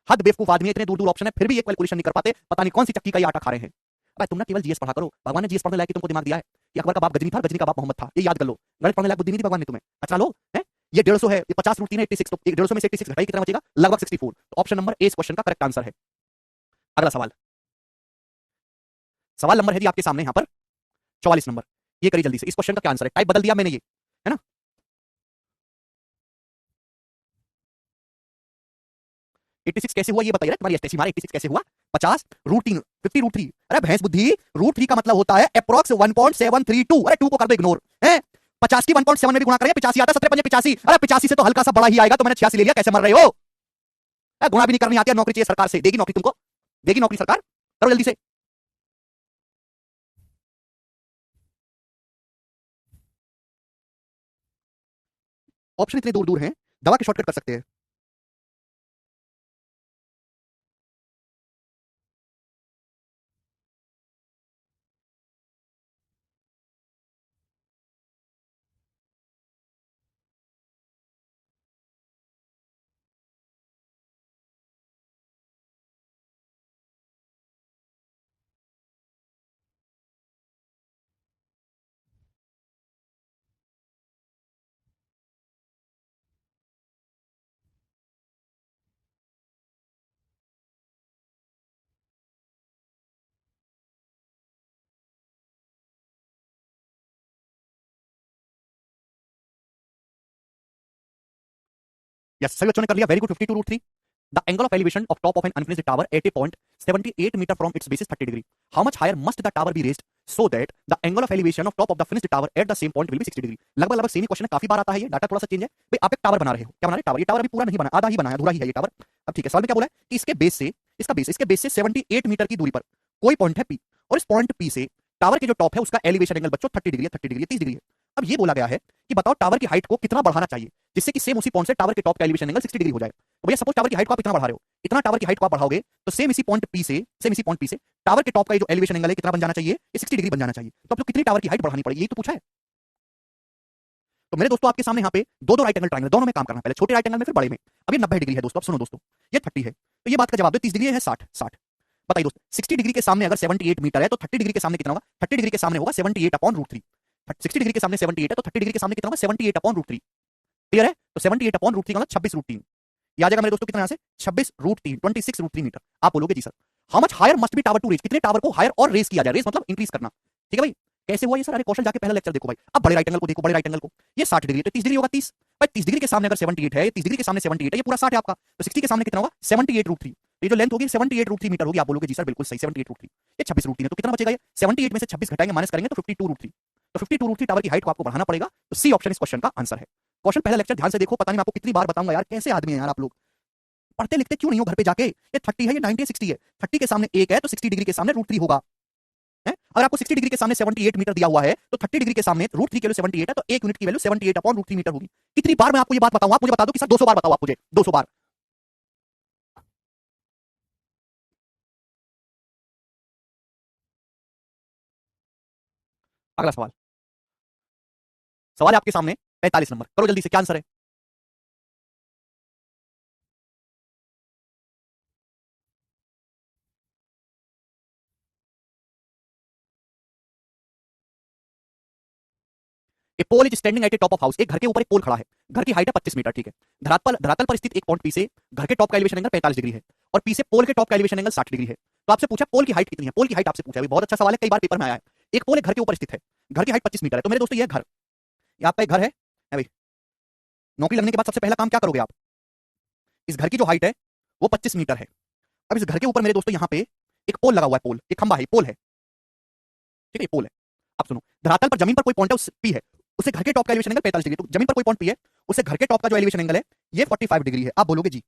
हद बेवकूफ आदमी, इतने दूर दूर ऑप्शन है फिर भी ये कैलकुलेशन नहीं कर पाते, पता नहीं कौन सी चक्की का ये आटा खा रहे हैं। भाई तुम ना केवल जीएस पढ़ा करो, भगवान ने जीएस पढ़ने लायक तुमको दिमाग दिया है कि अकबर का बाप गजनी था, गजनी का बाप मोहम्मद था, ये याद कर लो। गणित पढ़ने लायक बुद्धि नहीं दी भगवान ने तुम्हें। अच्छा लो है, ये 150 है, ये 50 रूट 3 है 86, तो 150 में से 86 घटाइए कितना बचेगा? लगभग 64। तो ऑप्शन नंबर ए इस क्वेश्चन का करेक्ट आंसर है। अगला सवाल, सवाल नंबर है जी आपके सामने यहां पर 44 नंबर। ये करिए जल्दी से, इस क्वेश्चन का क्या आंसर है? टाइप बदल दिया मैंने, ये है ना। 86 कैसे हुआ ये बताइए, तुम्हारी एसटीसी मारे 86 कैसे हुआ? 50 रूट 3 50 रूट 3। अरे भैंस बुद्धि, रूट 3 का मतलब होता है अप्रॉक्स 1.732। अरे 2 को कर दो इग्नोर है। 50 की 1.7 में भी गुणा करेंगे 85 आता है, 17 पंजे 85। अरे 85 से तो हल्का सा बड़ा ही आएगा, तो मैंने 86 ले लिया। कैसे मर रहे हो? गुणा भी नहीं करनी आती है, नौकरी चाहिए सरकार से, देगी नौकरी तुमको, देगी नौकरी सरकार, करो जल्दी से। ऑप्शन इतने दूर दूर हैं, दवा के शॉर्टकट कर सकते हैं। यस सभी बच्चों ने कर लिया, very good. 52 root 3। The angle of elevation of top of an unfinished tower at a point 78 meter from its base is 30 degree. How much higher must the tower be raised so that the angle of elevation of top of the finished tower at the same point will be 60 degree? लगभग लगभग same ही question है, काफी बार आता है ये, data थोड़ा सा change है। भाई आप एक टावर बना रहे हो, क्या बना रहे? टावर। ये टावर अभी पूरा नहीं बना, आधा ही बना है, अधूरा ही है ये टावर। अब ठीक है, सवाल में क्या बोला है कि इसके बेस से, इसके बेस से 78 मीटर की दूरी पर कोई पॉइंट है पी, और इस पॉइंट पी से टावर के जो टॉप है उसका एलिवेशन एंगल बच्चों 30 डिग्री है, 30 डिग्री 30 डिग्री है। अब ये बोला गया है कि बताओ टावर की हाइट को कितना बढ़ाना चाहिए जिससे कि सेम उसी पॉइंट से टावर के टॉप का एलिवेशन एंगल 60 डिग्री हो जाए। तो भैया सपोज टावर की हाइट को आप इतना बढ़ा रहे हो, इतना टावर की हाइट को आप बढ़ाओगे तो सेम इसी पॉइंट पी से टावर के टॉप का जो एलिवेशन एंगल है कितना बन जाना चाहिए? ये 60 डिग्री बन जाना चाहिए। तो आप लोग कितनी टावर की हाइट बढ़ानी पड़ेगी, यही तो पूछा है। तो मेरे दोस्तों आपके सामने यहाँ पे दो राइट एंगल ट्रायंगल, दोनों में काम करना, पहले छोटे राइट एंगल में फिर बड़े में। अब ये 90 डिग्री है दोस्तों, अब सुनो दोस्तों, ये 30 है तो ये बात का जवाब दो, 30 डिग्री है 60। बताइए दोस्तों, 60 डिग्री के सामने अगर 78 मीटर है तो 30 डिग्री के सामने कितना होगा? 30 डिग्री के सामने होगा 78 अपॉन रूट 3। 60 डिग्री के सामने 78 है तो 30 डिग्री के सामने कितना होगा? 78 अपॉन रूट 3। क्लियर है? तो 78 अपॉन रूट 3 का मतलब 26 रूट 3। ये आ जाएगा मेरे दोस्तों कितना? यहाँ से 26 रूट 3, 26 रूट 3 मीटर। आप बोलोगे ji sir how much higher must be tower to raise, कितने टावर को हायर और रेज किया जाए? रेज मतलब इंक्रीज करना, ठीक है भाई। कैसे हुआ ये सर? अरे कौशल जाके पहला लेक्चर देखो भाई। अब बड़े राइट एंगल को देखो, बड़े राइट एंगल को, ये 60 डिग्री तो 30 डिग्री होगा 30। भाई 30 डिग्री के सामने अगर 78 है, 30 डिग्री के सामने 78 है, ये पूरा 60 है आपका, तो 60 के सामने कितना होगा? 78 रूट 3। ये जो लेंथ होगी 78 रूट 3 मीटर होगी। आप बोलोगे जी सर बिल्कुल सही, 78 रूट 3, ये 26 रूट 3 है। तो कितना बचेगा? ये 78 में से 26 घटाएंगे, माइनस करेंगे तो 52 रूट 3। तो 52 रूट 3 टावर की हाइट को आपको बढ़ाना पड़ेगा। तो सी ऑप्शन इस क्वेश्चन का आंसर है। क्वेश्चन पहला लेक्चर ध्यान से देखो, पता नहीं मैं आपको कितनी बार बताऊंगा यार, कैसे आदमी है यार आप लोग, पढ़ते लिखते क्यों नहीं हो घर पे जाके? ये 30 है, ये 90 है, 60 है। 30 के सामने 1 है तो 60 डिग्री के सामने रूट 3 होगा है? अगर आपको 60 डिग्री के सामने 78 मीटर दिया हुआ है तो 30 डिग्री के सामने रूट 3 की वैल्यू 78 है, तो 1 यूनिट की वैल्यू 78 अपॉन रूट 3 मीटर होगी। कितनी बार मैं आपको ये बात बताऊं? आप मुझे बता दो कि सर 200 बार बताओ, आप मुझे 200 बार। अगला सवाल, सवाल है आपके सामने 45 नंबर, करो जल्दी से, क्या आंसर है? A pole is standing at a top of house, एक घर के ऊपर एक पोल खड़ा है, घर की हाइट है 25 मीटर, ठीक है। धरातल पर स्थित एक पॉइंट पी से घर के टॉप का एलिवेशन एंगल 45 डिग्री है, और पी से पोल के टॉप का एलिवेशन एंगल 60 डिग्री है। तो आपसे पूछा पोल की हाइट कितनी है, पोल की हाइट आपसे पूछा है, बहुत अच्छा सवाल है, कई बार पेपर में आया है। एक पोल एक घर के ऊपर स्थित है, घर की हाइट 25 मीटर है। तो मेरे दोस्तों ये घर, ये आपका एक घर है भाई। नौकरी लगने के बाद सबसे पहला काम क्या करोगे आप? इस घर की जो हाइट है वो 25 मीटर है। अब इस घर के ऊपर मेरे दोस्तों यहाँ पे एक पोल लगा हुआ है, पोल, एक खंबा है, पोल है, ठीक है, पोल है। अब सुनो, धरातल पर जमीन पर कोई पॉइंट है पी है, उसे घर के टॉप का एलिवेशन एंगल 45 डिग्री, तो जमीन पर कोई पॉइंट पी है, उसे घर के टॉप का जो एलिवेशन एंगल है ये 45 डिग्री है, आप बोलोगे जी।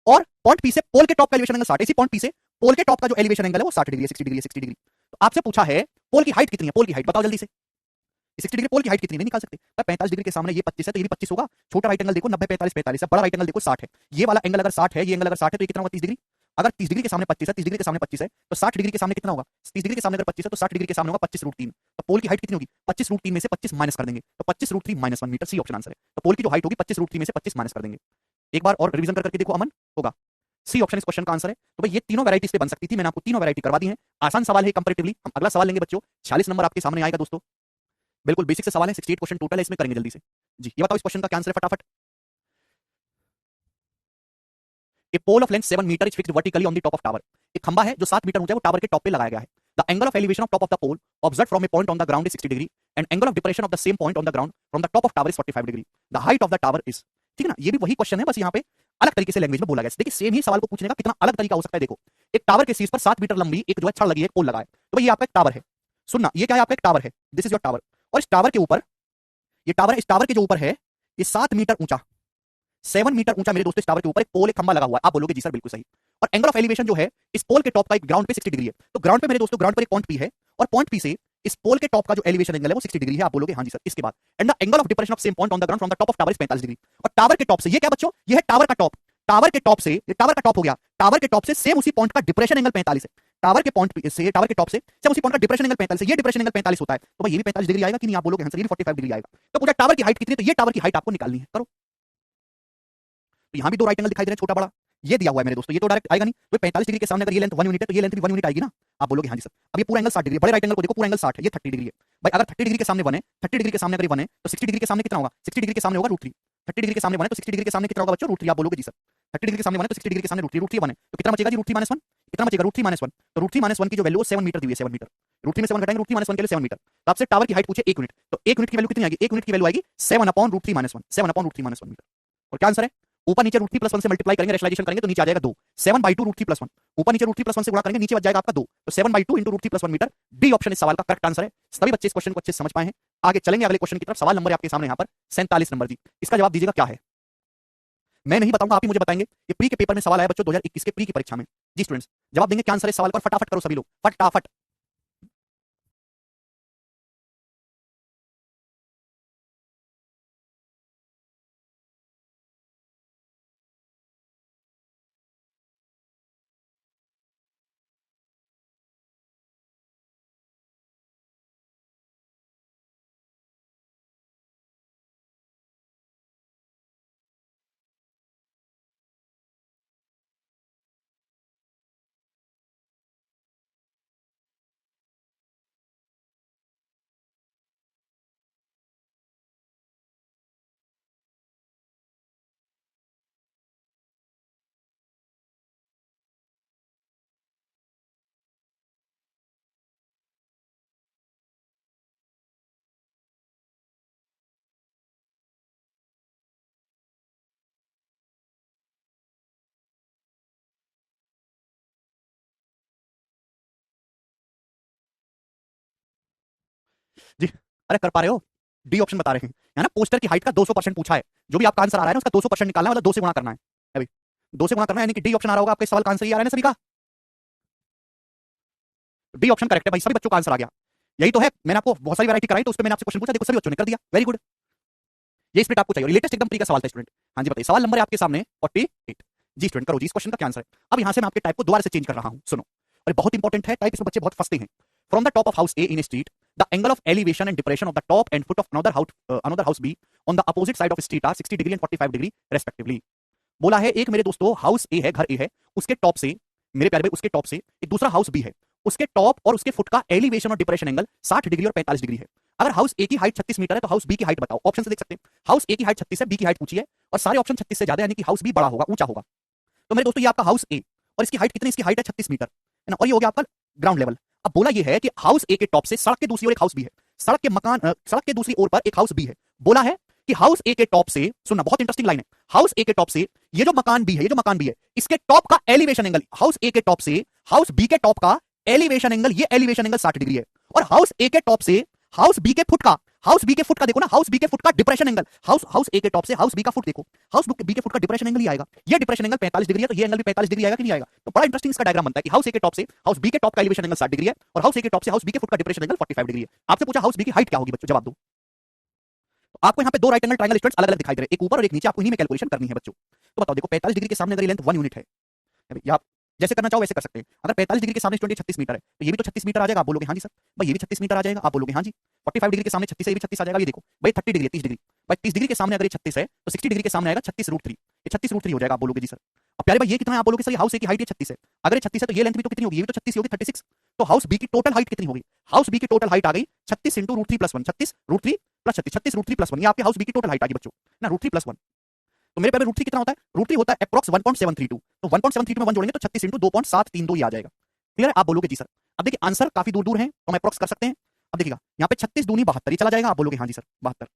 और पॉइंट पी से पोल के टॉप का एलिवेशन एंगल 60, इसी पॉइंट पी से पोल के टॉप का जो एलिवेशन एंगल है वो 60 डिग्री है, 60 डिग्री है, 60 डिग्री। तो आपसे पूछा है पोल की हाइट कितनी है, पोल की हाइट बताओ जल्दी से। 60 डिग्री पोल की हाइट कितनी नहीं निकाल सकते, 45 डिग्री के सामने ये 25 है तो ये भी 25 होगा। छोटा राइट एंगल देखो 90 45 45 है, बड़ा राइट एंगल देखो 60 है। ये वाला एंगल अगर 60 है, ये एंगल अगर 60 है तो ये कितना होगा 30 डिग्री। अगर 30 डिग्री के सामने 25 है, 30 डिग्री के सामने 25 है तो 60 डिग्री के सामने कितना होगा, 30 डिग्री के सामने अगर 25 है तो 60 डिग्री के सामने होगा 25√3। तो पोल की हाइट कितनी होगी, 25√3 में से 25 माइनस कर देंगे तो 25√3 -1 मीटर, सी ऑप्शन आंसर है। तो पोल की जो हाइट होगी 25√3 में से 25 माइनस कर देंगे। एक बार और रिवीजन करके देखो अमन, होगा सी ऑप्शन इस क्वेश्चन का आंसर है। तो भाई ये तीनों वैरायटीज पे बन सकती थी, मैंने आपको तीनों वैरायटी करवा दी है। आसान सवाल है कंपैरेटिवली। हम अगला सवाल लेंगे बच्चों, 46 नंबर आपके सामने आएगा दोस्तों, बिल्कुल बेसिक से सवाल है, 68 क्वेश्चन टोटल है, इसमें करेंगे जल्दी से जी। ये बताओ इस क्वेश्चन का क्या आंसर है फटाफट। A pole of length 7 metre is fixed vertically on the top of tower. एक खंबा है जो 7 मीटर ऊंचा है, वो टावर के टॉप पे लगाया गया है। The angle of elevation of top of the pole observed from a point on the ground is 60 degree and angle of depression of the same point on the ground from the top of tower is 45 degree. The height of the tower is, ठीक है ना, ये भी वही question है, बस यहाँ पे अलग तरीके से लैंग्वेज में बोला गया है। देखिए सेम ही सवाल को पूछने का कितना अलग तरीका हो सकता है। देखो एक टावर के शीर्ष पर 7 मीटर लंबी एक जो है छड़ लगी है, पोल लगा है, तो ये आपका एक टावर है। सुनना, ये क्या है, आपका एक टावर है, दिस इज योर टावर। और इस टावर के ऊपर, ये टावर है, इस टावर के जो ऊपर है ये 7 मीटर ऊंचा, 7 मीटर ऊंचा मेरे दोस्तों, इस टावर के ऊपर एक पोल, एक खंबा लगा हुआ है। आप बोलोगे जी सर बिल्कुल सही। और एंगल ऑफ एलिवेशन जो है इस पोल के टॉप का एक ग्राउंड पे 60 डिग्री है। तो ग्राउंड पे मेरे दोस्तों, ग्राउंड पर एक पॉइंट पी है और पॉइंट पी से इस पोल के टॉप का जो एलिवेशन एंगल है वो 60 डिग्री है। आप बोलोगे हाँ जी सर। इसके बाद and the angle of depression of same point on the ground from the top of tower is 45 degree. और टावर के टॉप से, ये क्या बच्चों, ये है टावर का टॉप, टावर के टॉप से, ये टावर का टॉप हो गया, टावर के टॉप से सेम उसी पॉइंट का डिप्रेशन एंगल 45 है। टावर के पॉइंट से, टावर के टॉप से सेम उसी पॉइंट का डिप्रेशन एंगल 45 है। ये डिप्रेशन एंगल 45 होता है, तो भाई ये भी 45 डिग्री आएगा कि नहीं, आप बोलोगे हाँ सर, ये 45 डिग्री आएगा। तो पूछा टावर की हाइट कितनी, तो ये टावर की हाइट आपको निकालनी है, करो। तो यहां भी दो राइट एंगल दिखाई दे रहे हैं, छोटा बड़ा, ये दिया हुआ है मेरे दोस्तों, ये तो डायरेक्ट आएगा नहीं। तो 45 डिग्री के सामने अगर ये लेंथ 1 यूनिट है तो ये लेंथ भी 1 यूनिट आएगी ना, आप बोलोगे हाँ जी सर। अब ये पूरा एंगल 60 डिग्री, बड़े राइट एंगल को देखो, पूरा एंगल 60 है, ये 30 डिग्री है। भाई अगर 30 डिग्री के सामने 1 है, 30 डिग्री के सामने अगर 1 है तो 60 डिग्री के सामने कितना होगा, 60 डिग्री के सामने होगा √3। 30 डिग्री के सामने 1 है तो 60 डिग्री के सामने कितना होगा बच्चों, √3। आप बोलोगे जी सर। 30 डिग्री के सामने 1 है तो 60 डिग्री के सामने √3, 1 है तो कितना बचेगा जी, √3 -1, कितना बचेगा √3 -1। तो √3 -1 की जो वैल्यू है 7 मीटर दी हुई है, 7 मीटर, √3 में 7 घटाएंगे, √3 -1 के लिए 7 मीटर। तो आपसे टावर की हाइट पूछे 1 यूनिट, तो 1 यूनिट की वैल्यू कितनी आएगी, 1 यूनिट की वैल्यू आएगी 7/√3 -1, 7/√3 -1 मीटर। और क्या आंसर है, ऊपर नीचे √3 + 1 से मल्टीप्लाई करेंगे, रेशनलाइजेशन करेंगे तो नीचे आ जाएगा 2, 7/2 √3 + 1। ऊपर नीचे √3 + 1 से गुणा करेंगे, नीचे बच जाएगा आपका 2, तो 7/2 × √3 + 1 मीटर। डी ऑप्शन इस सवाल का करेक्ट आंसर है। सभी बच्चे इस क्वेश्चन को अच्छे से समझ पाए हैं। आगे चलेंगे अगले क्वेश्चन की तरफ। सवाल नंबर है आपके सामने यहाँ पर 47 नंबर जी। इसका जवाब दीजिएगा क्या है, मैं नहीं बताऊंगा, आप ही मुझे बताएंगे। ये प्री के पेपर में सवाल आया बच्चों 2021 के प्री की परीक्षा में जी। स्टूडेंट्स जवाब देंगे, क्या आंसर है इस सवाल का, फटाफट करो सभी लोग, फटाफट। जी अरे कर पा रहे हो, डी ऑप्शन बता रहे हैं, है ना। पोस्टर की हाइट का 200% पूछा है, जो भी आपका आंसर आ रहा है ना उसका 200% निकालना है, मतलब 2 से गुणा करना है। अभी 2 से गुणा करना है, यानी कि डी ऑप्शन आ रहा होगा आपके सवाल का आंसर, ये आ रहा है ना सभी का, डी ऑप्शन करेक्ट है भाई, सभी बच्चों का आंसर आ गया। यही तो है, मैंने आपको बहुत सारी वैरायटी कराई तो उस पर मैंने आपसे क्वेश्चन पूछा, देखो सभी बच्चों ने कर दिया, वेरी गुड। ये स्प्लिट आपको चाहिए, लेटेस्ट एकदम प्री का सवाल था स्टूडेंट। हाँ जी बताइए, सवाल नंबर है आपके सामने 48 जी। स्टूडेंट करो जी, इस क्वेश्चन का क्या आंसर है। अब यहाँ से मैं आपके टाइप को दोबारा से चेंज कर रहा हूँ, सुनो, और बहुत इंपॉर्टेंट है टाइप, इसमें बच्चे बहुत फंसते हैं। From the top of house A in a street, the angle of elevation and depression of the top and foot of another house B on the opposite side of street are 60 degree and 45 degree respectively. बोला है एक मेरे दोस्तों house ए है, घर ए है, उसके top से, मेरे प्यारे भाई, उसके टॉप से एक दूसरा हाउस बी है, उसके टॉप और उसके फुट का एलिवेशन और डिप्रेशन एंगल 60 डिग्री और 45 डिग्री है। अगर हाउस ए की हाइट 36 मीटर है तो हाउस बी की हाइट बताओ। ऑप्शन से देख सकते हैं, हाउस ए की हाइट 36 है, बी की हाइट पूछी है, और सारे ऑप्शन 36 से ज्यादा, यानी कि हाउस बी बड़ा होगा, ऊंचा होगा। तो मेरे दोस्तों ये आपका हाउस ए, और इसकी हाइट कितनी, इसकी हाइट है 36 मीटर, है ना, और ये हो गया आपका ग्राउंड लेवल। अब बोला ये है कि हाउस ए के टॉप से सड़क के दूसरी ओर एक हाउस बी है, सड़क के दूसरी ओर पर एक हाउस बी है। बोला है कि हाउस ए के टॉप से, सुनना बहुत इंटरेस्टिंग लाइन है, हाउस ए के टॉप से ये जो मकान बी है, ये जो मकान बी है, इसके टॉप का एलिवेशन एंगल, हाउस ए के टॉप से हाउस बी के टॉप का एलिवेशन एंगल, ये एलिवेशन एंगल 60 डिग्री है। और हाउस ए के टॉप से हाउस बी के फुट का, हाउस बी के फुट का देखो ना, हाउस बी के फुट का डिप्रेशन एंगल, हाउस ए के टॉप से हाउस बी का फुट देखो, हाउस बी के फुट का डिप्रेशन एंगल ही आएगा। ये डिप्रेशन एंगल 45 डिग्री है, तो ये एंगल भी 45 डिग्री आएगा कि नहीं आएगा? तो बड़ा इंटरेस्टिंग इसका डायग्राम बनता है कि हाउस ए के टॉप से हाउस बी के टॉप का एलिवेशन एंगल 60 डिग्री है और हाउस ए के टॉप से हाउस बी के फुट का डिप्रेशन एंगल 45 डिग्री है। आपसे पूछा हाउस बी की हाइट क्या होगी बच्चों, जवाब दो। तो आपको यहाँ पे दो राइट एंगल ट्रायंगल स्टूडेंट्स अलग अलग दिखाई दे रहे हैं, एक ऊपर और एक नीचे, आपको इन्हीं में कैलकुलेशन करनी है बच्चों। तो बताओ, देखो 45 डिग्री के सामने अगर ये लेंथ 1 यूनिट है, या आप जैसे करना चाहो वैसे कर सकते हैं। अगर 45 डिग्री के सामने स्टूडेंट 36 मीटर है, तो ये भी तो 36 मीटर आ जाएगा, आप बोलोगे हाँ जी सर। भाई ये भी 36 मीटर आ जाएगा, आप बोलोगे हाँ जी। 45 डिग्री के सामने 36 है, ये भी 36 आ जाएगा, ये देखो भाई 30 डिग्री 30 डिग्री, भाई 30 डिग्री के सामने अगर ये 36 है तो 60 डिग्री के सामने आएगा 36√3, ये 36√3 हो जाएगा, आप बोलोगे जी सर। अब प्यारे भाई ये कितना है, आप बोलोगे सर ये हाउस ए की हाइट 36 है, अगर ये 36 है तो ये लेंथ भी तो कितनी होगी, ये भी तो 36 होगी, 36। तो हाउस बी की टोटल हाइट कितनी होगी, हाउस बी की टोटल हाइट आ गई 36 × √3+1, 36√3 + 36, 36√3+1, ये आपके हाउस बी की टोटल हाइट आ गई बच्चों ना, √3+1। तो मेरे प्यारे √3 कितना होता है, √3 होता है अप्रॉक्स 1.732, तो 1.732 में 1 जोड़ेंगे तो 36 × 2.732 ये आ जाएगा। क्लियर है, आप बोलोगे जी सर। अब देखिए आंसर काफी दूर दूर है तो हम अप्रॉक्स कर सकते हैं। अब देखिएगा यहाँ पे 36 दूनी 72, ये चला जाएगा, आप बोलोगे हाँ जी सर 72,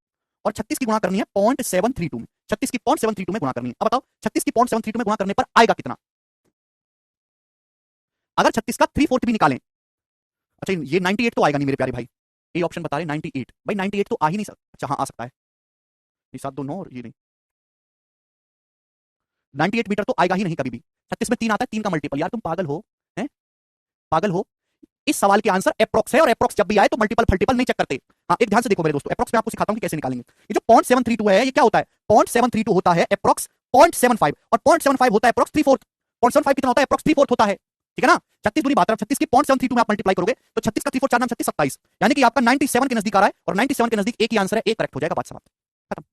और 36 की गुणा करनी है 0.732 में, 36 की 0.732 में गुणा करनी है। अब बताओ 36 की 0.732 में गुणा करने पर आएगा कितना, अगर 36 का 3/4 भी निकालें, अच्छा ये 98 तो आएगा नहीं मेरे प्यारे भाई, ये ऑप्शन बता रहे 98, भाई 98 तो आ ही नहीं सकता, अच्छा हाँ आ सकता है, ये 7 2 9 और ये नहीं, 98 मीटर तो आएगा ही नहीं कभी भी। 36 में 3 आता है, 3 का मल्टीपल, यार तुम पागल हो, हैं पागल हो। इस सवाल के आंसर अप्रॉक्स है, और अप्रॉक्स जब भी आए तो मल्टीपल फल्टीपल नहीं चेक करते। हाँ एक ध्यान से देखो मेरे दोस्तों, अप्रॉक्स में आपको सिखाता हूं कि कैसे निकालेंगे। ये जो 0.732 है ये क्या होता है, 0.732 होता है अप्रॉक्स 0.75, और 0.75 होता है अप्रॉक्स 3/4, 0.75 कितना होता है, अप्रॉक्स 3/4 होता है, ठीक है ना। 36 दूनी 72, 36 की 0.732 में आप मल्टीप्लाई करोगे तो 36 का 3/4 4 9 36 27, यानी कि आपका 97 के नजदीक आ रहा है, और 97 के नजदीक एक ही आंसर है, एक करेक्ट हो जाएगा, बात समाप्त, खत्म।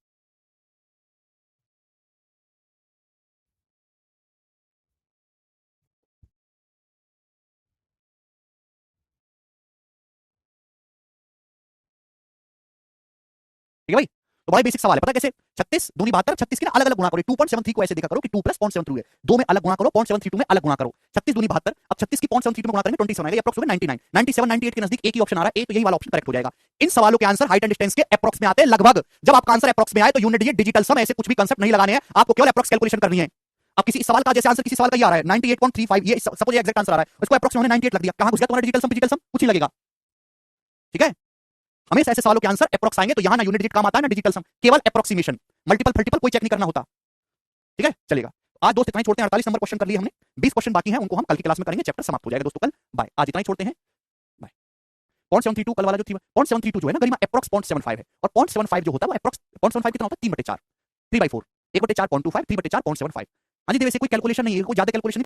ठीक है भाई, तो बड़ा बेसिक सवाल है, पता है कैसे, 36 दूनी 72, 36 की ना अलग अलग गुणा करो, 2.73 को ऐसे देखा करो कि 2 + 0.73 है, दो में अलग गुणा करो, 0.732 में अलग गुणा करो, 36 दूनी 72, अब 36 की 0.732 में गुणा करेंगे 27 आएगा, अप्रॉक्स 99, 97 98 के नजदीक एक ही ऑप्शन आ रहा है, एक तो यही वाला ऑप्शन करेक्ट हो जाएगा। इन सवालों के आंसर हाइट एंड डिस्टेंस के अप्रॉक्स में आते हैं लगभग। जब आपका आंसर अप्रॉक्स में आए तो यूनिट डिजिट डिजिटल सम ऐसे कुछ भी कंसेप्ट नहीं लगाने हैं, आपको केवल अप्रॉक्स कैलकुलेशन करनी है। अब किसी सवाल का जैसे आंसर किसी सवाल का ये आ रहा है 98.35, ये सपोज ये एग्जैक्ट आंसर आ रहा है, उसको अप्रॉक्स में 98 लग दिया, कहां घुस गया तुम्हारा डिजिटल सम कुछ नहीं लगेगा, ठीक है। हमेशा ऐसे सवालों के आंसर अप्रॉक्स आएंगे, तो यहां ना यूनिट डिजिट काम आता है ना डिजिटल सम, केवल अप्रोक्सीमेशन, मल्टीपल फल्टीपल कोई चेक नहीं करना होता, ठीक है चलेगा। आज दोस्त इतना ही छोड़ते हैं, 48 नंबर क्वेश्चन कर लिए हमने, 20 क्वेश्चन बाकी हैं, उनको हम कल की क्लास में करेंगे, चैप्टर समाप्त हो जाएगा दोस्तों कल, बाय। आज इतना ही छोड़ते हैं, बाय। 0.732 कल वाला जो थी 0.732 जो है ना गरिमा अप्रॉक्स 0.75 है, और 0.75 जो होता है वो अप्रॉक्स 0.75 कितना होता है 3/4, 3/4, 1/4 0.25, 3/4 0.75। हाँ जी, वैसे कोई कैलकुलेशन नहीं है, कोई ज्यादा कैलकुलेशन